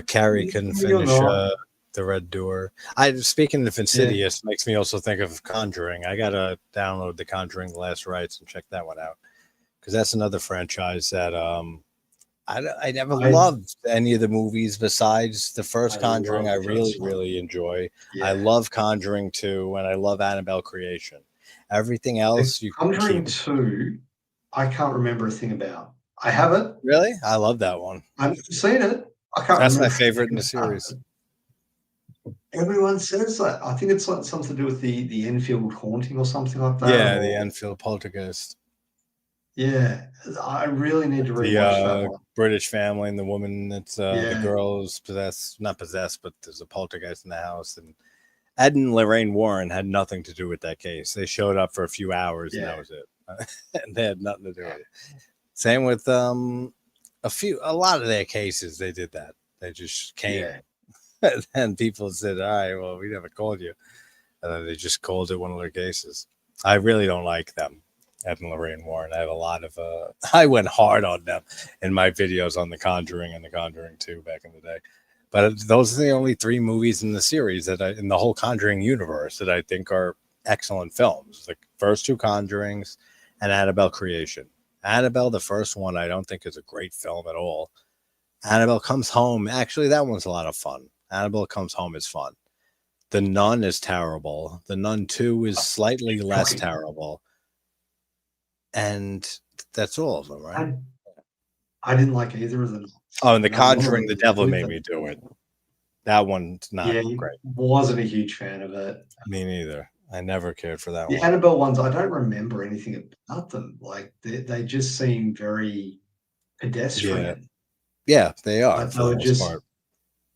Carrie couldn't finish the Red Door. Speaking of Insidious, makes me also think of Conjuring. I gotta download the Conjuring: The Last Rites and check that one out because that's another franchise that I never loved any of the movies besides the first Conjuring. I really enjoy. Yeah. I love Conjuring 2 and I love Annabelle Creation. Everything else, Conjuring 2, I can't remember a thing about. I have it. Really? I love that one. I've seen it. I can't. That's my favorite in the series. Everyone says that. I think it's like something to do with the Enfield haunting or something like that. Yeah, the Enfield poltergeist. Yeah, I really need to rewatch that one. British family and the woman that's the girl's not possessed, but there's a poltergeist in the house. And Ed and Lorraine Warren had nothing to do with that case. They showed up for a few hours and that was it. And they had nothing to do with it. Same with a lot of their cases. They did that. They just came. Yeah. And people said, all right, well, we never called you. And then they just called it one of their cases. I really don't like them. Ed and Lorraine Warren. I have a lot of I went hard on them in my videos on The Conjuring and The Conjuring 2 back in the day. But those are the only three movies in the series in the whole Conjuring universe that I think are excellent films. The first two Conjurings and Annabelle Creation. Annabelle, the first one, I don't think is a great film at all. Annabelle Comes Home, actually, that one's a lot of fun. Annabelle Comes Home is fun. The Nun is terrible. The Nun 2 is slightly less Shocking. terrible. And that's all of them, right? I didn't like either of them. Oh, and The Not one of Conjuring, them The was Devil good, Made but Me Do It. That one's not yeah, great. wasn't a huge fan of it. Me neither. I never cared for that The one. Annabelle ones, I don't remember anything about them. Like they just seem very Yeah. pedestrian. Yeah, they are Like they for the were most just part.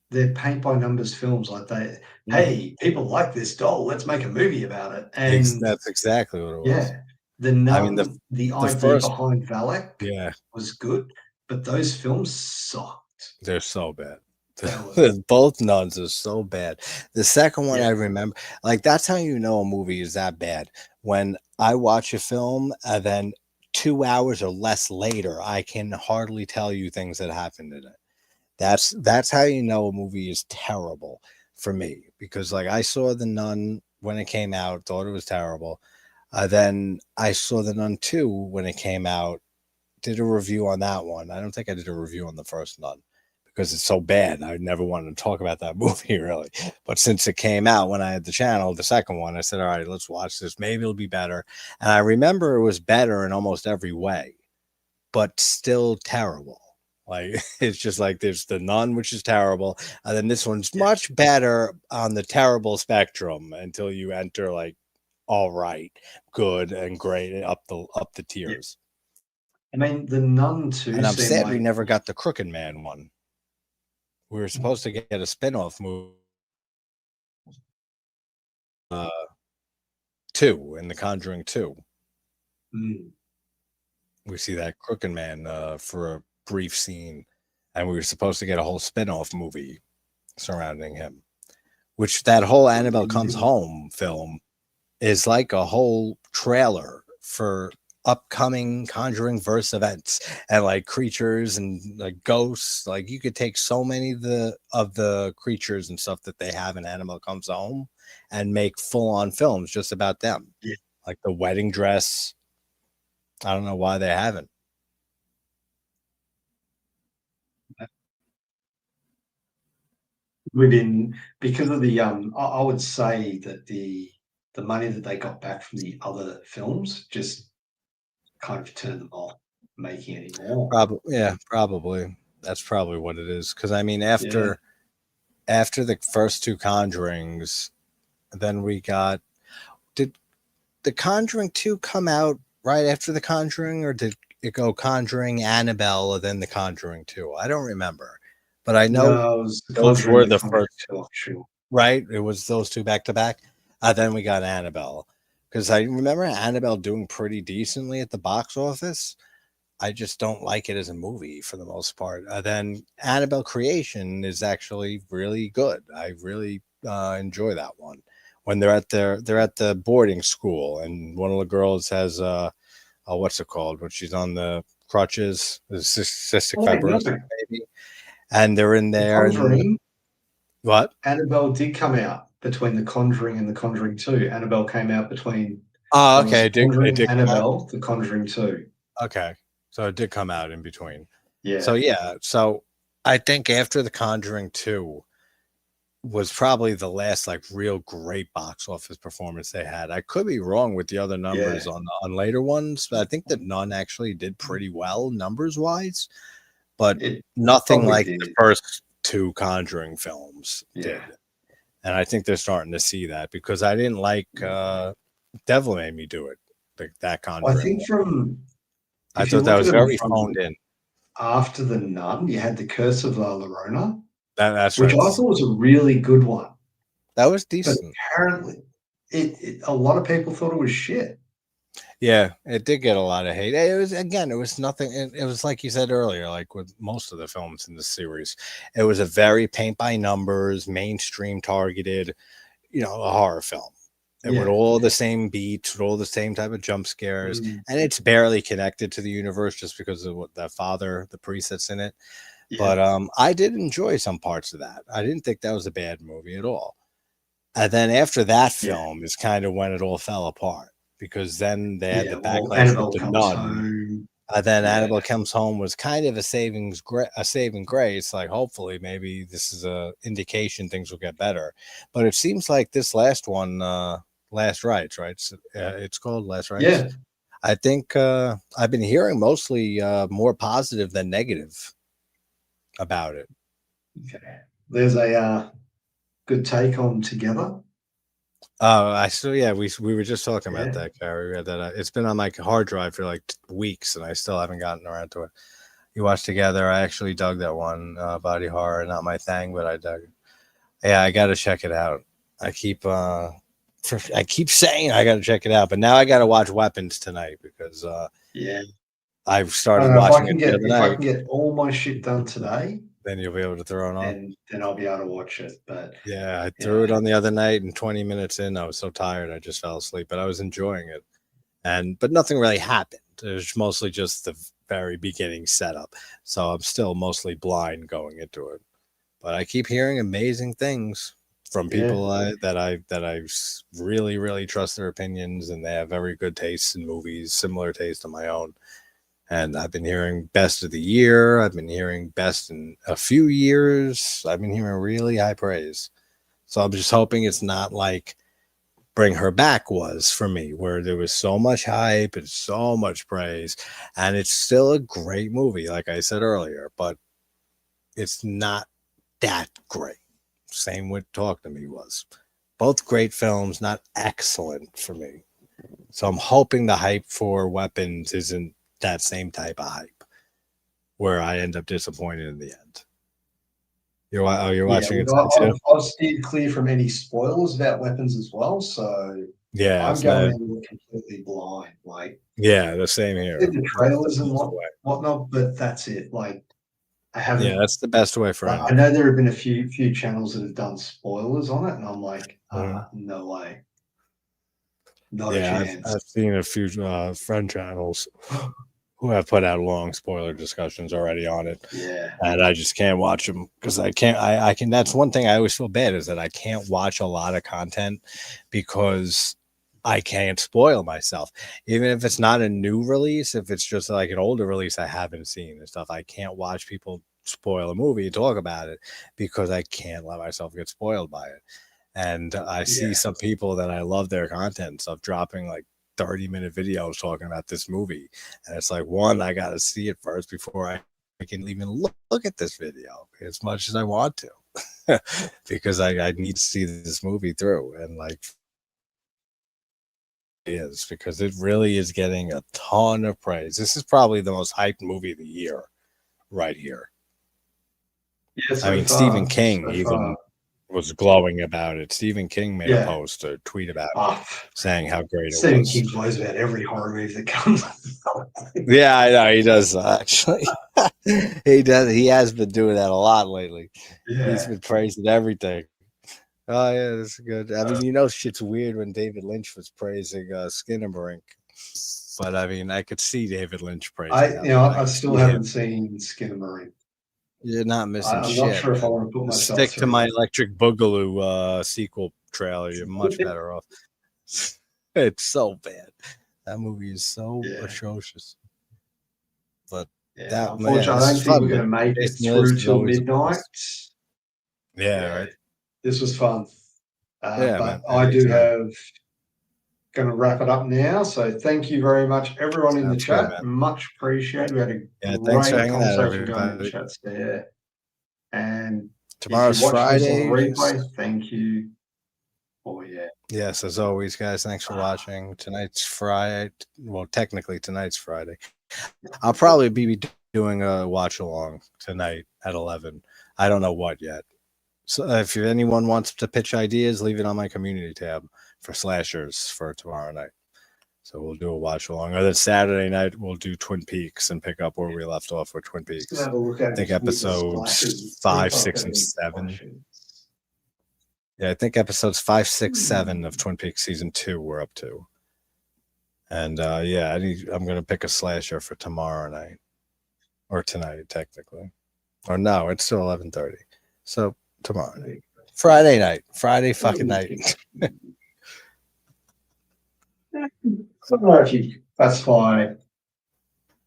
they're paint by numbers films. Like Mhm. hey, people like this doll, let's make a movie about it. And That's exactly what it was. yeah, the I mean, Nun, the the idea first, behind Valak yeah, was good, but those films sucked. they're so bad. They were Both Nuns are so bad. The second one I yeah, remember, like that's how you know a movie is that bad. When I watch a film and then 2 hours or less later, I can hardly tell you things that happened in it. That's how you know a movie is terrible for me, because like I saw The Nun when it came out, thought it was terrible. Then I saw The Nun 2 when it came out, did a review on that one. I don't think I did a review on the first Nun because it's so bad. I never wanted to talk about that movie really. But since it came out when I had the channel, the second one, I said, all right, let's watch this. Maybe it'll be better. And I remember it was better in almost every way, but still terrible. Like it's just like there's The Nun, which is terrible, and then this one's yeah, much better on the terrible spectrum until you enter like all right, good, and great up the yeah. tiers. I mean, the Nun 2 And I'm seemed sad we like never got the Crooked Man one. We were supposed to get a spin-off movie, uh, two in The Conjuring 2. mm, We see that Crooked Man for a brief scene, and we were supposed to get a whole spin-off movie surrounding him. Which that whole Annabelle Comes mm, Home film is like a whole trailer for upcoming Conjuring verse events and like creatures and like ghosts. Like you could take so many of the creatures and stuff that they have in Annabelle Comes Home and make full on films just about them. yeah. Like the wedding dress. I don't know why they haven't. Within because of the I would say that the money that they got back from the other films just kind of turned them off making any more. Probably, yeah, probably. That's probably what it is. Because I mean, Yeah. after the first two Conjurings, then we got did the Conjuring 2 come out right after the Conjuring, or did it go Conjuring, Annabelle, and then the Conjuring 2? I don't remember, but I know No, it was The those Conjuring were and The the Conjuring first, 2, I'm sure. right? It was those two back to back. Then we got Annabelle, because I remember Annabelle doing pretty decently at the box office. I just don't like it as a movie for the most part. Then Annabelle Creation is actually really good. I really enjoy that one. When they're at the boarding school, and one of the girls has what's it called? When she's on the crutches, the cystic Oh, wait, no. fibrosis, maybe, and they're in The there and Conjuring, what? Annabelle did come out between The Conjuring and The Conjuring 2. Annabelle came out between Oh, there was okay. The It Conjuring, did come out. Annabelle, The Conjuring 2. Okay, so it did come out in between. So Yeah. yeah, so I think after the Conjuring 2 was probably the last like real great box office performance they had. I could be wrong with the other numbers Yeah. on later ones, but I think that None actually did pretty well numbers wise, but It nothing probably like the did. first two Conjuring films Yeah. did. And I think they're starting to see that because I didn't like Devil Made Me Do It, like that I Conjuring think one. from I if you thought that look at was them very phoned from in. after The Nun, you had The Curse of La Llorona, That's which right. I thought was a really good one. That was But decent. apparently a lot of people thought it was shit. Yeah, it did get a lot of hate. It was again, it was nothing. It was like you said earlier, like with most of the films in the series, it was a very paint by numbers, mainstream targeted, a horror film. And with Yeah. all the same beats, with all the same type of jump scares, Mm. and it's barely connected to the universe just because of what the father, the priest that's in it. Yeah, But I did enjoy some parts of that. I didn't think that was a bad movie at all. And then after that yeah, film is kind of when it all fell apart, because then they had yeah. the Well, backlash with Annabelle the comes nun. home. And then Yeah, Annabelle Comes Home was kind of a saving grace. Like, hopefully, maybe this is a indication things will get better. But it seems like this last one, Last Rites, right? It's called Last Rites. yeah. I think I've been hearing mostly more positive than negative about it. Okay. There's a good take on Together. I still, yeah, we were just talking about Yeah, that, Gary. We had that. It's been on my hard drive for like weeks, and I still haven't gotten around to it. You watched Together. I actually dug that one. Body horror, not my thing, but I dug it. Yeah, I got to check it out. I keep I keep saying I got to check it out, but now I got to watch Weapons tonight because yeah. I've I started don't know watching it the other if I night. can get all my shit done today, Then you'll be able to throw it on. then I'll be able to watch it. But Yeah, I threw yeah, it on the other night, and 20 minutes in, I was so tired I just fell asleep. But I was enjoying it, but nothing really happened. It was mostly just the very beginning setup. So I'm still mostly blind going into it. But I keep hearing amazing things from yeah, people really really trust their opinions, and they have very good tastes in movies, similar taste to my own. And I've been hearing best of the year. I've been hearing best in a few years. I've been hearing really high praise. So I'm just hoping it's not like Bring Her Back was for me, where there was so much hype and so much praise, and it's still a great movie, like I said earlier, but it's not that great. Same with Talk to Me was. Both great films, not excellent for me. So I'm hoping the hype for Weapons isn't that same type of hype where I end up disappointed in the end. You're yeah. watching it Look, tonight too? I've steered clear from any spoilers about weapons as well, so Yeah, I'm it's going not. in completely blind. Like, Yeah, the same see here. the That's the trailers and best way. whatnot, but that's it. Like, I Yeah, haven't. that's the best way for Like, I anything. know there have been a few channels that have done spoilers on it, and I'm like, Mhm. no way, not a Yeah, chance. I've seen a few friend channels who have put out long spoiler discussions already on it, Yeah, and I just can't watch them because I can't. I can. That's one thing I always feel bad is that I can't watch a lot of content because I can't spoil myself. Even if it's not a new release, if it's just like an older release I haven't seen and stuff, I can't watch people spoil a movie and talk about it because I can't let myself get spoiled by it. And I see yeah, some people that I love their content and stuff dropping like 30-minute videos talking about this movie. And it's like, one, I got to see it first before I can even look at this video as much as I want to because I need to see this movie through. And like, is because it really is getting a ton of praise. This is probably the most hyped movie of the year right here. yeah. I So mean, Stephen far, King so even far, was glowing about it. Stephen King made a yeah. post or tweet about it Ah, saying how great it Stephen was. King plays about every horror movie that comes. Yeah, I know he does actually. He does. He has been doing that a lot lately. He's Yeah, been praising everything. Oh yeah, that's good. I mean, shit's weird when David Lynch was praising Skinamarink, but I mean, I could see David Lynch praising that movie. I I could still see him. haven't seen Skinamarink. You're not missing I'm not shit, sure if I man. want to put Just myself stick to through my that. Electric Boogaloo sequel trailer. You're much better off. It's so bad. That movie is so Yeah, atrocious. But yeah. that man, Unfortunately, I this don't is think fun, we're going man. to make it Jason Lewis through is till always a midnight. blast. Yeah, Yeah, right. this was fun. Yeah, But man. I do Anytime. have going to wrap it up now. So thank you very much, everyone in the Sounds good, chat. man. Much appreciated. We had a Yeah, thanks for great hanging out, conversation going in the everybody. chats there. And if you Tomorrow's watch this on Friday. replay, thank you. Oh yeah, Yes, as always, guys. Thanks for watching. Tonight's Friday. Well, technically tonight's Friday. I'll probably be doing a watch along tonight at 11. I don't know what yet. So if anyone wants to pitch ideas, leave it on my community tab for slashers for tomorrow night. So we'll do a watch along. Or then Saturday night we'll do Twin Peaks and pick up where we left off with Twin just gonna Peaks. have a look at I think it with the splashes. episodes See if five, I've six, got and any seven. splashes. Yeah, I think episodes 5, 6, 7 of Twin Peaks season 2 we're up to. And yeah, I'm gonna pick a slasher for tomorrow night or tonight, technically. Or no, it's still 11:30. So tomorrow night, Friday night, Friday fucking night. I don't know if you classify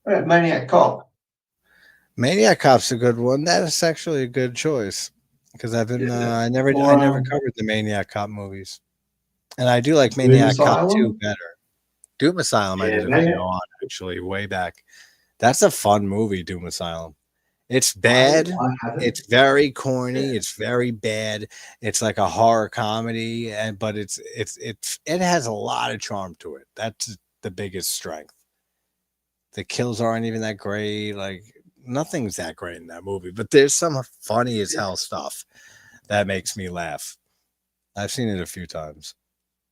Maniac Cop. Maniac Cop's a good one. That is actually a good choice because I've been Yeah. I Or never covered the Maniac Cop movies, and I do like Doom Maniac Cop 2 Asylum. better. Doom Asylum, I Yeah, did a video Maniac. on actually way back. That's a fun movie, Doom Asylum. It's I bad. haven't. It's very corny. Yeah. It's very bad. It's like a horror comedy, and but it has a lot of charm to it. That's the biggest strength. The kills aren't even that great. Like nothing's that great in that movie, but there's some funny as hell stuff that makes me laugh. I've seen it a few times.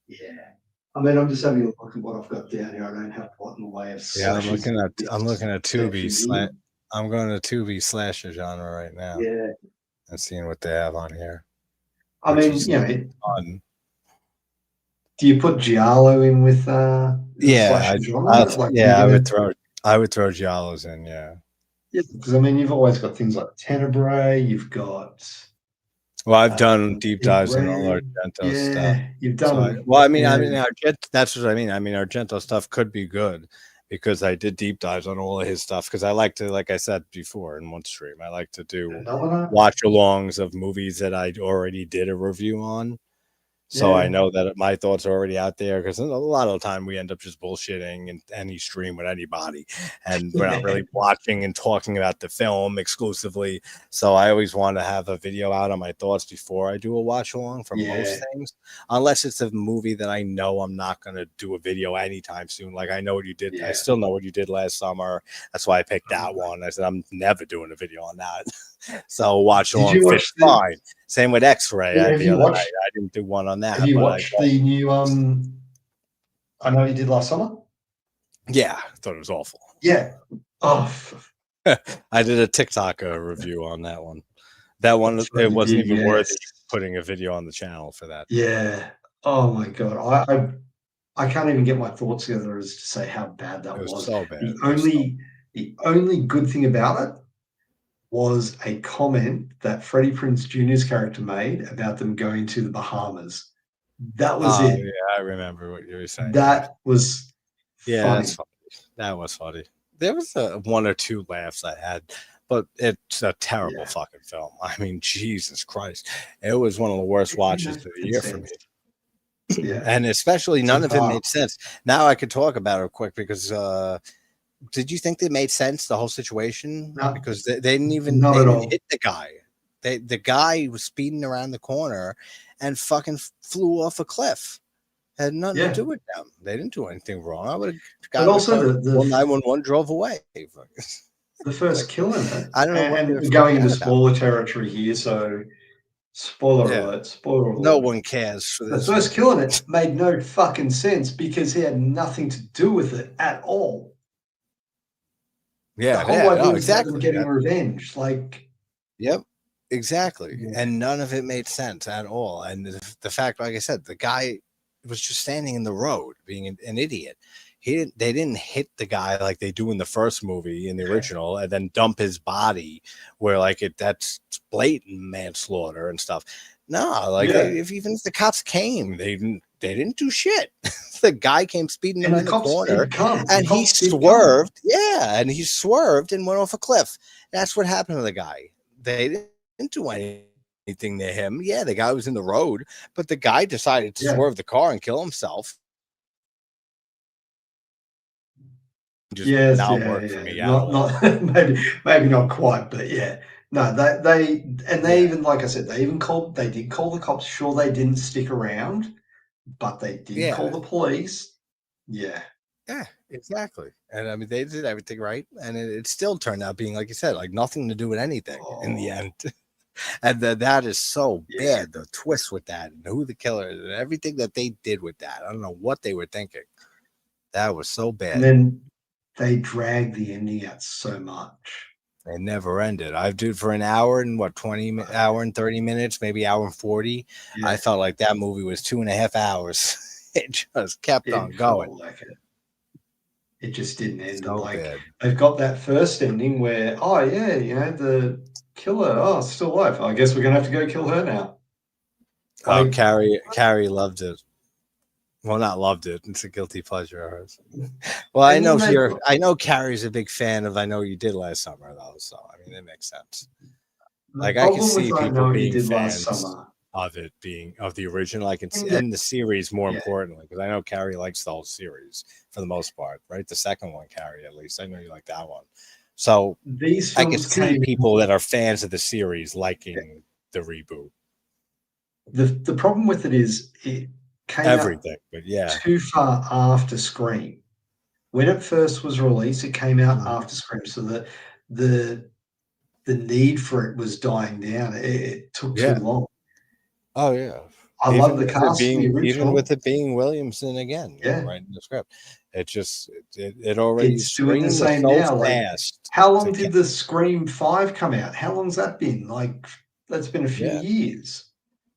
Yeah. I mean, I'm just having a look at what I've got down here. I don't have a lot in the way of Yeah, slashes in I'm this looking at section here. I'm going to Tubi slasher genre right now Yeah. and seeing what they have on here, I which mean, is fun. do you put Giallo in with the Yeah, slasher genre? Like, are you gonna? I would throw Giallos in. Yeah. Yeah, because I mean, you've always got things like Tenebrae. You've got Well, I've done deep Big dives in all Red. Argento stuff. Yeah, you've So done. I Yeah, mean, that's what I mean. I mean, Argento stuff could be good because I did deep dives on all of his stuff because I like to, like I said before in one stream, I like to do Phenomena. watch alongs of movies that I already did a review on. So I Yeah, know that my thoughts are already out there because a lot of the time we end up just bullshitting in any stream with anybody, and we're not yeah, really watching and talking about the film exclusively. So I always want to have a video out on my thoughts before I do a watch along for most yeah, things, unless it's a movie that I know I'm not going to do a video anytime soon. Like I know what you did. I yeah. still know what you did last summer. That's why I picked that one. I said I'm never doing a video on that. So watch Did along you fits watch the? fine. Same with X-Ray. Yeah, The other night I didn't do one on Have that, you but I watched the new? I know you did last summer. yeah, I thought it was awful. Yeah. Oh, I did a TikTok review on that one. That one that's right. it You wasn't did. even worth Yes. putting a video on the channel for that. Yeah. Oh my god. I can't even get my thoughts together as to say how bad It that was was. so bad. The It was so only the only good thing about it was a comment that Freddie Prinze Jr.'s character made about them going to the Bahamas. That was Oh it. yeah, I remember what you were saying. Yeah, That was yeah, that's funny. funny. That was funny. There was one or two laughs I had, but it's a terrible Yeah. fucking film. I mean, Jesus Christ, it was one of the worst It made no watches of the fucking year for me. sense. Yeah. And especially To none of it far. made sense. Now I could talk about it quick because did you think they made sense the whole situation? No, Because they not at didn't all. hit the guy. The guy was speeding around the corner and fucking flew off a cliff. Had nothing to Yeah. do with them. They didn't do anything wrong. I would have But gotten in the also car. the Well, the 911 drove away. the first Like kill in it, I don't know what they and were we're going freaking into out about. spoiler territory here, so Yeah, spoiler no alert. one cares for The this first movie. kill in it made no fucking sense because he had nothing to do with it at all. The Yeah, whole yeah, idea no, was about them exactly. getting revenge. Like, Yep, exactly. yeah, And none of it made sense at all. And the fact, like I said, the guy was just standing in the road being an idiot. They didn't hit the guy like they do in the first movie in the original and then dump his body where like that's blatant manslaughter and stuff. No, like yeah. even if the cops came, they didn't do shit. The guy came speeding And the around the cops corner did come. The and he cops did come. swerved. Yeah, and he swerved and went off a cliff. That's what happened to the guy. They didn't do anything to him. Yeah, the guy was in the road, but the guy decided to Yeah. swerve the car and kill himself. Just Yes, not yeah, work for yeah. me at all. Not maybe not quite, but yeah. No, they Yeah, even like I said, they did call the cops. Sure, they didn't stick around, but they did call yeah, the police. Yeah, yeah, exactly. And I mean, they did everything right, and it still turned out being like you said, like nothing to do with anything in the oh, end. And that is so yeah. bad. The twist with that, and who the killer is, and everything that they did with that. I don't know what they were thinking. That was so And bad. then they dragged the ending out so much. It never ended. I did for an hour and what 20 hour and 30 minutes, maybe hour and 40. I Yeah, felt like that movie was 2.5 hours. It just kept on it going. felt like it. It just didn't end. And So like bad. they've got that first ending where, oh yeah, you know, kill her. Oh, still alive. I guess we're gonna have to go kill her now. Oh, Like, Carrie loved it. Well, not loved it. It's a guilty pleasure of hers. Well, and then they I know Carrie's a big fan of I Know You Did Last Summer, though. So I mean, it makes sense. the Like I can problem with see I people Know What You being Did Last fans Summer. of it being of the original. I can see, And and the series more yeah, importantly, because I know Carrie likes the whole series for the most part, right? The second one, Carrie, at least I know you like that one. So these I could films see came. people that are fans of the series liking the reboot. The problem with it is it came out Everything, but yeah. too far after Scream. When it first was released, it came out Mhm. after Scream, so the the need for it was dying down. It took too Yeah. long. Oh yeah. I love the cast of the Even with original. it being Williamson again, Yeah, writing the script, it just it already it's doing the Scream was same so now. Like, fast how to long get. did the Scream 5 come out? How long's that been? Like, that's been a few Yeah, years.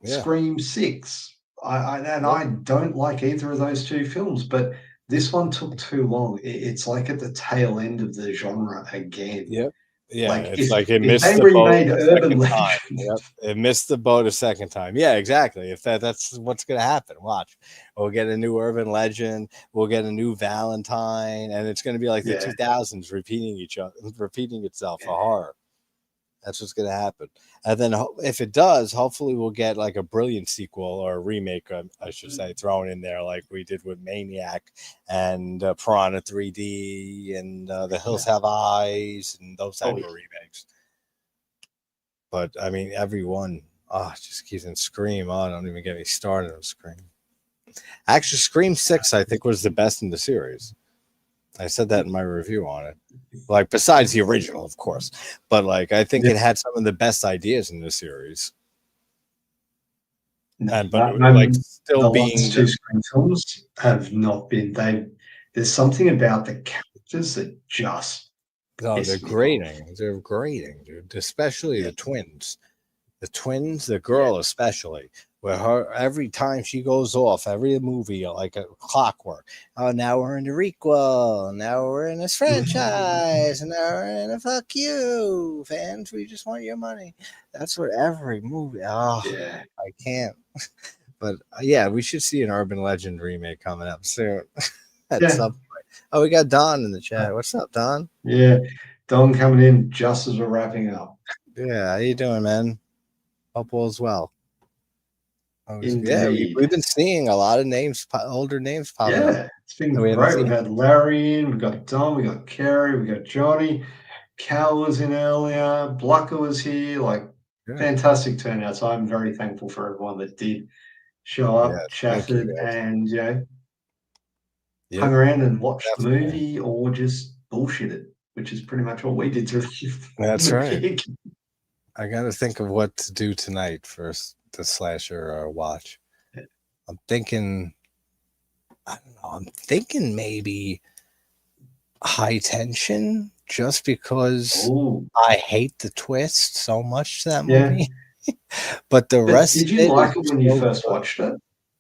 yeah, Scream 6. yeah, I don't like either of those two films, but this one took too long. It's like at the tail end of the genre again. yep, yeah. Like, It's like it if missed they the boat remade a Urban second time. Legend, Yep, it missed the boat a second time. Yeah, exactly. If that's what's gonna happen. Watch, we'll get a new Urban Legend. We'll get a new Valentine, and it's gonna be like the yeah, 2000s repeating itself. A horror. That's what's going to happen. And then if it does, hopefully we'll get like a brilliant sequel or a remake, I should say, thrown in there like we did with Maniac and Piranha 3D and The Hills yeah. Have Eyes and those Oh, type of remakes. But I mean, everyone, just keeps in Scream. Oh, don't even get me started on Scream. Actually, Scream 6, I think, was the best in the series. I said that in my review on it. Like besides the original, of course, but like I think yeah. it had some of the best ideas in the series, No, and but like still the last being two the Scream films have not been. There's something about the characters that just oh piss me off. they're grating, dude. Especially Yeah, the twins. The twins, the yeah. girl especially, where her every time she goes off, every movie like a clockwork. Oh, now we're in the requel. Now we're in this franchise, and now we're in a fuck you, fans. We just want your money. That's what every movie. Oh, Yeah, I can't. But yeah, we should see an Urban Legend remake coming up soon at yeah, some point. Oh, we got Don in the chat. What's up, Don? yeah. Don coming in just as we're wrapping up. Yeah, how you doing, man? Hope all's well. Yeah, Indeed. we've been seeing a lot of names, older names popping up Yeah, it's been that we haven't great. We've seen. had Larry in, we've got Don, we got Kerry, we got Johnny. Cal was in earlier, Blucker was here. Like, Yeah, fantastic turnout. So I'm very thankful for everyone that did show up, yes, thank you, chatted, guys. and hung Yep, around and watched the definitely. movie or just bullshitted, which is pretty much what we did to That's the right. gig. I got to think of what to do tonight for the slasher watch. I'm thinking, I don't know. I'm thinking maybe High Tension, just because Oh, I hate the twist so much to that yeah. movie. But the But rest did of you it is like it when you so first good. watched it?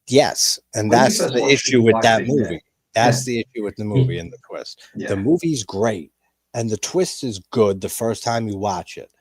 Yes, and When you that's first the watched it, issue you with liked that it, yeah. movie. That's Yeah. the issue with the movie and the twist. The Yeah. movie's great, and the twist is good the first time you watch it.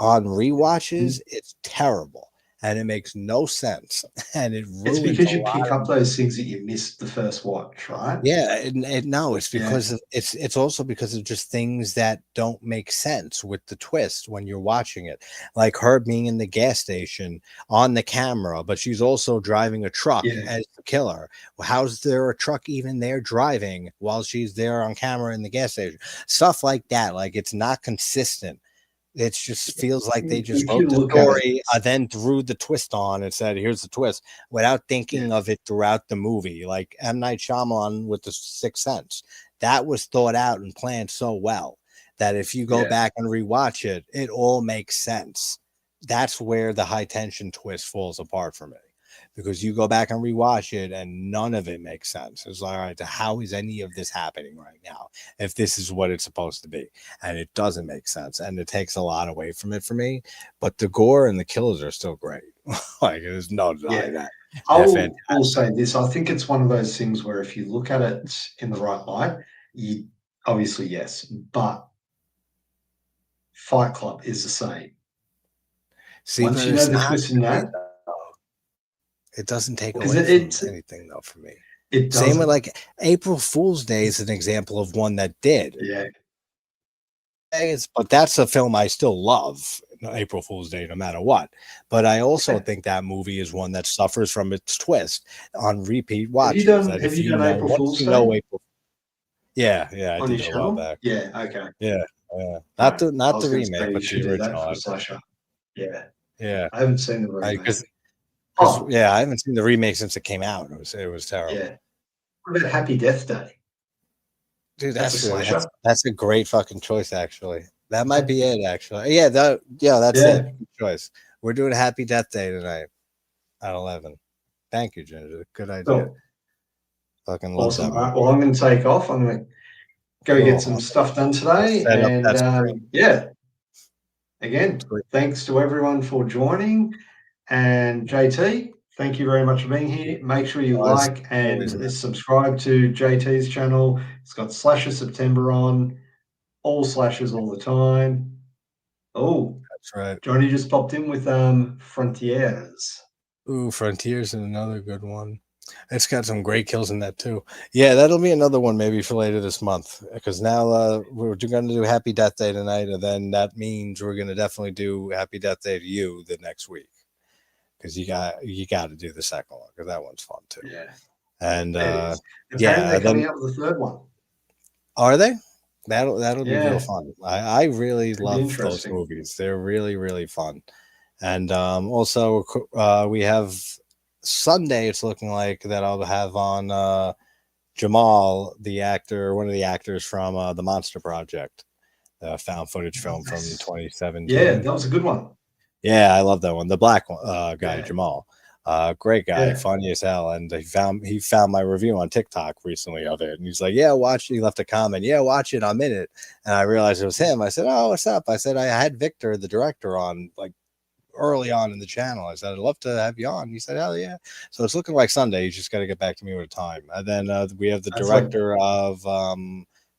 On rewatches, it's terrible, and it makes no sense, and it It's ruins a because you lot pick of up those things that you missed the first watch, right? yeah, and no, it's Yeah. because it's also because of just things that don't make sense with the twist when you're watching it. Like her being in the gas station on the camera, but she's also driving a truck Yeah. as the killer. Well, how's there a truck even there driving while she's there on camera in the gas station? Stuff like that. Like it's not consistent. It just feels like they just If you wrote the look at it, story, then threw the twist on and said, "Here's the twist," without yeah. thinking of it throughout the movie. Like M. Night Shyamalan with the Sixth Sense, that was thought out and planned so well that if you go Yeah. back and rewatch it, it all makes sense. That's where the high tension twist falls apart for me. Because you go back and rewatch it and none of it makes sense. It's like, all right, how is any of this happening right now if this is what it's supposed to be? And it doesn't make sense. And it takes a lot away from it for me. But the gore and the kills are still great. Like, there's no Yeah. denying that. I They're will fantastic. say this. I think it's one of those things where if you look at it in the right light, you obviously, yes, but Fight Club is the same. See, Once but you know it's the not twist in great that, though. It doesn't take because away from anything though for me. it Same with doesn't. like April Fool's Day is an example of one that did. Yeah. But that's a film I still love, April Fool's Day, no matter what. But I also think that movie is one that suffers from its twist on repeat watches. That Have if you you done know, April once Fool's you Day know April, yeah, I on your did it a while channel? back. Yeah. Okay. Yeah, yeah. Not No, the I not was the going to say remake, you but should the do that original. for a slasher. Yeah. Yeah, I haven't seen the because remake. because Oh, yeah, I haven't seen the remake since it came out. It was terrible. yeah. What about Happy Death Day? Dude, That's a slasher. that's a great fucking choice, actually. That might Okay. be it, actually. Yeah, that's Yeah. it. Good choice. We're doing Happy Death Day tonight at 11. Thank you, Ginger. Good idea. Cool. Fucking love Awesome. that All right. movie. Well, I'm going to take off. I'm going to go get some Cool. stuff done I'll today. set up And that screen. yeah, again, Sweet. thanks to everyone for joining. And JT, thank you very much for being here. Make sure you Always, like always, and subscribe to JT's channel. It's got Slasher September on, all slashers all the time. Oh, that's right. Johnny just popped in with Frontiers. Ooh, Frontiers is another good one. It's got some great kills in that too. Yeah, that'll be another one maybe for later this month, because now we're going to do Happy Death Day tonight, and then that means we're going to definitely do Happy Death Day to you the next week, because you got to do the second one, because that one's fun too. Yeah, And it is. Apparently yeah, they're coming then out with the third one. are they? That'll be real Yeah, fun. I really it'll be love those interesting. movies. They're really, really fun. And also we have Sunday. It's looking like that I'll have on Jamal, the actor, one of the actors from the Monster Project, the found footage film from Yeah, 2017. that was a good one. Yeah, I love that one. The black one, guy, Yeah, Jamal. Great guy, yeah. funny as hell. And he found my review on TikTok recently of it. And he's like, yeah, watch it. He left a comment. Yeah, watch it. I'm in it. And I realized it was him. I said, oh, what's up? I said, I had Victor, the director, on like early on in the channel. I said, I'd love to have you on. He said, hell yeah. So it's looking like Sunday. You just got to get back to me with a time. And then we have the That's like, director of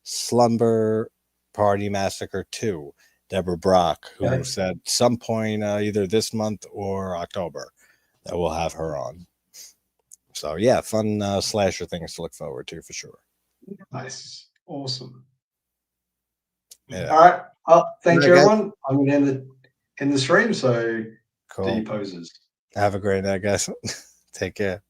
Slumber Party Massacre 2, Deborah Brock, who okay. said some point either this month or October that we'll have her on. So yeah, fun slasher things to look forward to for sure. Nice. Awesome. Yeah. All right. Thank you, guys. everyone. I'm going to end the stream, so Cool. do your poses. Have a great night, guys. Take care.